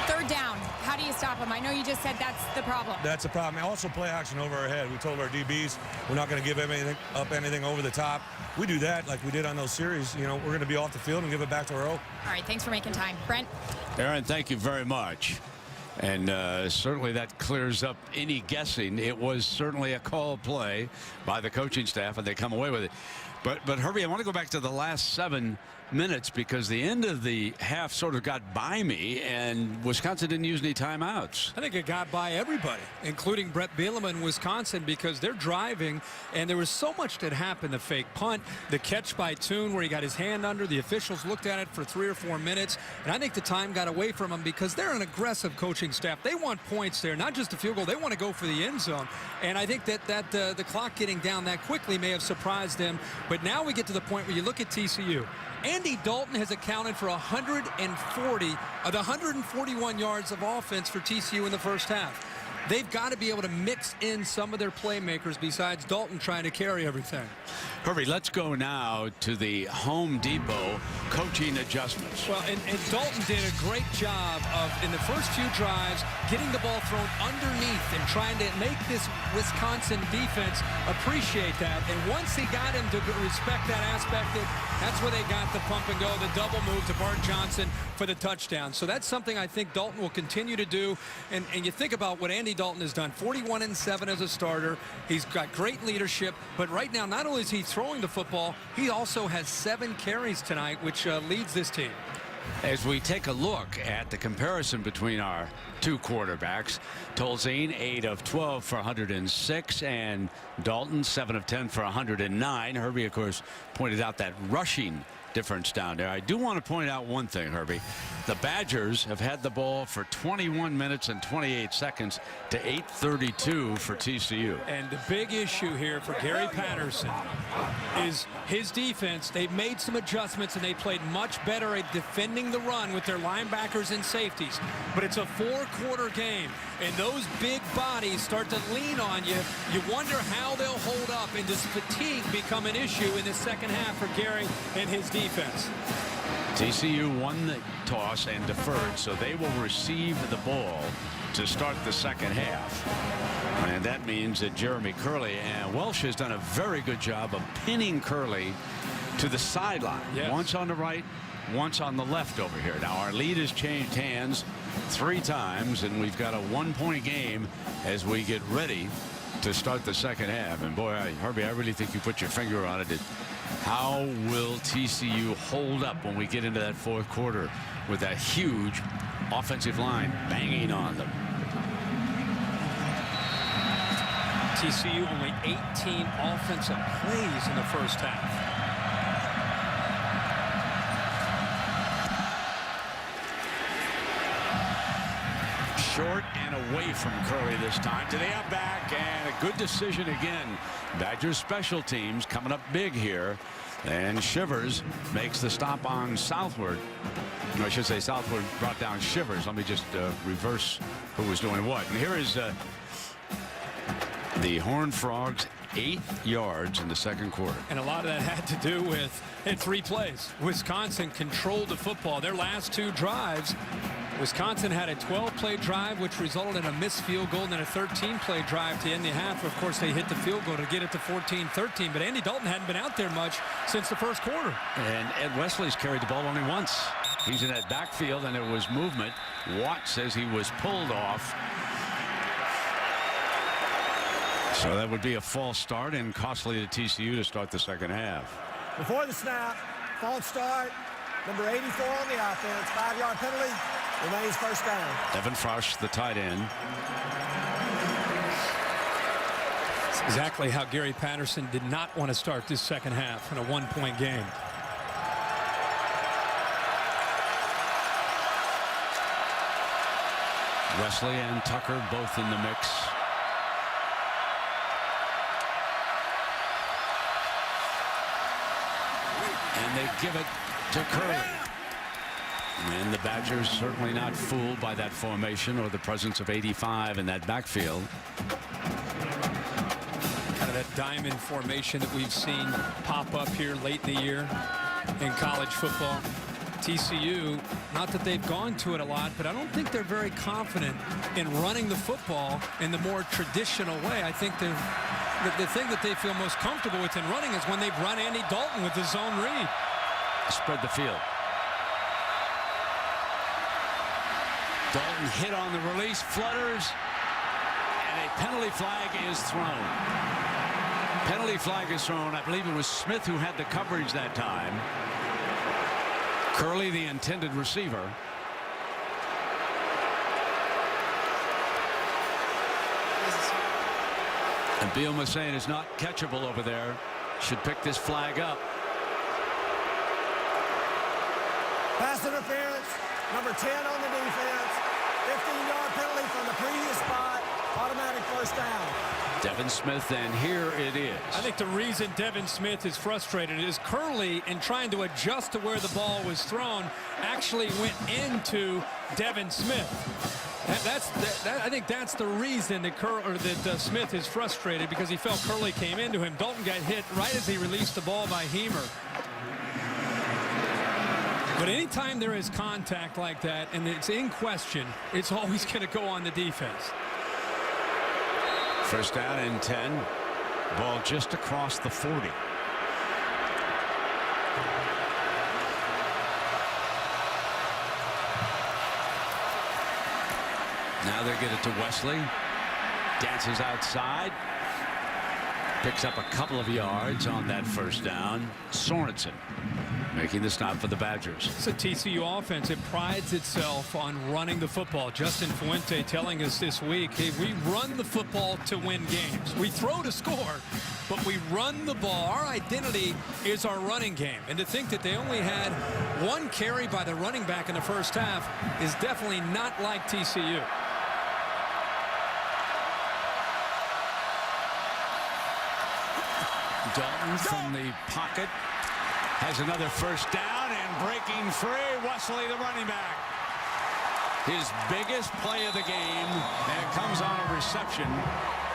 3rd down. How do you stop him? I know you just said that's the problem. That's the problem. Also, play action over our head. We told our DBs we're not going to give anything over the top. We do that like we did on those series. You know, we're going to be off the field and give it back to our O. All right, thanks for making time. Brent? Erin, thank you very much. And certainly that clears up any guessing. It was certainly a call play by the coaching staff, and they come away with it. But Herbie, I want to go back to the last 7 minutes because the end of the half sort of got by me, and Wisconsin didn't use any timeouts. I think it got by everybody, including Bret Bielema in Wisconsin, because they're driving, and there was so much that happened. The fake punt, the catch by Tune where he got his hand under. The officials looked at it for 3 or 4 minutes, and I think the time got away from them because they're an aggressive coaching staff. They want points there, not just a field goal. They want to go for the end zone, and I think that the clock getting down that quickly may have surprised them. But now we get to the point where you look at TCU. Andy Dalton has accounted for 140 of the 141 yards of offense for TCU in the first half. They've got to be able to mix in some of their playmakers besides Dalton trying to carry everything. Herbie, let's go now to the Home Depot coaching adjustments. Well, and Dalton did a great job of, in the first few drives, getting the ball thrown underneath and trying to make this Wisconsin defense appreciate that. And once he got him to respect that aspect, that's where they got the pump and go, the double move to Bart Johnson for the touchdown. So that's something I think Dalton will continue to do. And you think about what Andy Dalton has done, 41-7 as a starter. He's got great leadership, but right now not only is he throwing the football, he also has 7 carries tonight, which leads this team. As we take a look at the comparison between our two quarterbacks, Tolzien 8 of 12 for 106 and Dalton 7 of 10 for 109. Herbie, of course, pointed out that rushing difference down there. I do want to point out one thing, Herbie. The Badgers have had the ball for 21 minutes and 28 seconds to 8:32 for TCU. And the big issue here for Gary Patterson is his defense. They've made some adjustments and they played much better at defending the run with their linebackers and safeties. But it's a 4-quarter game, and those big bodies start to lean on you. You wonder how they'll hold up, and does fatigue become an issue in the second half for Gary and his defense? TCU won the toss and deferred, so they will receive the ball to start the second half. And that means that Jeremy Curley and Welsh has done a very good job of pinning Curley to the sideline. Yes. Once on the right, once on the left over here. Now our lead has changed hands 3 times, and we've got a 1-point game as we get ready to start the second half. And boy, Herbie, I really think you put your finger on it. How will TCU hold up when we get into that fourth quarter with that huge offensive line banging on them? TCU only 18 offensive plays in the first half. Short and away from Curley this time to the out back, and a good decision again. Badgers special teams coming up big here, and Shivers makes the stop on Southward. No, I should say Southward brought down Shivers. Let me just reverse who was doing what. And here is the Horned Frogs, 8 yards in the second quarter. And a lot of that had to do with, in 3 plays, Wisconsin controlled the football. Their last 2 drives, Wisconsin had a 12-play drive, which resulted in a missed field goal, and then a 13-play drive to end the half. Of course, they hit the field goal to get it to 14-13, but Andy Dalton hadn't been out there much since the first quarter. And Ed Wesley's carried the ball only once. He's in that backfield, and there was movement. Watt says he was pulled off. So that would be a false start and costly to TCU to start the second half. Before the snap, false start, number 84 on the offense, 5-yard penalty, remains first down. Evan Frosch, the tight end. It's exactly how Gary Patterson did not want to start this second half in a 1-point game. Wesley and Tucker both in the mix. And they give it to Curley. And the Badgers certainly not fooled by that formation or the presence of 85 in that backfield. Kind of that diamond formation that we've seen pop up here late in the year in college football. TCU, not that they've gone to it a lot, but I don't think they're very confident in running the football in the more traditional way. I think the thing that they feel most comfortable with in running is when they've run Andy Dalton with the zone read. Spread the field. Dalton hit on the release, flutters, and a penalty flag is thrown. Penalty flag is thrown. I believe it was Smith who had the coverage that time. Curley, the intended receiver. And Bielema saying it's not catchable over there. Should pick this flag up. Pass interference, number 10 on the defense, 15-yard penalty from the previous spot, automatic first down. Devin Smith, and here it is. I think the reason Devin Smith is frustrated is Curley, in trying to adjust to where the ball was thrown, actually went into Devin Smith. I think that's the reason that Smith is frustrated, because he felt Curley came into him. Dalton got hit right as he released the ball by Hemer. But anytime there is contact like that and it's in question, it's always going to go on the defense. First down and 10. Ball just across the 40. Now they get it to Wesley. Dances outside. Picks up a couple of yards on that first down. Sorensen making the stop for the Badgers. It's a TCU offense. It prides itself on running the football. Justin Fuente telling us this week, hey, we run the football to win games. We throw to score, but we run the ball. Our identity is our running game. And to think that they only had 1 carry by the running back in the first half is definitely not like TCU. Dalton from the pocket has another first down, and breaking free, Wesley, the running back. His biggest play of the game, and it comes on a reception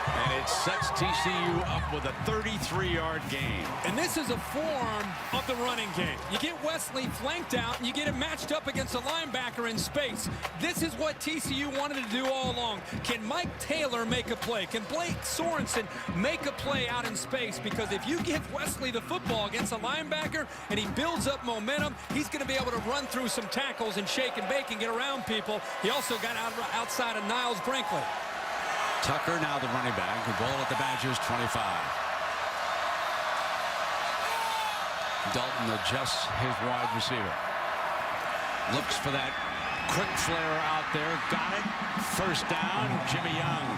And it sets TCU up with a 33-yard gain. And this is a form of the running game. You get Wesley flanked out, and you get him matched up against a linebacker in space. This is what TCU wanted to do all along. Can Mike Taylor make a play? Can Blake Sorensen make a play out in space? Because if you give Wesley the football against a linebacker and he builds up momentum, he's going to be able to run through some tackles and shake and bake and get around people. He also got outside of Niles Brinkley. Tucker now the running back. The ball at the Badgers 25. Dalton adjusts his wide receiver. Looks for that quick flare out there. Got it. First down. Jimmy Young.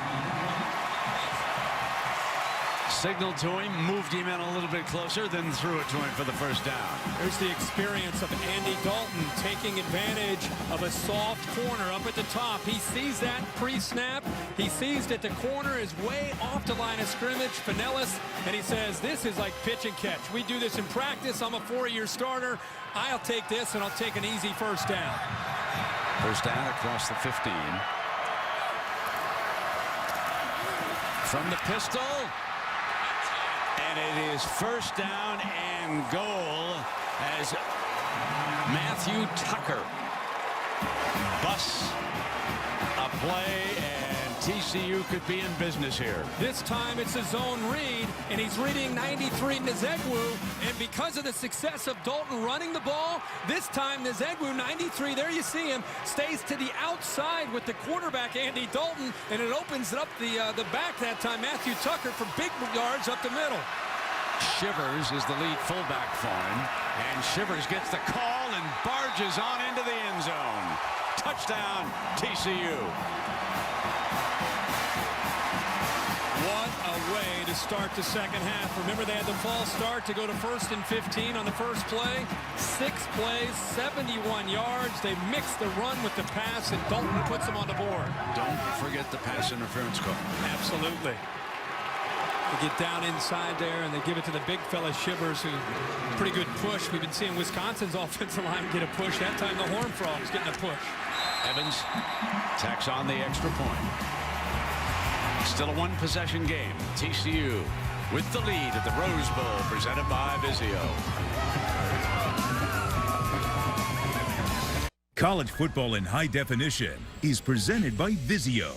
Signaled to him, moved him in a little bit closer, then threw it to him for the first down. There's the experience of Andy Dalton taking advantage of a soft corner up at the top. He sees that pre-snap. He sees that the corner is way off the line of scrimmage, Pinellas, and he says, this is like pitch and catch. We do this in practice. I'm a 4-year starter. I'll take this, and I'll take an easy first down. First down across the 15. From the pistol. And it is first down and goal as Matthew Tucker busts a play, and TCU could be in business here. This time it's a zone read, and he's reading 93 Nzegwu, and because of the success of Dalton running the ball, this time Nzegwu, 93, there you see him, stays to the outside with the quarterback, Andy Dalton, and it opens up the back that time, Matthew Tucker, for big yards up the middle. Shivers is the lead fullback for him, and Shivers gets the call and barges on into the end zone. Touchdown, TCU. What a way to start the second half. Remember, they had the false start to go to 1st and 15 on the first play. 6 plays, 71 yards. They mixed the run with the pass, and Dalton puts them on the board. Don't forget the pass interference call. Absolutely. They get down inside there, and they give it to the big fella Shivers, who pretty good push. We've been seeing Wisconsin's offensive line get a push. That time the Horned Frogs getting a push. Evans tacks on the extra point. Still a one-possession game. TCU with the lead at the Rose Bowl, presented by Vizio. College football in high definition is presented by Vizio.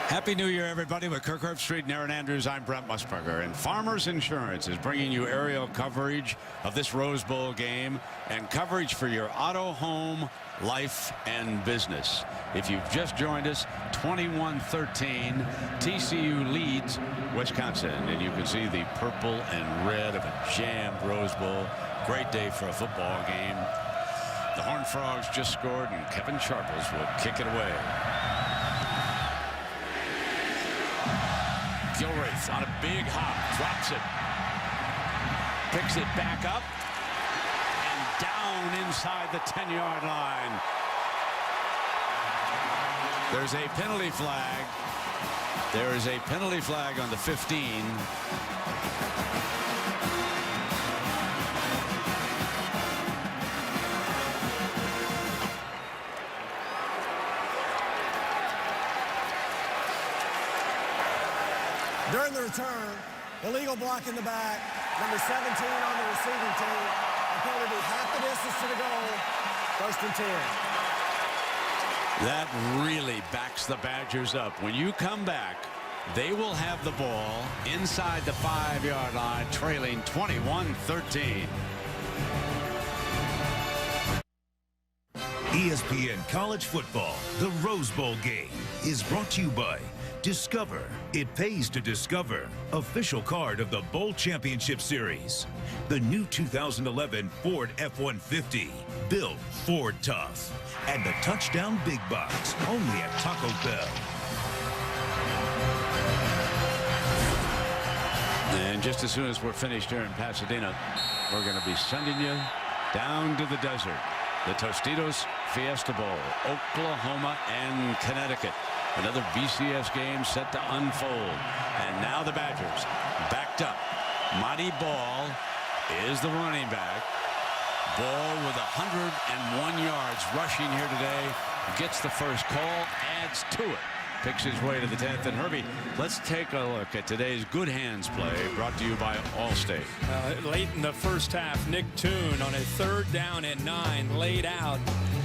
Happy New Year, everybody. With Kirkhope Street and Aaron Andrews, I'm Brent Musburger. And Farmers Insurance is bringing you aerial coverage of this Rose Bowl game and coverage for your auto, home, life, and business. If you've just joined us, 21-13, TCU leads Wisconsin. And you can see the purple and red of a jammed Rose Bowl. Great day for a football game. The Horned Frogs just scored, and Kevin Sharples will kick it away. Gilreath on a big hop, drops it, picks it back up, and down inside the 10-yard line. There's a penalty flag. There is a penalty flag on the 15. During the return, illegal block in the back, number 17 on the receiving team. A penalty half the distance to the goal, 1st and 10. That really backs the Badgers up. When you come back, they will have the ball inside the 5-yard line, trailing 21-13. ESPN College Football, the Rose Bowl game, is brought to you by Discover. It pays to discover. Official card of the Bowl Championship Series. The new 2011 Ford F-150. Built Ford tough. And the Touchdown Big Box. Only at Taco Bell. And just as soon as we're finished here in Pasadena, we're going to be sending you down to the desert. The Tostitos Fiesta Bowl, Oklahoma and Connecticut. Another BCS game set to unfold. And now the Badgers backed up. Monty Ball is the running back. Ball with 101 yards rushing here today gets the first call, adds to it. Picks his way to the 10th. And Herbie, let's take a look at today's good hands play brought to you by Allstate. Late in the first half, Nick Toon on a 3rd down and 9 laid out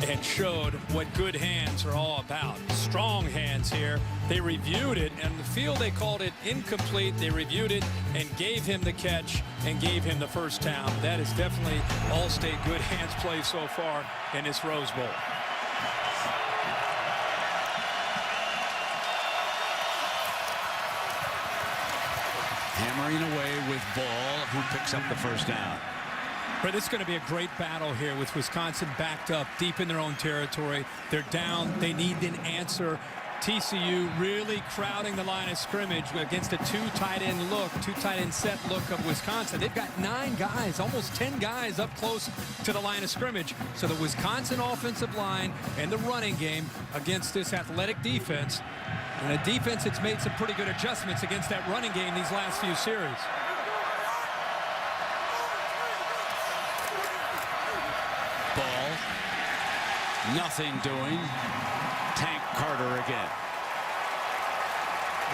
and showed what good hands are all about. Strong hands here. They reviewed it, and the field they called it incomplete. They reviewed it and gave him the catch and gave him the first down. That is definitely Allstate good hands play so far in this Rose Bowl. Hammering away with Ball, who picks up the first down. But this is going to be a great battle here with Wisconsin backed up deep in their own territory. They're down. They need an answer. TCU really crowding the line of scrimmage against a two tight end set look of Wisconsin. They've got 9 guys, almost 10 guys up close to the line of scrimmage. So the Wisconsin offensive line and the running game against this athletic defense, and a defense that's made some pretty good adjustments against that running game these last few series. Ball, nothing doing. Tank Carter again.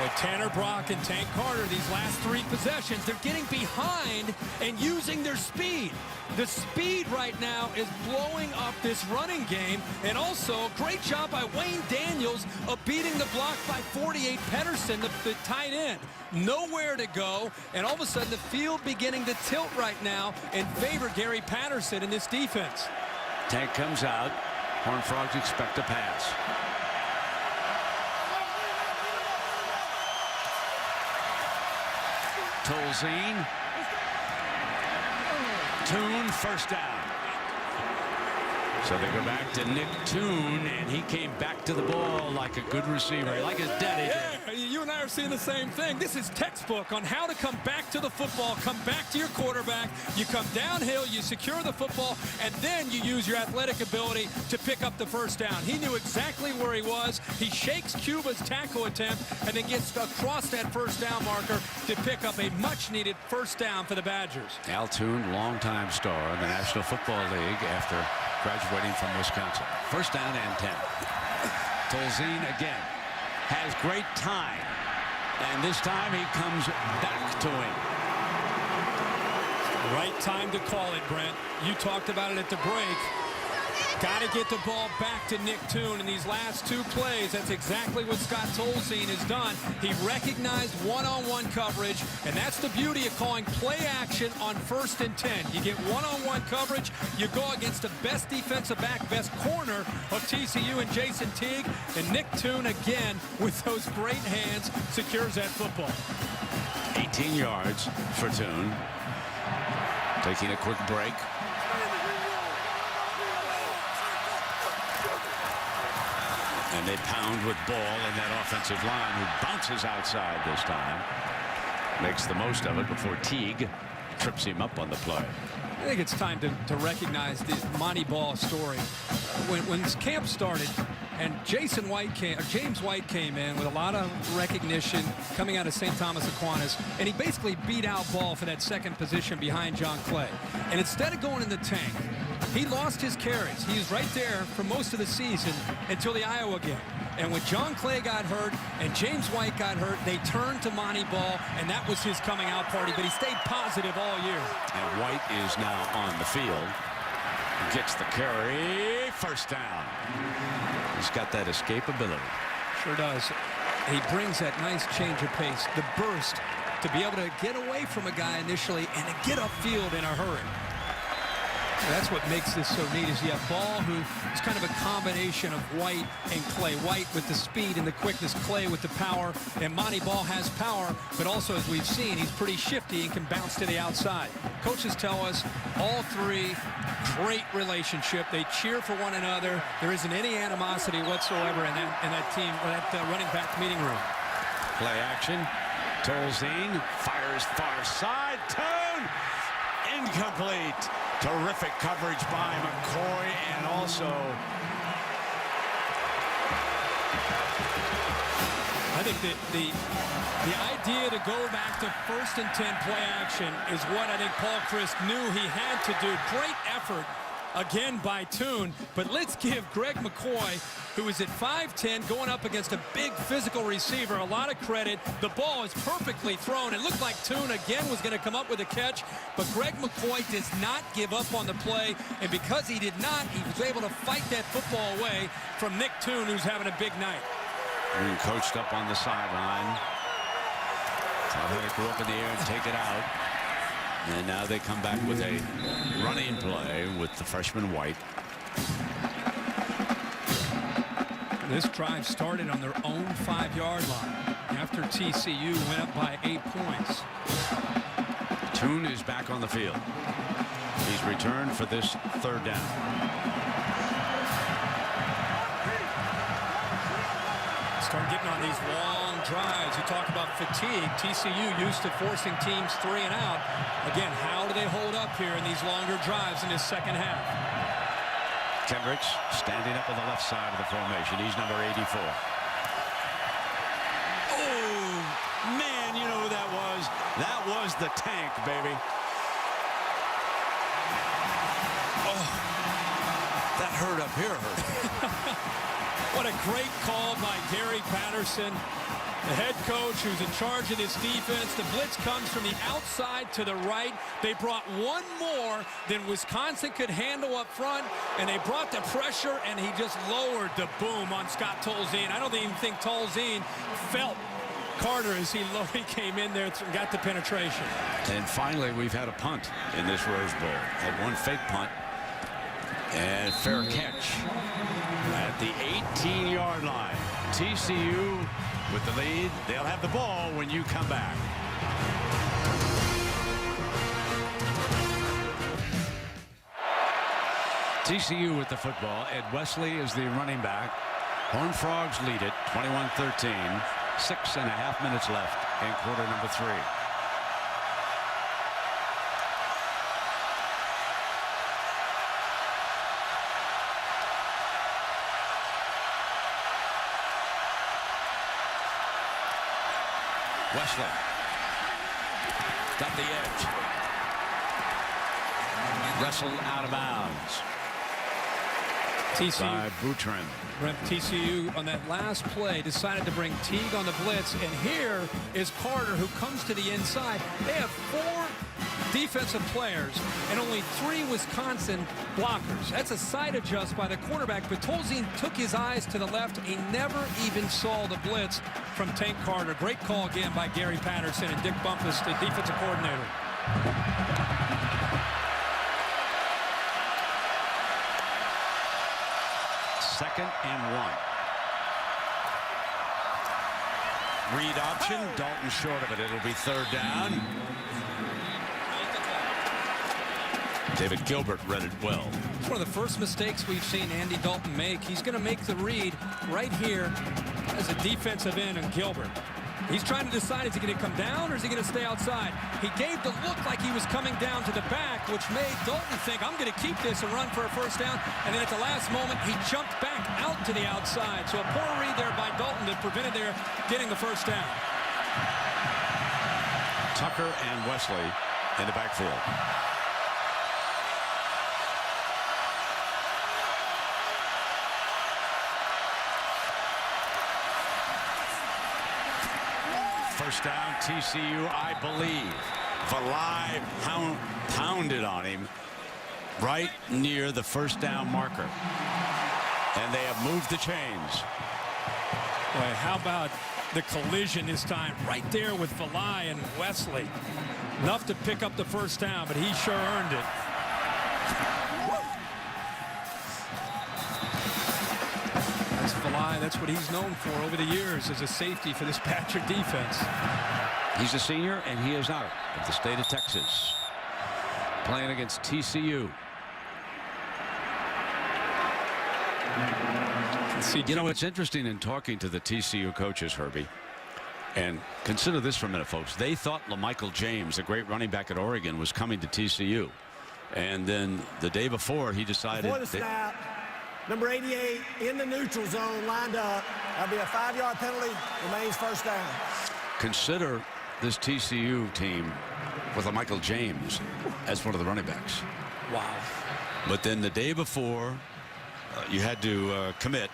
With Tanner Brock and Tank Carter, these last 3 possessions, they're getting behind and using their speed. The speed right now is blowing up this running game, and also great job by Wayne Daniels of beating the block by 48 Pedersen, the tight end. Nowhere to go, and all of a sudden the field beginning to tilt right now in favor of Gary Patterson in this defense. Tank comes out. Horned Frogs expect a pass. Tolzien. Toon, first down. So they go back to Nick Toon, and he came back to the ball like a good receiver, like his daddy did. Yeah, you and I are seeing the same thing. This is textbook on how to come back to the football, come back to your quarterback. You come downhill, you secure the football, and then you use your athletic ability to pick up the first down. He knew exactly where he was. He shakes Cuba's tackle attempt and then gets across that first down marker to pick up a much-needed first down for the Badgers. Al Toon, longtime star in the National Football League after graduating from Wisconsin. First down and 10. Tolzien again has great time, and this time he comes back to him. Right time to call it, Brent. You talked about it at the break. Got to get the ball back to Nick Toon in these last 2 plays. That's exactly what Scott Tolzien has done. He recognized one-on-one coverage, and that's the beauty of calling play action on 1st and 10. You get one-on-one coverage, you go against the best defensive back, best corner of TCU and Jason Teague, and Nick Toon again with those great hands secures that football. 18 yards for Toon. Taking a quick break. And they pound with Ball in that offensive line, who bounces outside this time. Makes the most of it before Teague trips him up on the play. I think it's time to recognize the Monty Ball story. When this camp started, and James White came in with a lot of recognition coming out of St. Thomas Aquinas, and he basically beat out Ball for that 2nd position behind John Clay. And instead of going in the tank, he lost his carries. He was right there for most of the season until the Iowa game. And when John Clay got hurt and James White got hurt, they turned to Monty Ball, and that was his coming out party. But he stayed positive all year. And White is now on the field. Gets the carry. First down. He's got that escapability. Sure does. He brings that nice change of pace, the burst, to be able to get away from a guy initially and to get upfield in a hurry. That's what makes this so neat, is you have Ball, who is kind of a combination of White and Clay. White with the speed and the quickness, Clay with the power, and Monty Ball has power, but also, as we've seen, he's pretty shifty and can bounce to the outside. Coaches tell us all 3, great relationship. They cheer for one another. There isn't any animosity whatsoever in that team, or that running back meeting room. Play action. Tolzien fires far side. Toon, incomplete. Terrific coverage by McCoy, and also I think that the idea to go back to 1st and 10 play action is what I think Paul Chryst knew he had to do. Great effort again by Toon, but let's give Greg McCoy who is at 5'10", going up against a big physical receiver. A lot of credit. The ball is perfectly thrown. It looked like Tune again was going to come up with a catch, but Greg McCoy does not give up on the play, and because he did not, he was able to fight that football away from Nick Tune, who's having a big night. Being coached up on the sideline. Tell her to go up in the air and take it out. And now they come back with a running play with the freshman White. This drive started on their own 5-yard line after TCU went up by 8 points. Tune is back on the field. He's returned for this third down. Start getting on these long drives. You talk about fatigue. TCU used to forcing teams 3 and out. Again, how do they hold up here in these longer drives in this second half? Kendricks standing up on the left side of the formation. He's number 84. Oh, man, you know who that was? That was the tank, baby. Oh, that hurt up here. What a great call by Gary Patterson, the head coach who's in charge of this defense. The blitz comes from the outside to the right. They brought one more than Wisconsin could handle up front, and they brought the pressure, and he just lowered the boom on Scott Tolzien. I don't even think Tolzien felt Carter as he came in there and got the penetration. And finally, we've had a punt in this Rose Bowl. Had one fake punt and fair catch at the 18-yard line. TCU with the lead. They'll have the ball when you come back. TCU with the football. Ed Wesley is the running back. Horned Frogs lead it 21-13. 6.5 minutes left in quarter number 3. Wesley got the edge. Wrestled out of bounds. TCU by Boutron. TCU on that last play decided to bring Teague on the blitz, and here is Carter, who comes to the inside. They have 4 defensive players and only 3 Wisconsin blockers. That's a side adjust by the quarterback, but Tolzien took his eyes to the left. He never even saw the blitz from Tank Carter. Great call again by Gary Patterson and Dick Bumpus, the defensive coordinator. Second and 1. Read option. Dalton short of it. It'll be third down. David Gilbert read it well. It's one of the first mistakes we've seen Andy Dalton make. He's going to make the read right here as a defensive end on Gilbert. He's trying to decide, is he going to come down or is he going to stay outside? He gave the look like he was coming down to the back, which made Dalton think, I'm going to keep this and run for a first down. And then at the last moment, he jumped back out to the outside. So a poor read there by Dalton that prevented their getting the first down. Tucker and Wesley in the backfield. First down, TCU, I believe. Valai pounded on him right near the first down marker. And they have moved the chains. Boy, how about the collision this time? Right there with Valai and Wesley. Enough to pick up the first down, but he sure earned it. That's Valai. That's what he's known for over the years as a safety for this Patrick defense. He's a senior, and he is out of the state of Texas, playing against TCU. You know, it's interesting in talking to the TCU coaches, Herbie, and consider this for a minute, folks. They thought LaMichael James, a great running back at Oregon, was coming to TCU. And then the day before, he decided... Before the snap, number 88 in the neutral zone, lined up. That'll be a 5-yard penalty, remains first down. Consider this TCU team with LaMichael James as one of the running backs. Wow. But then the day before, you had to commit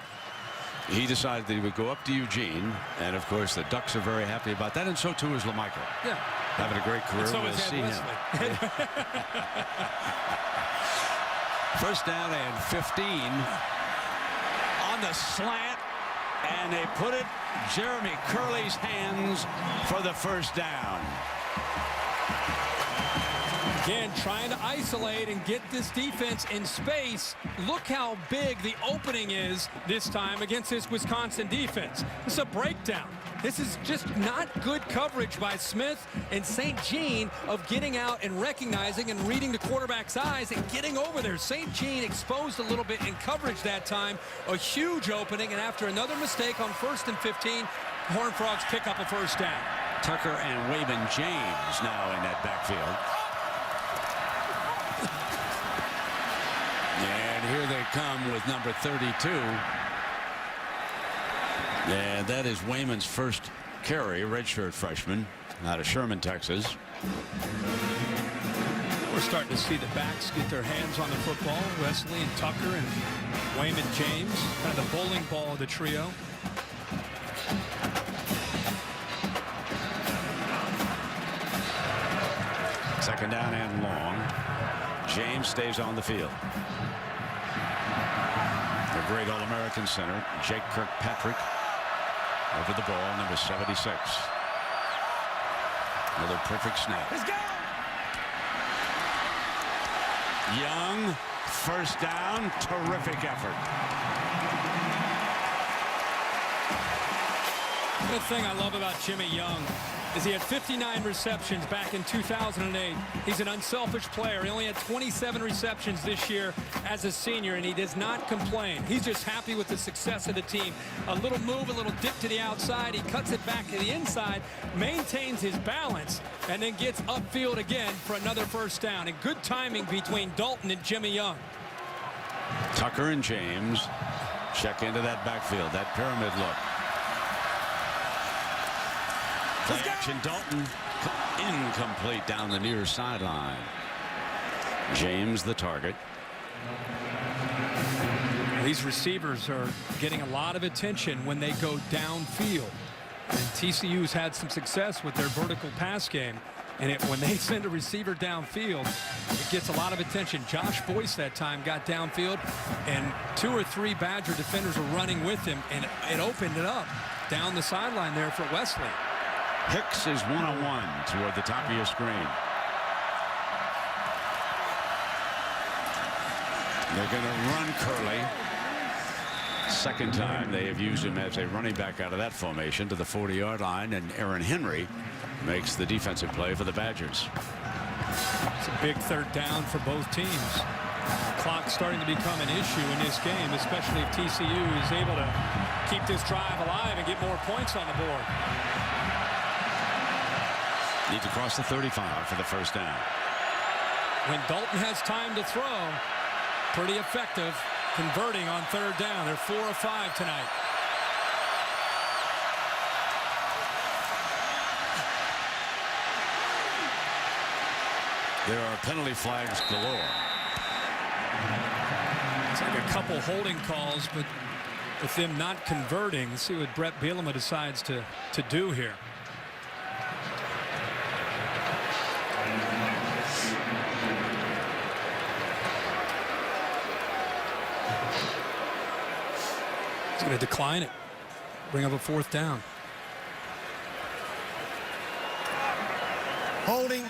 he decided that he would go up to Eugene, and of course the Ducks are very happy about that, and so too is LaMichael. Yeah. Having a great career. And so we'll is see Ed him. Wesley. First down and 15 on the slant, and they put it Jeremy Curley's hands for the first down. Again, trying to isolate and get this defense in space. Look how big the opening is this time against this Wisconsin defense. It's a breakdown. This is just not good coverage by Smith and St. Jean of getting out and recognizing and reading the quarterback's eyes and getting over there. St. Jean exposed a little bit in coverage that time. A huge opening, and after another mistake on 1st and 15, Horned Frogs pick up a first down. Tucker and Wayman James now in that backfield. And here they come with number 32. And that is Wayman's first carry, redshirt freshman out of Sherman, Texas. We're starting to see the backs get their hands on the football. Wesley and Tucker and Wayman James, kind of the bowling ball of the trio. Second down and long. James stays on the field. The great All-American center, Jake Kirkpatrick, over the ball, number 76. Another perfect snap. Let's go! Young, first down, terrific effort. The thing I love about Jimmy Young is he had 59 receptions back in 2008. He's an unselfish player. He only had 27 receptions this year as a senior, and he does not complain. He's just happy with the success of the team. A little move, a little dip to the outside. He cuts it back to the inside, maintains his balance, and then gets upfield again for another first down. And good timing between Dalton and Jimmy Young. Tucker and James check into that backfield, that pyramid look. Play action, Dalton incomplete down the near sideline. James the target. These receivers are getting a lot of attention when they go downfield. And TCU's had some success with their vertical pass game. And when they send a receiver downfield, it gets a lot of attention. Josh Boyce that time got downfield, and 2 or 3 Badger defenders were running with him, and it opened it up down the sideline there for Wesley. Hicks is 1-on-1 toward the top of your screen. They're going to run Curley. Second time they have used him as a running back out of that formation to the 40-yard line, and Aaron Henry makes the defensive play for the Badgers. It's a big third down for both teams. Clock starting to become an issue in this game, especially if TCU is able to keep this drive alive and get more points on the board. Need to cross the 35 for the first down. When Dalton has time to throw, pretty effective converting on third down. They're 4 of 5 tonight. There are penalty flags galore. It's like a couple holding calls, but with them not converting, let's see what Brett Bielema decides to do here. He's going to decline it. Bring up a fourth down. Holding,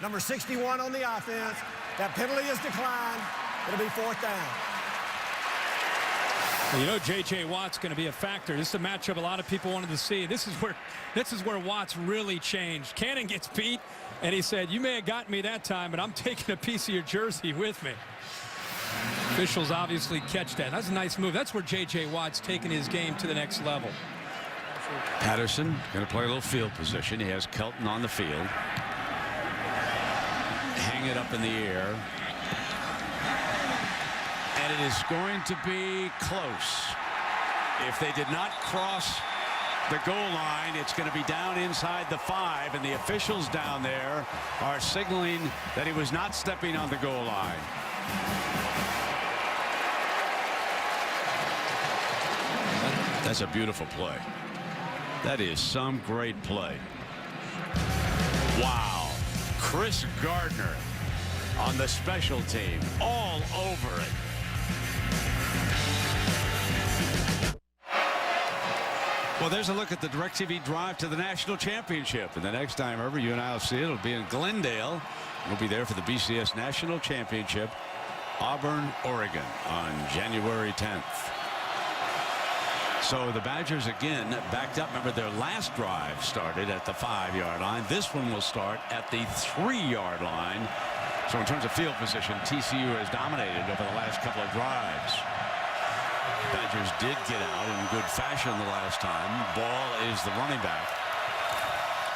number 61 on the offense. That penalty is declined. It'll be fourth down. Well, you know, J.J. Watt's going to be a factor. This is a matchup a lot of people wanted to see. This is where Watts really changed. Cannon gets beat, and he said, "You may have gotten me that time, but I'm taking a piece of your jersey with me." Officials obviously catch that. That's a nice move. That's where J.J. Watt's taking his game to the next level. Patterson going to play a little field position. He has Kelton on the field. Hang it up in the air. And it is going to be close. If they did not cross the goal line, it's going to be down inside the 5, and the officials down there are signaling that he was not stepping on the goal line. That's a beautiful play. That is some great play. Wow. Chris Gardner on the special team, all over it. Well, there's a look at the DirecTV drive to the national championship. And the next time ever you and I will see it, it'll be in Glendale. We'll be there for the BCS National Championship, Auburn, Oregon, on January 10th. So the Badgers again backed up. Remember, their last drive started at the 5-yard line. This one will start at the 3-yard line. So in terms of field position, TCU has dominated over the last couple of drives. Badgers did get out in good fashion the last time. Ball is the running back.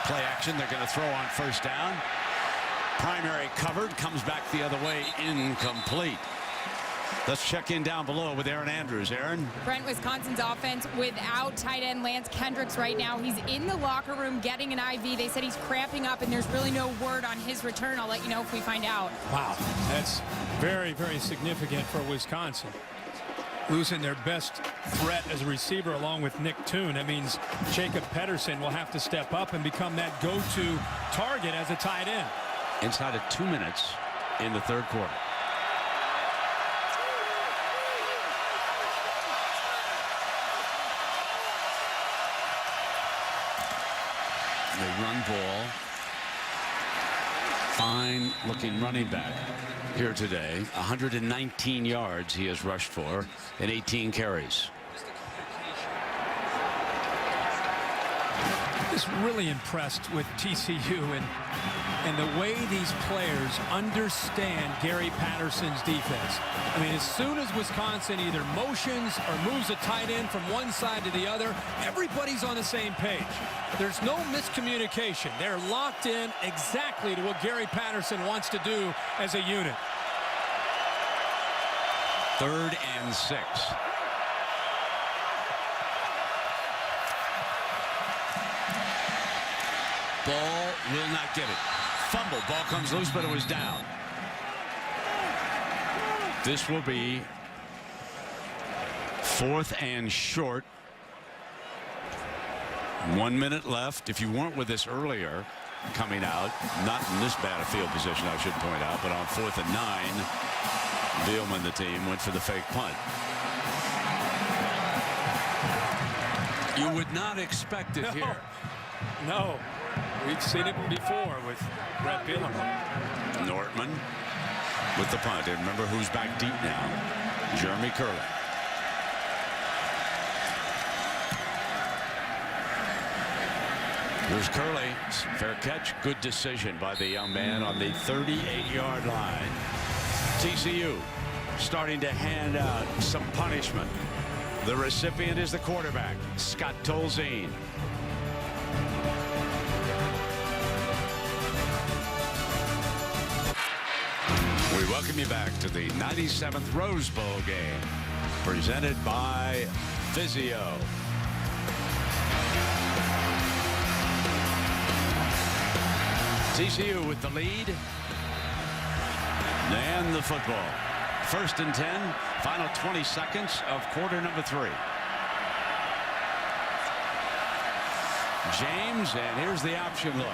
Play action. They're going to throw on first down. Primary covered. Comes back the other way. Incomplete. Let's check in down below with Aaron Andrews. Aaron. Brent, Wisconsin's offense without tight end Lance Kendricks right now. He's in the locker room getting an IV. They said he's cramping up, and there's really no word on his return. I'll let you know if we find out. Wow. That's very, very significant for Wisconsin. Losing their best threat as a receiver along with Nick Toon. That means Jacob Pedersen will have to step up and become that go-to target as a tight end. Inside of 2 minutes in the third quarter. The run ball. Fine looking running back here today. 119 yards he has rushed for in 18 carries. Just really impressed with TCU and the way these players understand Gary Patterson's defense. I mean, as soon as Wisconsin either motions or moves a tight end from one side to the other, everybody's on the same page. There's no miscommunication. They're locked in exactly to what Gary Patterson wants to do as a unit. 3rd and 6. Ball will not get it. Fumble. Ball comes loose, but it was down. This will be 4th and short. 1 minute left. If you weren't with us earlier, coming out, not in this bad a field position, I should point out, but on 4th and 9, Bielema, the team, went for the fake punt. You would not expect it here. No. We've seen it before with Brett Bielema. Nortman with the punt. And remember who's back deep now. Jeremy Curley. Here's Curley. Fair catch. Good decision by the young man on the 38-yard line. TCU starting to hand out some punishment. The recipient is the quarterback, Scott Tolzien. We welcome you back to the 97th Rose Bowl game, presented by Vizio. TCU with the lead and the football. 1st and 10, final 20 seconds of quarter number 3. James, and here's the option look.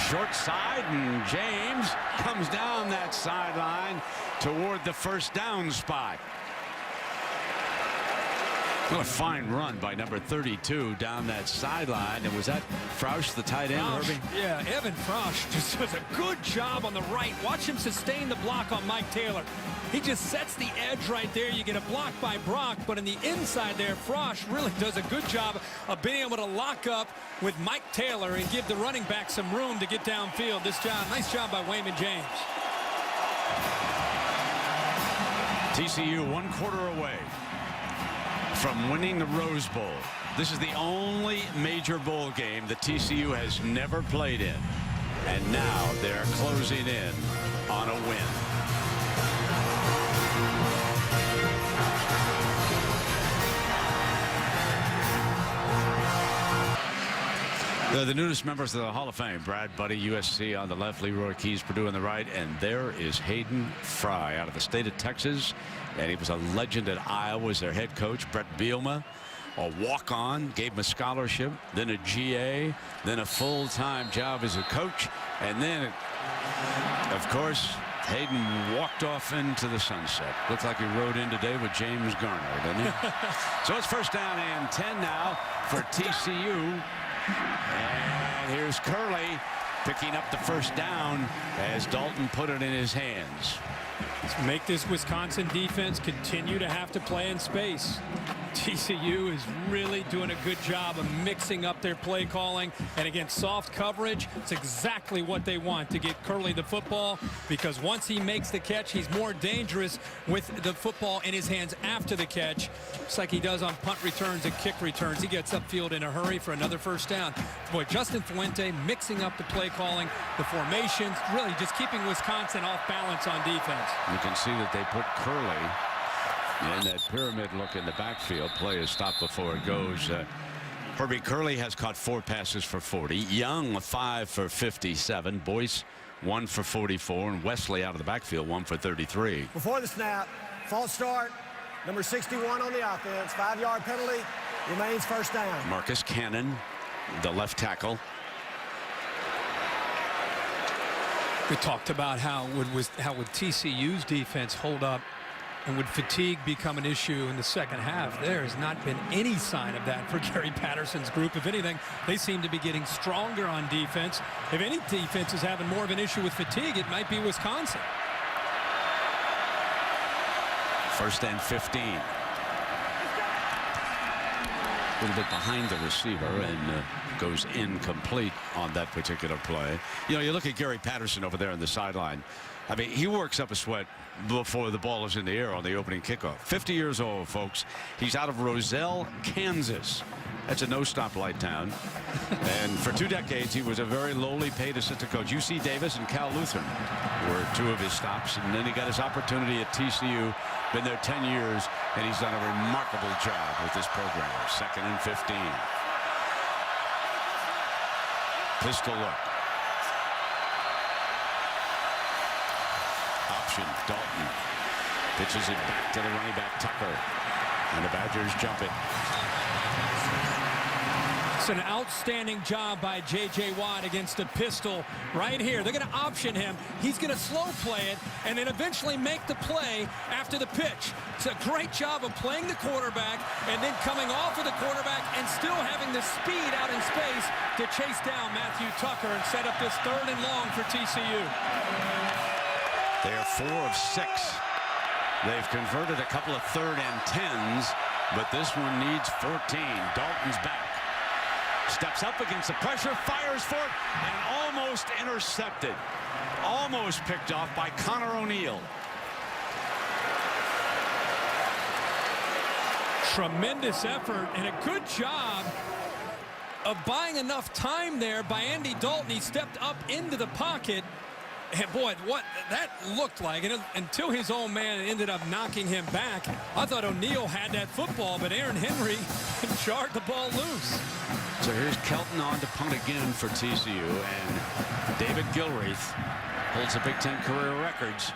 Short side, and James comes down that sideline toward the first down spot. What a fine run by number 32 down that sideline. And was that Froush, the tight end, Herbie? Yeah, Evan Froush just does a good job on the right. Watch him sustain the block on Mike Taylor. He just sets the edge right there. You get a block by Brock, but in the inside there, Froush really does a good job of being able to lock up with Mike Taylor and give the running back some room to get downfield. Nice job by Wayman James. TCU 1 quarter away from winning the Rose Bowl. This is the only major bowl game that TCU has never played in. And now they're closing in on a win. The newest members of the Hall of Fame, Brad Buddy, USC on the left, Leroy Keys, Purdue on the right, and there is Hayden Fry out of the state of Texas, and he was a legend at Iowa as their head coach. Brett Bielema a walk-on, gave him a scholarship, then a GA, then a full-time job as a coach, and then, of course, Hayden walked off into the sunset. Looked like he rode in today with James Garner, didn't he? So it's first down and 10 now for TCU. And here's Curley picking up the first down as Dalton put it in his hands. Let's make this Wisconsin defense continue to have to play in space. TCU is really doing a good job of mixing up their play calling, and against soft coverage, it's exactly what they want, to get Curley the football, because once he makes the catch, he's more dangerous with the football in his hands after the catch, just like he does on punt returns and kick returns. He gets upfield in a hurry for another first down. Boy, Justin Fuente mixing up the play calling, the formations, really just keeping Wisconsin off balance on defense. You can see that they put Curley in that pyramid look in the backfield. Play is stopped before it goes. Herbie Curley has caught 4 passes for 40. Young 5 for 57. Boyce 1 for 44. And Wesley out of the backfield 1 for 33. Before the snap, false start, number 61 on the offense, 5-yard penalty, remains first down. Marcus Cannon, the left tackle. We talked about how would TCU's defense hold up, and would fatigue become an issue in the second half. There has not been any sign of that for Gary Patterson's group. If anything, they seem to be getting stronger on defense. If any defense is having more of an issue with fatigue, it might be Wisconsin. First and 15. A little bit behind the receiver and goes incomplete on that particular play. You know, you look at Gary Patterson over there on the sideline. I mean, he works up a sweat before the ball is in the air on the opening kickoff. 50 years old, folks. He's out of Roselle, Kansas. That's a no-stoplight town. And for 2 decades, he was a very lowly paid assistant coach. UC Davis and Cal Lutheran were 2 of his stops. And then he got his opportunity at TCU. Been there 10 years, and he's done a remarkable job with this program. 2nd and 15. Pistol look. Option, Dalton pitches it back to the running back Tucker, and the Badgers jump it. It's an outstanding job by J.J. Watt against a pistol right here. They're going to option him. He's going to slow play it and then eventually make the play after the pitch. It's a great job of playing the quarterback and then coming off of the quarterback and still having the speed out in space to chase down Matthew Tucker and set up this 3rd and long for TCU. They are 4 of 6. They've converted a couple of 3rd and 10s, but this one needs 14. Dalton's back. Steps up against the pressure, fires for it, and almost intercepted. Almost picked off by Connor O'Neill. Tremendous effort and a good job of buying enough time there by Andy Dalton. He stepped up into the pocket. And boy, what that looked like, and until his own man ended up knocking him back, I thought O'Neill had that football, but Aaron Henry jarred the ball loose. So here's Kelton on to punt again for TCU, and David Gilreath holds the Big Ten career records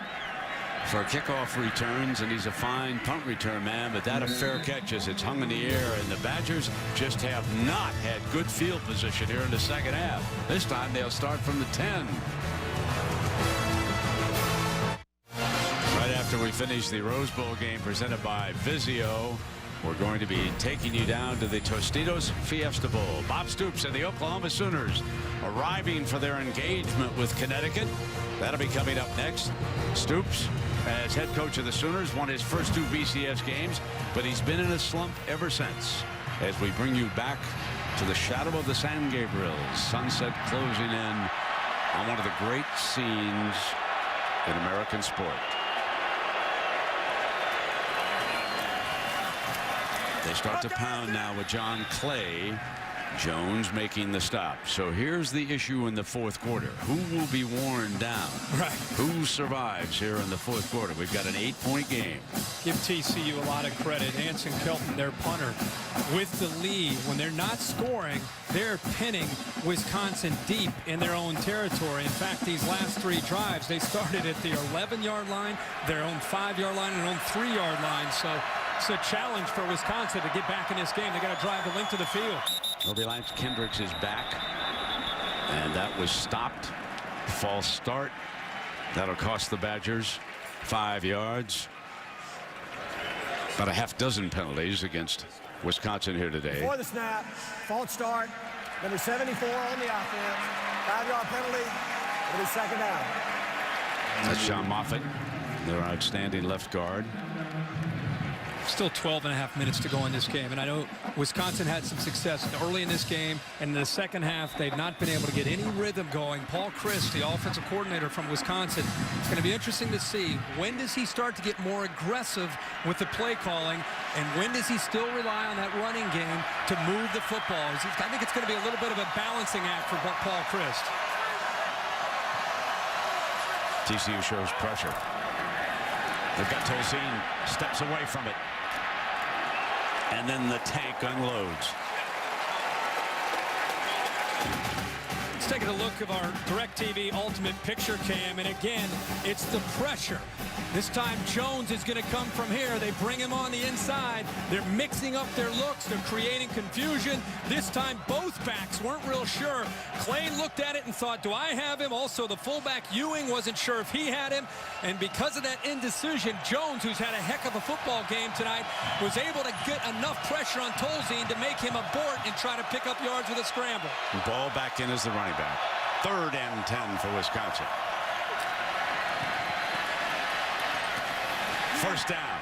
for kickoff returns, and he's a fine punt return man, but that a fair catch as it's hung in the air, and the Badgers just have not had good field position here in the second half. This time they'll start from the 10. Right after we finish the Rose Bowl game presented by Vizio, we're going to be taking you down to the Tostitos Fiesta Bowl. Bob Stoops and the Oklahoma Sooners arriving for their engagement with Connecticut. That'll be coming up next. Stoops, as head coach of the Sooners, won his first 2 BCS games, but he's been in a slump ever since. As we bring you back to the shadow of the San Gabriel, sunset closing in on one of the great scenes in American sport. They start to pound now with John Clay. Jones making the stop. So here's the issue in the 4th quarter. Who will be worn down? Right. Who survives here in the 4th quarter? We've got an 8-point game. Give TCU a lot of credit. Anson Kelton, their punter, with the lead. When they're not scoring, they're pinning Wisconsin deep in their own territory. In fact, these last 3 drives, they started at the 11-yard line, their own 5-yard line, and own 3-yard line. So It's a challenge for Wisconsin to get back in this game. They got to drive the length of the field. Lance Kendricks is back, and that was stopped. False start. That'll cost the Badgers 5 yards. About a half dozen penalties against Wisconsin here today. Before the snap, false start, number 74 on the offense, 5-yard penalty. It'll be second down. That's Sean Moffitt, their outstanding left guard. Still 12.5 minutes to go in this game, and I know Wisconsin had some success early in this game, and in the second half they've not been able to get any rhythm going. Paul Chryst, the offensive coordinator from Wisconsin, it's going to be interesting to see when does he start to get more aggressive with the play calling, and when does he still rely on that running game to move the football. I think it's going to be a little bit of a balancing act for Paul Chryst. TCU shows pressure. They've got Tolzien, steps away from it. And then the tank unloads. Let's take a look of our DirecTV Ultimate Picture Cam, and again, it's the pressure. This time Jones is going to come from here. They bring him on the inside. They're mixing up their looks. They're creating confusion. This time both backs weren't real sure. Clay looked at it and thought, do I have him? Also, the fullback Ewing wasn't sure if he had him. And because of that indecision, Jones, who's had a heck of a football game tonight, was able to get enough pressure on Tolzien to make him abort and try to pick up yards with a scramble. Ball back in as the running back. 3rd and 10 for Wisconsin. First down.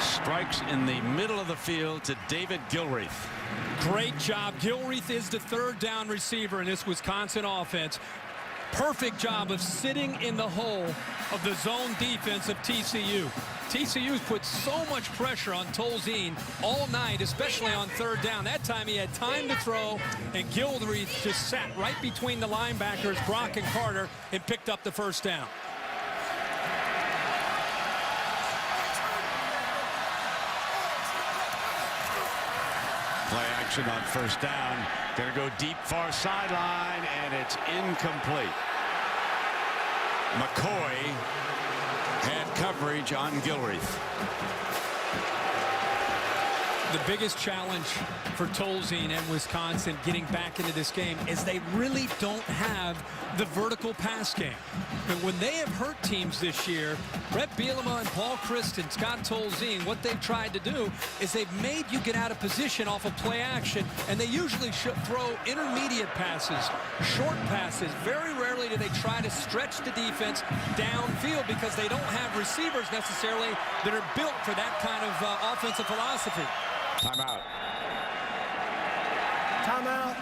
Strikes in the middle of the field to David Gilreath. Great job. Gilreath is the 3rd down receiver in this Wisconsin offense. Perfect job of sitting in the hole of the zone defense of TCU. TCU's put so much pressure on Tolzien all night, especially on 3rd down. That time he had time to throw, and Gilreath just sat right between the linebackers, Brock and Carter, and picked up the first down. Play action on first down. Going to go deep far sideline, and it's incomplete. McCoy had coverage on Gilreath. The biggest challenge for Tolzien and Wisconsin getting back into this game is they really don't have the vertical pass game. But when they have hurt teams this year, Brett Bielema and Paul Chryst and Scott Tolzien, what they've tried to do is they've made you get out of position off of play action, and they usually throw intermediate passes, short passes. Very rarely do they try to stretch the defense downfield because they don't have receivers necessarily that are built for that kind of offensive philosophy. Timeout. Timeout.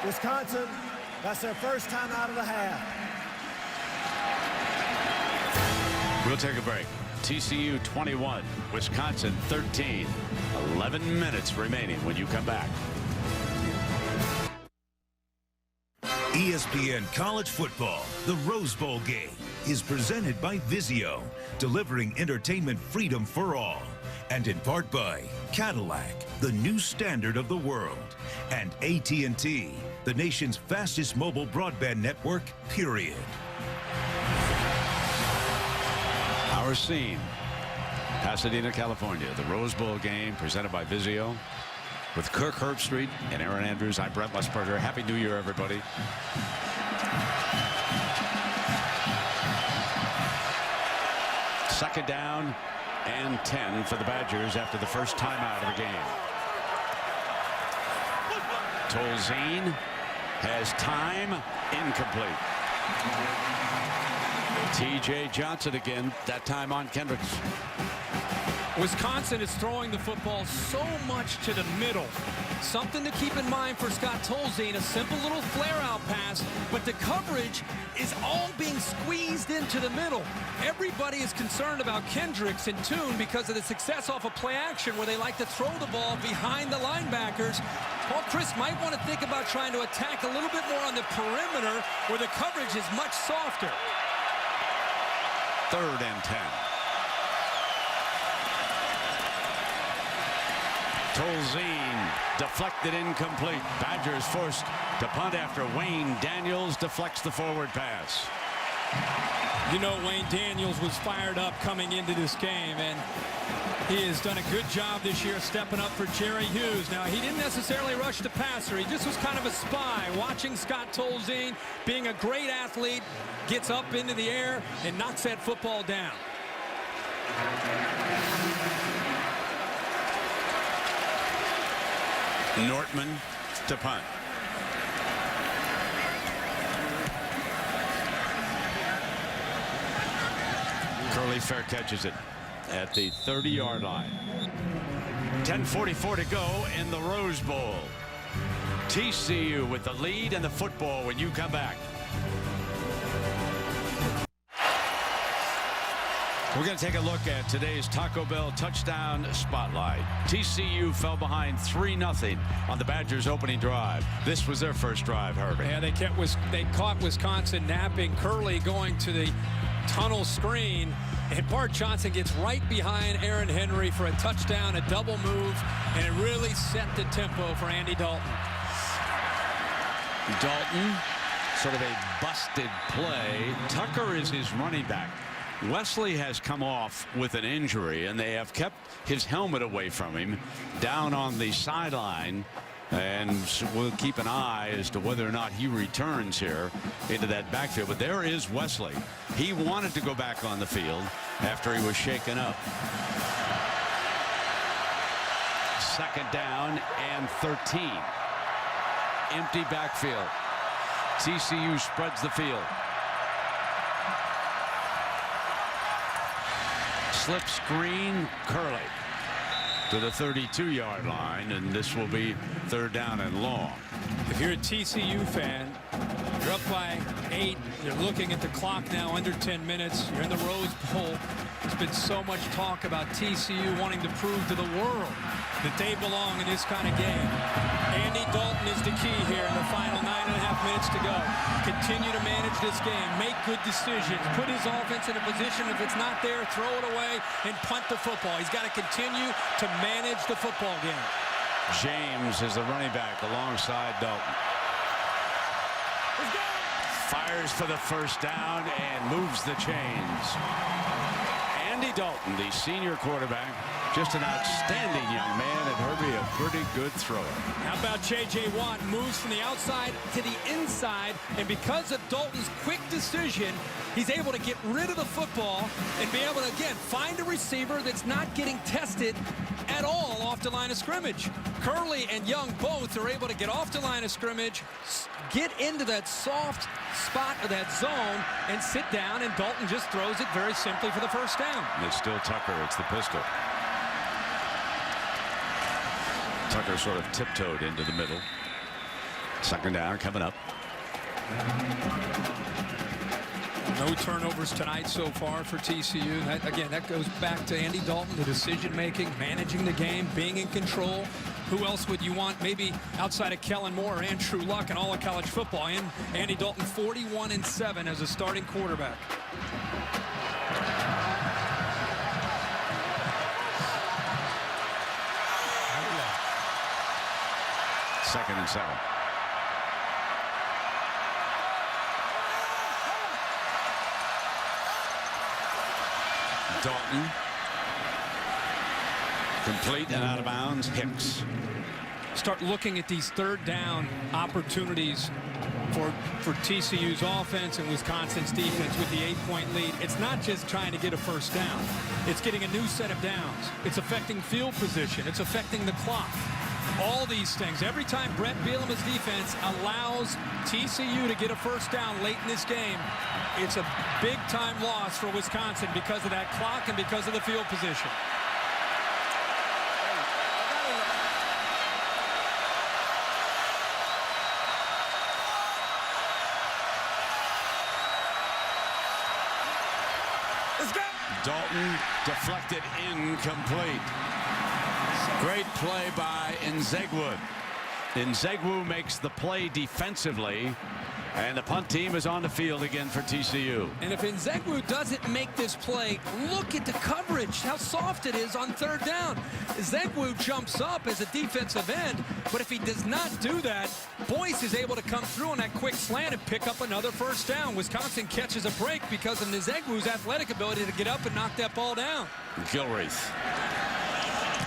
Wisconsin. That's their first time out of the half. We'll take a break. TCU 21, Wisconsin 13. 11 minutes remaining when you come back. ESPN College Football, the Rose Bowl game, is presented by Vizio, delivering entertainment freedom for all. And in part by Cadillac, the new standard of the world, and AT&T, the nation's fastest mobile broadband network, period. Our scene, Pasadena, California, the Rose Bowl game presented by Vizio with Kirk Herbstreit and Aaron Andrews. I'm Brent Musburger. Happy New Year, everybody. Second down and 10 for the Badgers after the first timeout of the game. Tolzien has time, incomplete. TJ Johnson again, that time on Kendricks. Wisconsin is throwing the football so much to the middle. Something to keep in mind for Scott Tolzien, a simple little flare-out pass, but the coverage is all being squeezed into the middle. Everybody is concerned about Kendricks and Tune because of the success off of play action where they like to throw the ball behind the linebackers. Paul Chryst might want to think about trying to attack a little bit more on the perimeter where the coverage is much softer. 3rd and 10. Tolzien deflected, incomplete. Badgers forced to punt after Wayne Daniels deflects the forward pass. You know, Wayne Daniels was fired up coming into this game, and he has done a good job this year stepping up for Jerry Hughes. Now, he didn't necessarily rush the passer. He just was kind of a spy, watching Scott Tolzien, being a great athlete, gets up into the air and knocks that football down. Nortman to punt. Curly fair catches it at the 30-yard line. 10:44 to go in the Rose Bowl. TCU with the lead and the football when you come back. We're going to take a look at today's Taco Bell touchdown spotlight. TCU fell behind 3-0 on the Badgers' opening drive. This was their first drive, Herbie. Yeah, they caught Wisconsin napping. Curley going to the tunnel screen, and Bart Johnson gets right behind Aaron Henry for a touchdown, a double move, and it really set the tempo for Andy Dalton. Dalton, sort of a busted play. Tucker is his running back. Wesley has come off with an injury, and they have kept his helmet away from him down on the sideline, and we'll keep an eye as to whether or not he returns here into that backfield. But there is Wesley. He wanted to go back on the field after he was shaken up. 2nd down and 13. Empty backfield. TCU spreads the field. Slip screen, Curley to the 32-yard line, and this will be 3rd down and long. If you're a TCU fan, you're up by 8. You're looking at the clock now, under 10 minutes. You're in the Rose Bowl. There's been so much talk about TCU wanting to prove to the world that they belong in this kind of game. Andy Dalton is the key here in the final 9.5 minutes to go. Continue to manage this game, make good decisions, put his offense in a position, if it's not there, throw it away and punt the football. He's got to continue to manage the football game. James is the running back alongside Dalton. Fires for the first down and moves the chains. Andy Dalton, the senior quarterback, just an outstanding young man, and Herbie, a pretty good thrower. How about J.J. Watt? Moves from the outside to the inside, and because of Dalton's quick decision, he's able to get rid of the football and be able to, again, find a receiver that's not getting tested at all off the line of scrimmage. Curley and Young both are able to get off the line of scrimmage, get into that soft spot of that zone, and sit down, and Dalton just throws it very simply for the first down. And it's still Tucker. It's the pistol. Tucker sort of tiptoed into the middle. 2nd down coming up. No turnovers tonight so far for TCU. That goes back to Andy Dalton, the decision-making, managing the game, being in control. Who else would you want maybe outside of Kellen Moore or Andrew Luck in all of college football? And Andy Dalton 41-7 as a starting quarterback. Second and 7. Dalton. Complete and out of bounds. Hicks. Start looking at these 3rd down opportunities for TCU's offense and Wisconsin's defense with the 8-point lead. It's not just trying to get a first down. It's getting a new set of downs. It's affecting field position. It's affecting the clock. All these things. Every time Brett Bielema's defense allows TCU to get a first down late in this game, it's a big-time loss for Wisconsin because of that clock and because of the field position. Dalton deflected, incomplete. Great play by Nzegwood. Nzegwu makes the play defensively, and the punt team is on the field again for TCU. And if Nzegwu doesn't make this play, look at the coverage, how soft it is on third down. Nzegwu jumps up as a defensive end, but if he does not do that, Boyce is able to come through on that quick slant and pick up another first down. Wisconsin catches a break because of Nzegwu's athletic ability to get up and knock that ball down. Gilreath.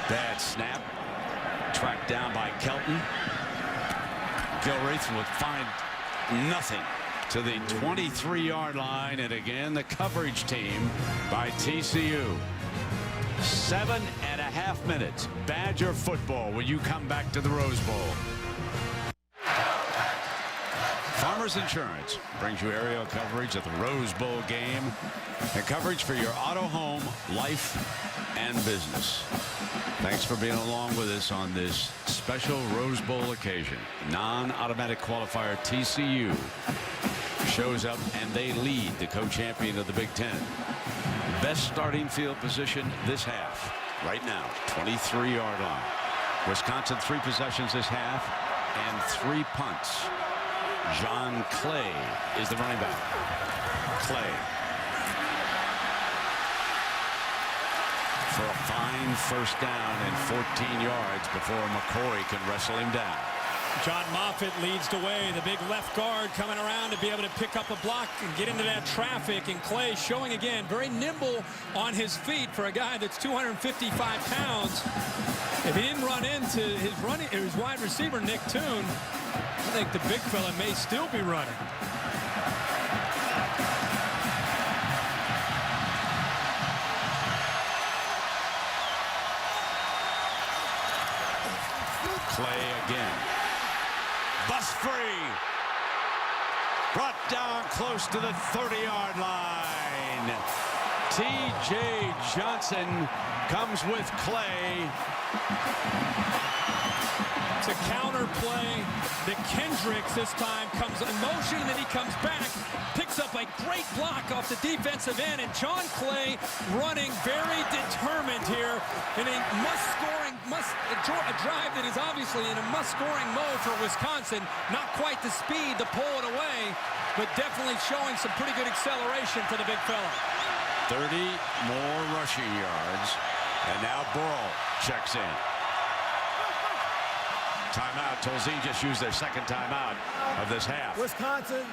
Bad snap. Tracked down by Kelton. Gilreath will find nothing to the 23-yard line, and again the coverage team by TCU. 7.5 minutes. Badger football when you come back to the Rose Bowl. Farmers Insurance brings you aerial coverage of the Rose Bowl game and coverage for your auto, home, life, and business. Thanks for being along with us on this special Rose Bowl occasion. Non-automatic qualifier TCU shows up, and they lead the co-champion of the Big Ten. Best starting field position this half. Right now, 23-yard line. Wisconsin 3 possessions this half and 3 punts. John Clay is the running back. Clay. For a fine first down and 14 yards before McCoy can wrestle him down. John Moffitt leads the way. The big left guard coming around to be able to pick up a block and get into that traffic. And Clay showing again very nimble on his feet for a guy that's 255 pounds. If he didn't run into his wide receiver, Nick Toon, I think the big fella may still be running. Clay again. Bust free. Brought down close to the 30-yard line. T.J. Johnson comes with Clay. It's a counter play that Kendricks this time comes in motion, and then he comes back, picks up a great block off the defensive end, and John Clay running very determined here in a a drive that is obviously in a must-scoring mode for Wisconsin. Not quite the speed to pull it away, but definitely showing some pretty good acceleration for the big fella. 30 more rushing yards, and now Burrow checks in. Timeout. Tolzien just used their second timeout of this half. Wisconsin,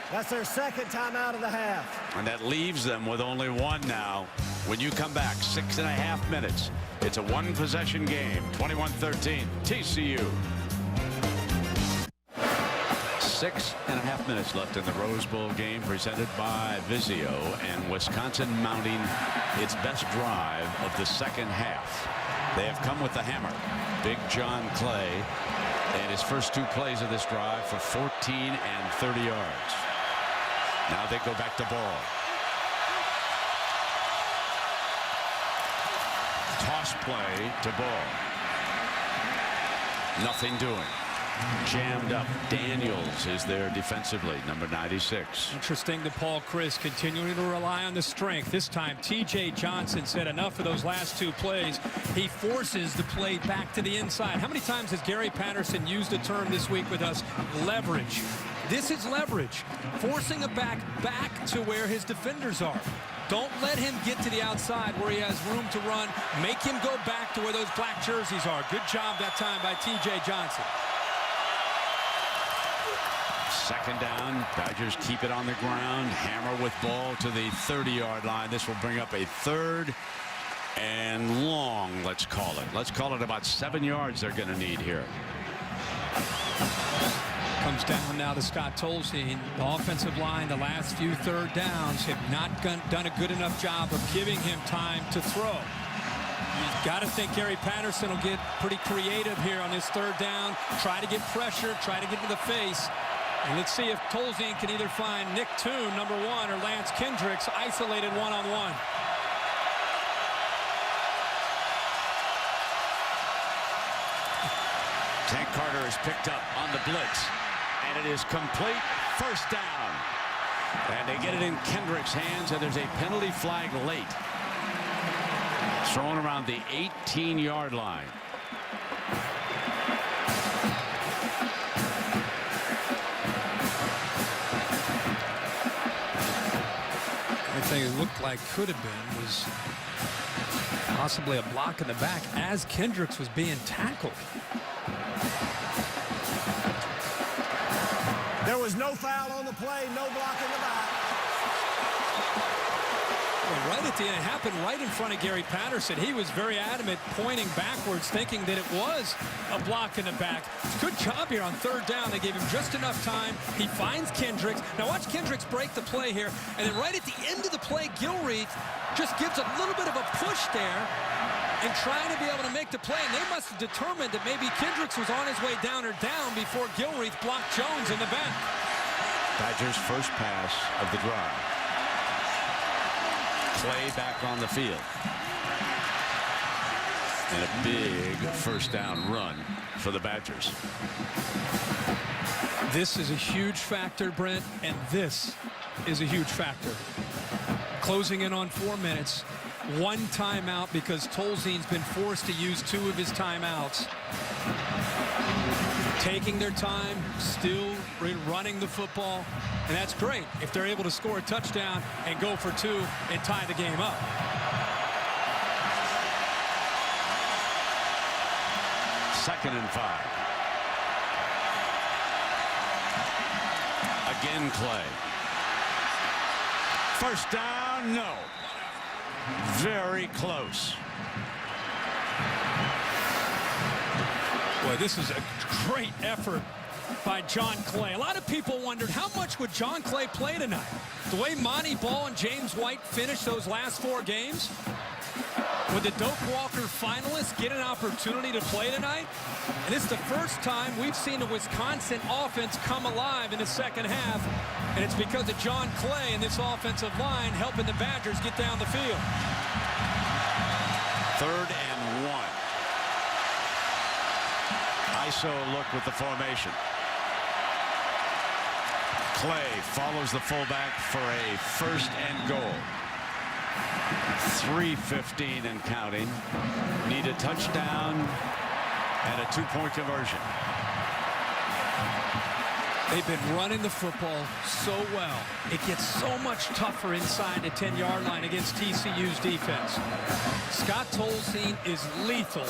that's their second timeout of the half. And that leaves them with only one now. When you come back, 6.5 minutes. It's a one-possession game. 21-13, TCU. 6.5 minutes left in the Rose Bowl game, presented by Vizio, and Wisconsin mounting its best drive of the second half. They have come with the hammer. Big John Clay, and his first 2 plays of this drive for 14 and 30 yards. Now they go back to Ball. Toss play to Ball. Nothing doing. Jammed up. Daniels is there defensively, number 96. Interesting to Paul Chryst continuing to rely on the strength. This time T.J. Johnson said enough of those last 2 plays. He forces the play back to the inside. How many times has Gary Patterson used the term this week with us? Leverage. This is leverage. Forcing a back to where his defenders are. Don't let him get to the outside where he has room to run. Make him go back to where those black jerseys are. Good job that time by T.J. Johnson. Second down. Badgers keep it on the ground. Hammer with Ball to the 30-yard line. This will bring up a 3rd and long, let's call it. Let's call it about 7 yards they're going to need here. Comes down now to Scott Tolzien. The offensive line, the last few third downs have not done a good enough job of giving him time to throw. You've got to think Gary Patterson will get pretty creative here on this third down. Try to get pressure, try to get to the face. And let's see if Tolzien can either find Nick Toon, number 1, or Lance Kendricks isolated one-on-one. Tank Carter is picked up on the blitz, and it is complete. First down. And they get it in Kendricks' hands, and there's a penalty flag late. Thrown around the 18-yard line. thing it looked like could have been was possibly a block in the back as Kendricks was being tackled. There was no foul on the play, no block in the back. Well, right at the end, it happened right in front of Gary Patterson. He was very adamant, pointing backwards, thinking that it was a block in the back. Good job here on third down. They gave him just enough time. He finds Kendricks. Now watch Kendricks break the play here. And then right at the end of the play, Gilreath just gives a little bit of a push there and trying to be able to make the play. And they must have determined that maybe Kendricks was on his way down or down before Gilreath blocked Jones in the back. Badgers' first pass of the drive. Clay back on the field. And a big first down run for the Badgers. This is a huge factor, Brent, and this is a huge factor. Closing in on 4 minutes. 1 timeout because Tolzien's been forced to use 2 of his timeouts. Taking their time, still running the football, and that's great if they're able to score a touchdown and go for 2 and tie the game up. Second and 5. Again, Clay. First down, no. Very close. Boy, this is a great effort by John Clay. A lot of people wondered how much would John Clay play tonight. The way Monty Ball and James White finished those last 4 games, would the Doak Walker finalists get an opportunity to play tonight? And it's the first time we've seen a Wisconsin offense come alive in the second half, and it's because of John Clay and this offensive line helping the Badgers get down the field. 3rd and 1. ISO look with the formation. Clay follows the fullback for a first and goal. 3:15 and counting. Need a touchdown and a 2-point conversion. They've been running the football so well. It gets so much tougher inside the 10-yard line against TCU's defense. Scott Tolzien is lethal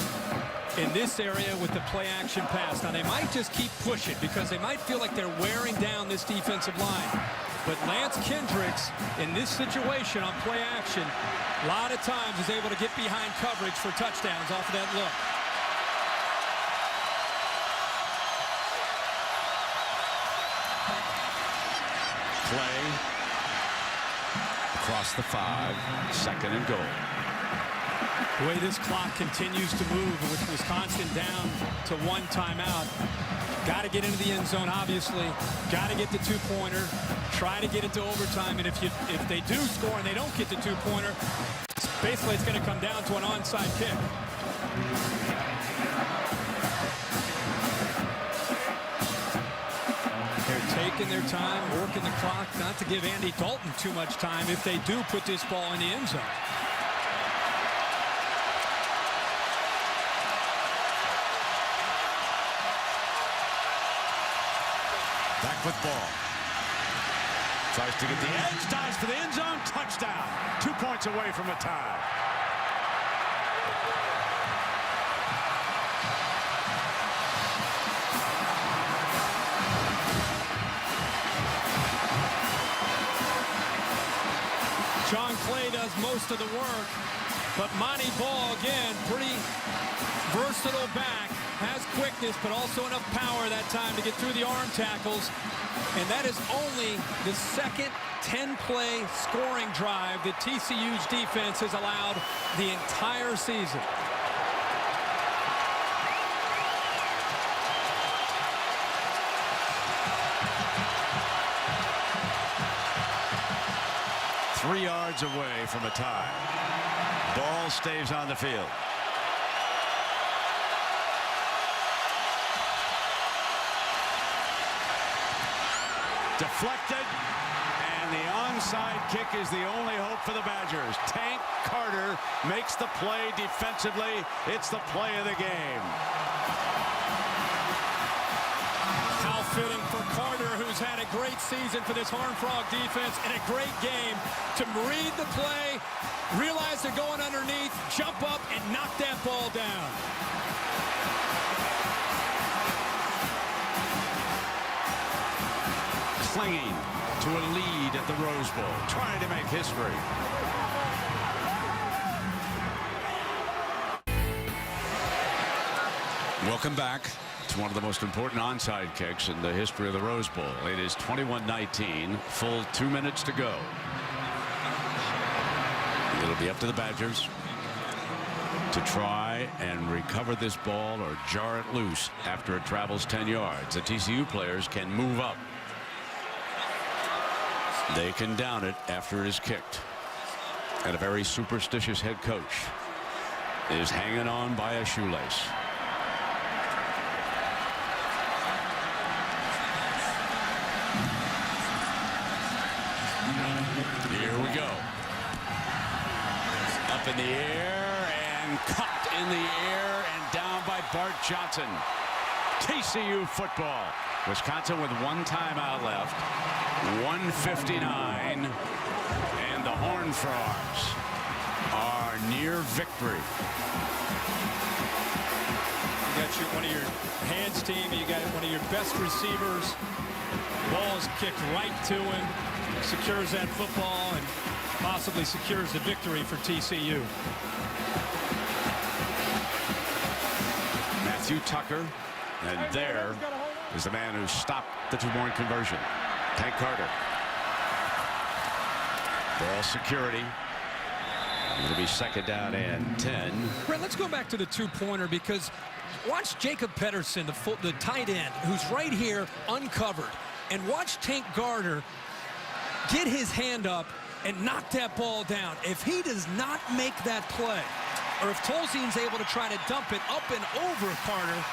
in this area with the play-action pass. Now, they might just keep pushing because they might feel like they're wearing down this defensive line. But Lance Kendricks, in this situation on play-action, a lot of times is able to get behind coverage for touchdowns off of that look. Clay across the 5, 2nd and goal. The way this clock continues to move with Wisconsin down to 1 timeout, got to get into the end zone, obviously. Got to get the 2-pointer. Try to get it to overtime. And if they do score and they don't get the 2-pointer, basically it's going to come down to an onside kick. They're taking their time, working the clock, not to give Andy Dalton too much time if they do put this ball in the end zone. Back with ball. Tries to get the edge, dives for the end zone, touchdown. 2 points away from a tie. John Clay does most of the work, but Monty Ball, again, pretty versatile back, has quickness, but also enough power that time to get through the arm tackles. And that is only the second 10-play scoring drive that TCU's defense has allowed the entire season. Three yards away from a tie. Ball stays on the field. Deflected, and the onside kick is the only hope for the Badgers. Tank Carter makes the play defensively. It's the play of the game. How fitting for Carter, who's has had a great season for this Horned Frog defense and a great game to read the play, realize they're going underneath, jump up, and knock that ball down. Clinging to a lead at the Rose Bowl, trying to make history. Welcome back to one of the most important onside kicks in the history of the Rose Bowl. It is 21-19, full 2 minutes to go. It'll be up to the Badgers to try and recover this ball or jar it loose after it travels 10 yards. The TCU players can move up. They can down it after it is kicked. And a very superstitious head coach is hanging on by a shoelace. Here we go. Up in the air and caught in the air and down by Bart Johnson. TCU football. Wisconsin with 1 timeout left. 1:59. And the Horned Frogs are near victory. You got one of your hands team. You got one of your best receivers. Ball is kicked right to him. Secures that football and possibly secures the victory for TCU. Matthew Tucker, and there is the man who stopped the 2-point conversion. Tank Carter. Ball security. It'll be 2nd down and 10. Brett, let's go back to the 2-pointer because watch Jacob Pedersen, the tight end, who's right here uncovered, and watch Tank Carter get his hand up and knock that ball down. If he does not make that play, or if Tolzien's able to try to dump it up and over Carter,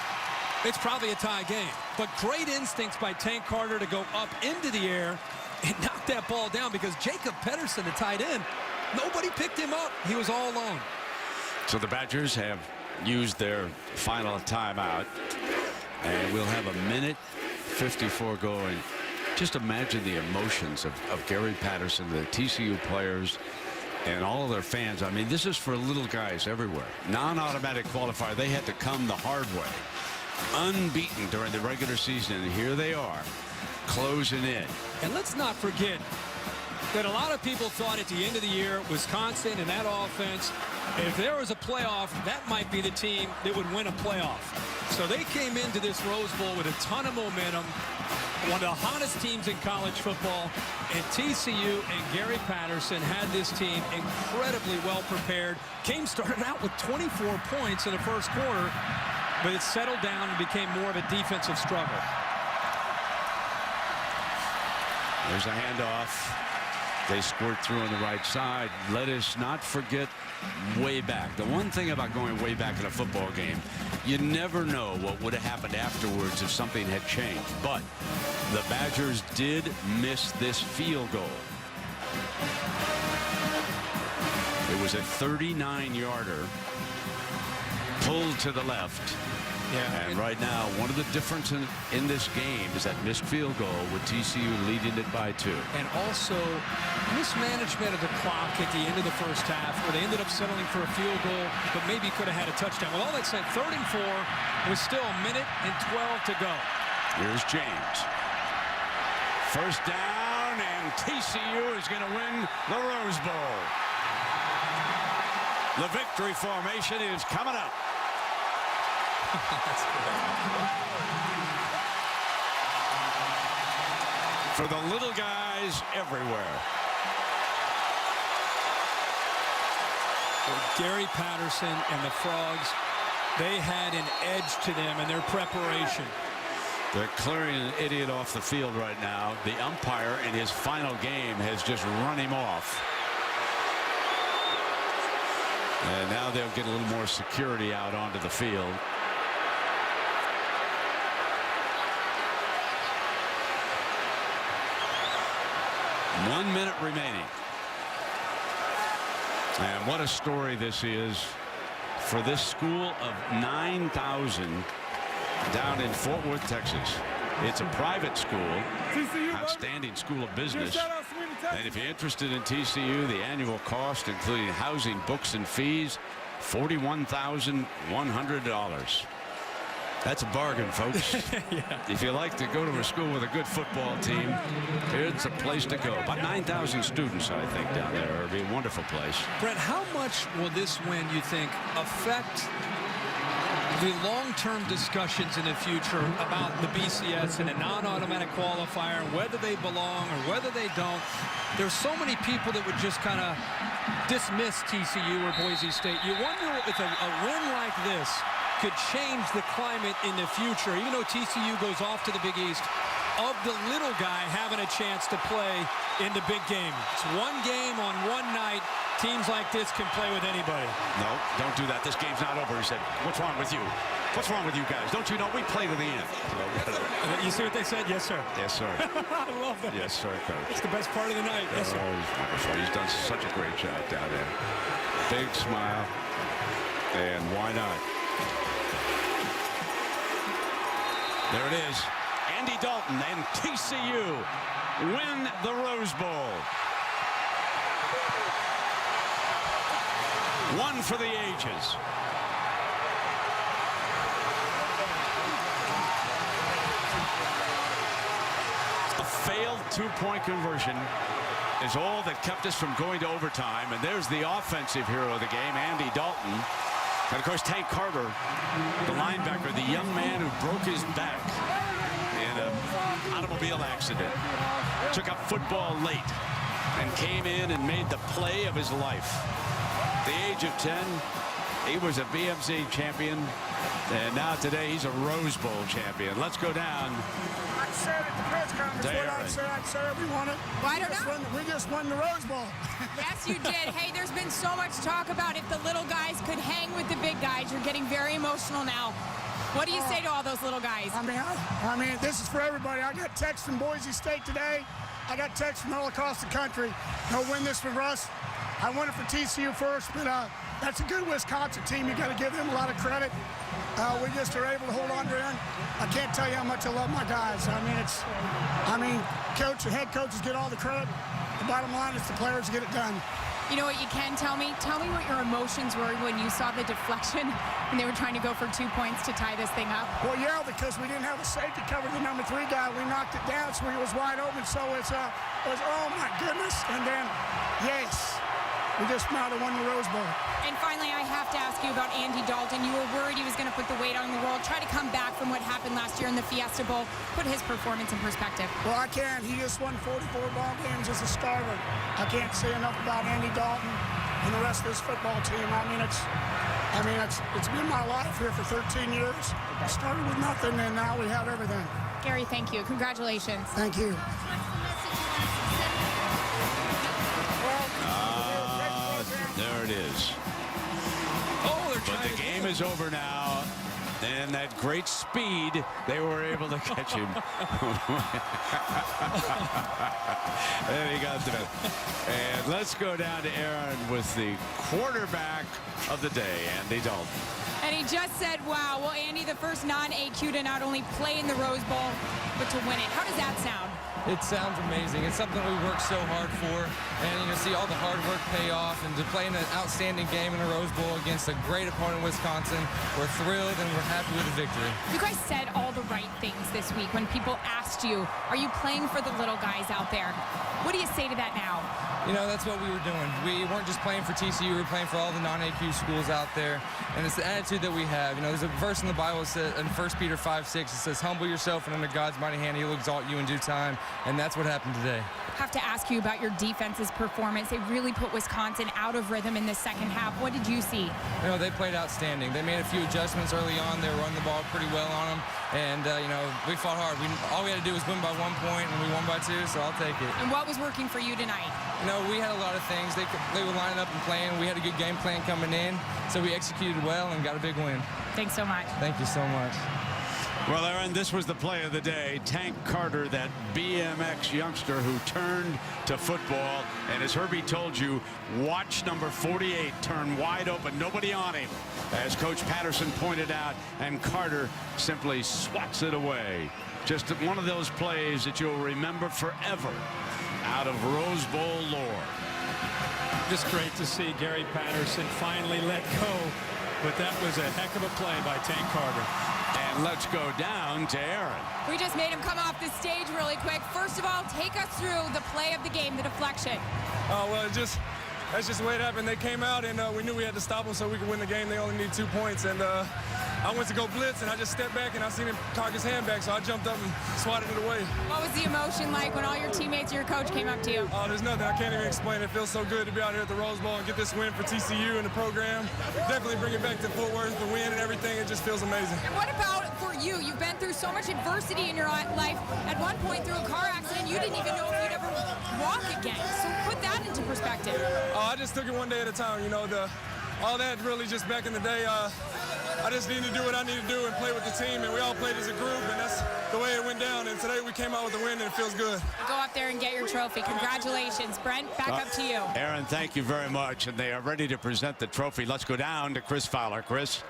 it's probably a tie game. But great instincts by Tank Carter to go up into the air and knock that ball down because Jacob Pedersen, the tight end, nobody picked him up. He was all alone. So the Badgers have used their final timeout, and we'll have 1:54 going. Just imagine the emotions of Gary Patterson, the TCU players, and all of their fans. I mean, this is for little guys everywhere. Non-automatic qualifier. They had to come the hard way. Unbeaten during the regular season, and here they are, closing in. And let's not forget that a lot of people thought at the end of the year, Wisconsin and that offense, if there was a playoff, that might be the team that would win a playoff. So they came into this Rose Bowl with a ton of momentum. One of the hottest teams in college football, and TCU and Gary Patterson had this team incredibly well prepared. Game started out with 24 points in the first quarter, but it settled down and became more of a defensive struggle. There's a handoff. They squirt through on the right side. Let us not forget way back. The one thing about going way back in a football game, you never know what would have happened afterwards if something had changed. But the Badgers did miss this field goal. It was a 39-yarder pulled to the left. Yeah. And right now, one of the differences in this game is that missed field goal with TCU leading it by 2. And also mismanagement of the clock at the end of the first half where they ended up settling for a field goal, but maybe could have had a touchdown. With all that said, 3rd and 4 with still 1:12 to go. Here's James. First down, and TCU is going to win the Rose Bowl. The victory formation is coming up. That's for the little guys everywhere. Gary Patterson and the Frogs, they had an edge to them in their preparation. They're clearing an idiot off the field right now. The umpire in his final game has just run him off. And now they'll get a little more security out onto the field. One minute remaining. And what a story this is for this school of 9,000 down in Fort Worth, Texas. It's a private school, outstanding school of business. And if you're interested in TCU, the annual cost, including housing, books, and fees, $41,100. That's a bargain, folks. Yeah. If you like to go to a school with a good football team, it's a place to go. About 9,000 students, I think, down there. It'll be a wonderful place. Brett, how much will this win, you think, affect the long-term discussions in the future about the BCS and a non-automatic qualifier, and whether they belong or whether they don't? There's so many people that would just kind of dismiss TCU or Boise State. You wonder if a win like this could change the climate in the future, even though TCU goes off to the Big East, of the little guy having a chance to play in the big game. It's one game on one night. Teams like this can play with anybody. No, don't do that. This game's not over. He said, what's wrong with you? What's wrong with you guys? Don't you know we play to the end? You see what they said? Yes, sir. Yes, sir. I love that. Yes, sir, Coach. It's the best part of the night. Yes, sir. He's done such a great job down there. Big smile. And why not? There it is. Andy Dalton and TCU win the Rose Bowl. One for the ages. A failed two-point conversion is all that kept us from going to overtime. And there's the offensive hero of the game, Andy Dalton. And, of course, Tank Carter, the linebacker, the young man who broke his back in an automobile accident, took up football late and came in and made the play of his life. At the age of 10, he was a BMC champion, and now today he's a Rose Bowl champion. Let's go down. I said at the press conference what I said we won it. Well, I don't know. We just won the Rose Bowl. Yes, you did. Hey, there's been so much talk about if the little guys could hang with the big guys. You're getting very emotional now. What do you say to all those little guys? I mean, this is for everybody. I got texts from Boise State today. I got texts from all across the country. They'll win this for us. I won it for TCU first, but that's a good Wisconsin team. You got to give them a lot of credit. We just are able to hold on to it. I can't tell you how much I love my guys. Head coaches get all the credit. The bottom line is the players get it done. You know what you can tell me? Tell me what your emotions were when you saw the deflection and they were trying to go for 2 points to tie this thing up. Well, yeah, because we didn't have a safety cover the number 3 guy. We knocked it down so he was wide open. So it was oh my goodness. And then, yes, we just might have won the Rose Bowl. And finally, I have to ask you about Andy Dalton. You were worried he was going to put the weight on the world, try to come back from what happened last year in the Fiesta Bowl, put his performance in perspective. Well, I can't. He just won 44 ball games as a starter. I can't say enough about Andy Dalton and the rest of this football team. It's been my life here for 13 years. I started with nothing, and now we have everything. Gary, thank you. Congratulations. Thank you. There it is. But the game is over now. And that great speed, they were able to catch him. There he got the best. And let's go down to Aaron with the quarterback of the day, Andy Dalton. And he just said, wow. Well, Andy, the first non-AQ to not only play in the Rose Bowl, but to win it. How does that sound? It sounds amazing. It's something we worked so hard for, and see all the hard work pay off, and to play in an outstanding game in the Rose Bowl against a great opponent, Wisconsin. We're thrilled and we're happy with the victory. You guys said all the right things this week when people asked you, are you playing for the little guys out there? What do you say to that now? That's what we were doing. We weren't just playing for TCU, we were playing for all the non-AQ schools out there. And it's the attitude that we have. There's a verse in the Bible that says, in 1 Peter 5:6, it says, humble yourself, and under God's mighty hand, he will exalt you in due time. And that's what happened today. I have to ask you about your defense's performance. They really put Wisconsin out of rhythm in the second half. What did you see? They played outstanding. They made a few adjustments early on. They were running the ball pretty well on them. And, we fought hard. All we had to do was win by 1 point, and we won by 2, so I'll take it. And what was working for you tonight? We had a lot of things. They were lining up and playing. We had a good game plan coming in, so we executed well and got a big win. Thanks so much. Thank you so much. Well, Aaron, this was the play of the day. Tank Carter, that BMX youngster who turned to football. And as Herbie told you, watch number 48 turn wide open. Nobody on him, as Coach Patterson pointed out. And Carter simply swats it away. Just one of those plays that you'll remember forever out of Rose Bowl lore. Just great to see Gary Patterson finally let go. But that was a heck of a play by Tank Carter. And let's go down to Aaron. We just made him come off the stage really quick. First of all, take us through the play of the game, the deflection. Oh, well, that's just the way it happened. They came out, and we knew we had to stop them so we could win the game. They only need 2 points. And I went to go blitz, and I just stepped back, and I seen him cock his hand back, so I jumped up and swatted it away. What was the emotion like when all your teammates and your coach came up to you? Oh, there's nothing. I can't even explain. It feels so good to be out here at the Rose Bowl and get this win for TCU and the program. Definitely bring it back to Fort Worth, the win and everything. It just feels amazing. And what about for you? You've been through so much adversity in your life. At one point through a car accident, you didn't even know if you'd ever walk again. So put that into perspective. Oh, I just took it one day at a time. You know, all that really just back in the day, I just need to do what I need to do and play with the team, and we all played as a group, and that's the way it went down. And today we came out with a win, and it feels good. Go up there and get your trophy. Congratulations. Brent, back up to you. Aaron, thank you very much. And they are ready to present the trophy. Let's go down to Chris Fowler. Chris.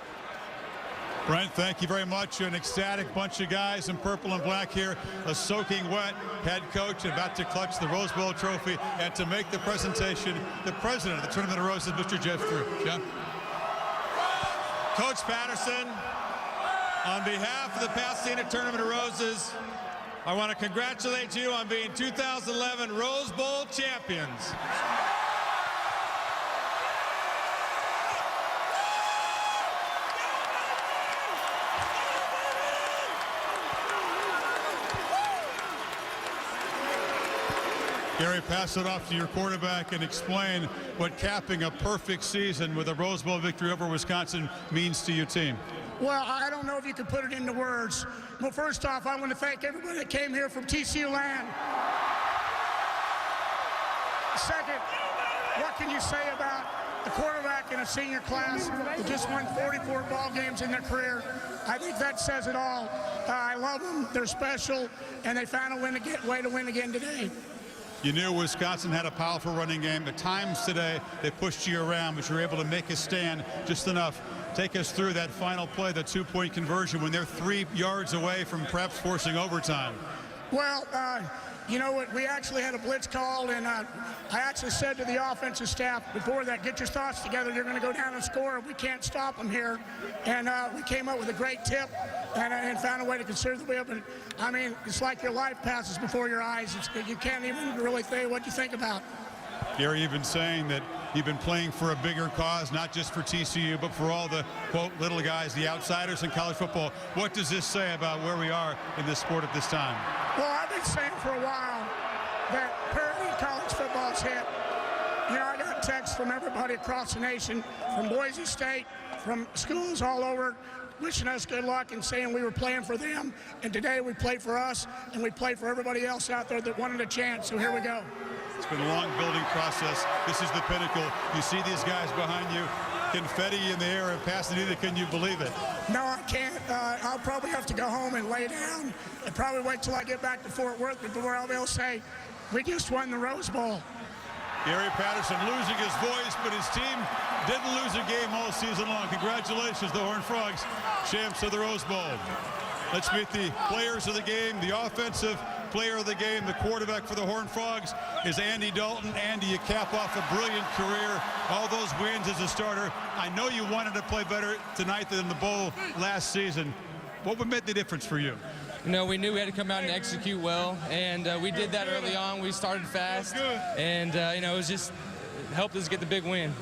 Brent, thank you very much. An ecstatic bunch of guys in purple and black here. A soaking wet head coach about to clutch the Rose Bowl trophy. And to make the presentation, the president of the Tournament of Roses, Mr. Jeff Drew. Jeff? Coach Patterson, on behalf of the Pasadena Tournament of Roses, I want to congratulate you on being 2011 Rose Bowl champions. Gary, pass it off to your quarterback and explain what capping a perfect season with a Rose Bowl victory over Wisconsin means to your team. Well, I don't know if you could put it into words. Well, first off, I want to thank everybody that came here from TCU land. Second, what can you say about the quarterback in a senior class who just won 44 ball games in their career? I think that says it all. I love them. They're special, and they found a way to win again today. You knew Wisconsin had a powerful running game. At times today, they pushed you around, but you were able to make a stand just enough. Take us through that final play, the two-point conversion, when they're 3 yards away from perhaps forcing overtime. Well, you know what? We actually had a blitz called, and I actually said to the offensive staff before that, get your thoughts together. You're going to go down and score. We can't stop them here. And we came up with a great tip and found a way to conserve the wheel. But, I mean, it's like your life passes before your eyes. You can't even really say what you think about. Gary, you've been saying that you've been playing for a bigger cause, not just for TCU, but for all the, quote, little guys, the outsiders in college football. What does this say about where we are in this sport at this time? Well, I've been saying for a while that parity in college football is hit. You know, I got texts from everybody across the nation, from Boise State, from schools all over, wishing us good luck and saying we were playing for them. And today we played for us, and we played for everybody else out there that wanted a chance. So here we go. It's been a long building process. This is the pinnacle. You see these guys behind you, confetti in the air in Pasadena. Can you believe it? No, I can't. I'll probably have to go home and lay down and probably wait till I get back to Fort Worth before I'll be able to say, we just won the Rose Bowl. Gary Patterson losing his voice, but his team didn't lose a game all season long. Congratulations, the Horned Frogs, champs of the Rose Bowl. Let's meet the players of the game. The offensive player of the game, the quarterback for the Horned Frogs, is Andy Dalton. Andy, you cap off a brilliant career, all those wins as a starter. I know you wanted to play better tonight than the bowl last season. What would make the difference for you? You know, we knew we had to come out and execute well, and we did that early on. We started fast, and, you know, it helped us get the big win.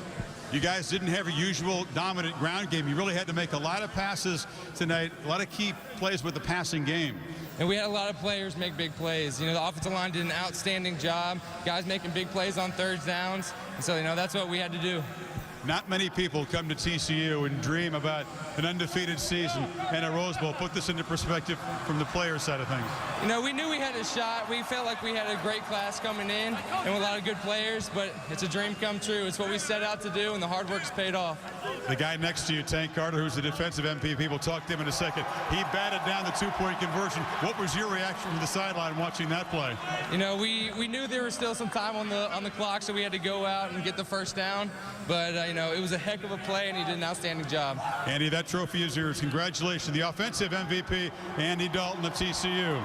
You guys didn't have a usual dominant ground game. You really had to make a lot of passes tonight, a lot of key plays with the passing game. And we had a lot of players make big plays. You know, the offensive line did an outstanding job. Guys making big plays on third downs. And so, you know, that's what we had to do. Not many people come to TCU and dream about an undefeated season and a Rose Bowl. Put this into perspective from the player side of things. You know, we knew we had a shot. We felt like we had a great class coming in and with a lot of good players, but it's a dream come true. It's what we set out to do, and the hard work's paid off. The guy next to you, Tank Carter, who's the defensive MVP, we'll talk to him in a second. He batted down the two-point conversion. What was your reaction from the sideline watching that play? You know, we knew there was still some time on the clock, so we had to go out and get the first down. But, you know, it was a heck of a play, and he did an outstanding job. Andy, that trophy is yours. Congratulations. The offensive MVP, Andy Dalton of TCU.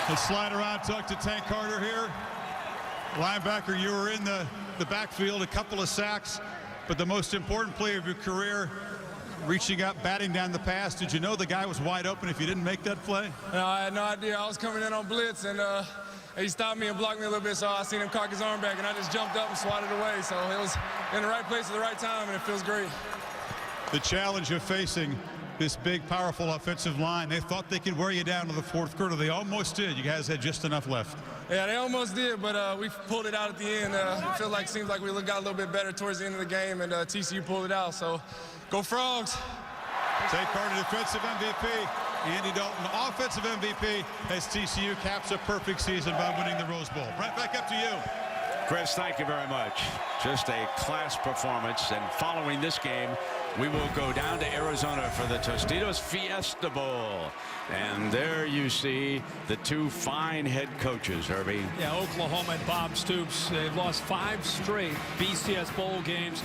Let's slide around, talk to Tank Carter here. Linebacker, you were in the backfield, a couple of sacks, but the most important play of your career, reaching up, batting down the pass. Did you know the guy was wide open if you didn't make that play? No, I had no idea. I was coming in on blitz, and he stopped me and blocked me a little bit, so I seen him cock his arm back, and I just jumped up and swatted away. So it was in the right place at the right time, and it feels great. The challenge of facing this big, powerful offensive line, they thought they could wear you down to the fourth quarter. They almost did. You guys had just enough left. Yeah, they almost did, but we pulled it out at the end. It seems like we got a little bit better towards the end of the game, and TCU pulled it out. So, go Frogs. Tank Carter, defensive MVP. Andy Dalton, offensive MVP, as TCU caps a perfect season by winning the Rose Bowl. Brent, back up to you. Chris, thank you very much. Just a class performance. And following this game, we will go down to Arizona for the Tostitos Fiesta Bowl. And there you see the two fine head coaches, Herbie. Yeah, Oklahoma and Bob Stoops. They've lost 5 straight BCS bowl games.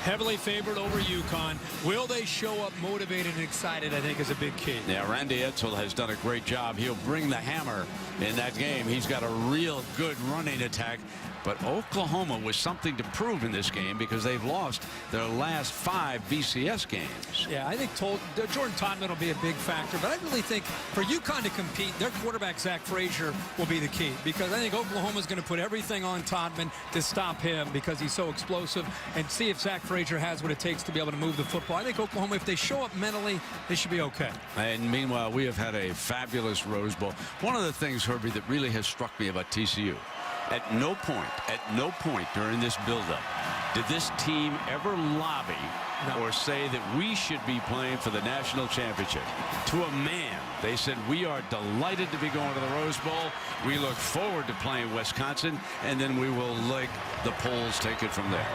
Heavily favored over UConn. Will they show up motivated and excited, I think, is a big key. Yeah, Randy Edsall has done a great job. He'll bring the hammer in that game. He's got a real good running attack. But Oklahoma was something to prove in this game because they've lost their last 5 BCS games. Yeah, I think Jordan Todman will be a big factor, but I really think for UConn to compete, their quarterback, Zach Frazier, will be the key, because I think Oklahoma's going to put everything on Todman to stop him because he's so explosive, and see if Zach Frazier has what it takes to be able to move the football. I think Oklahoma, if they show up mentally, they should be okay. And meanwhile, we have had a fabulous Rose Bowl. One of the things, Herbie, that really has struck me about TCU, at no point during this buildup did this team ever lobby or say that we should be playing for the national championship. To a man, they said, we are delighted to be going to the Rose Bowl. We look forward to playing Wisconsin, and then we will let the polls take it from there.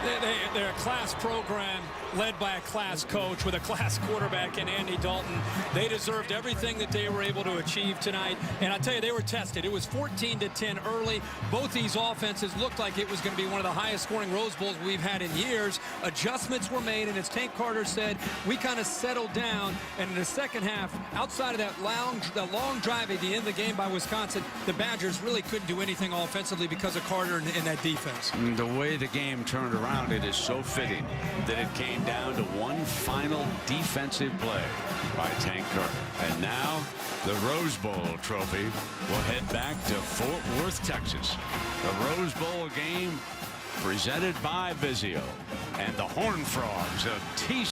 They're a class program led by a class coach with a class quarterback in Andy Dalton. They deserved everything that they were able to achieve tonight. And I tell you, they were tested. It was 14-10 early. Both these offenses looked like it was going to be one of the highest scoring Rose Bowls we've had in years. Adjustments were made, and as Tank Carter said, we kind of settled down. And in the second half, outside of that long drive at the end of the game by Wisconsin, the Badgers really couldn't do anything offensively because of Carter and that defense. The way the game turned around, it is so fitting that it came down to one final defensive play by Tank Carter. And now the Rose Bowl trophy will head back to Fort Worth, Texas. The Rose Bowl game presented by Vizio and the Horned Frogs of TCU.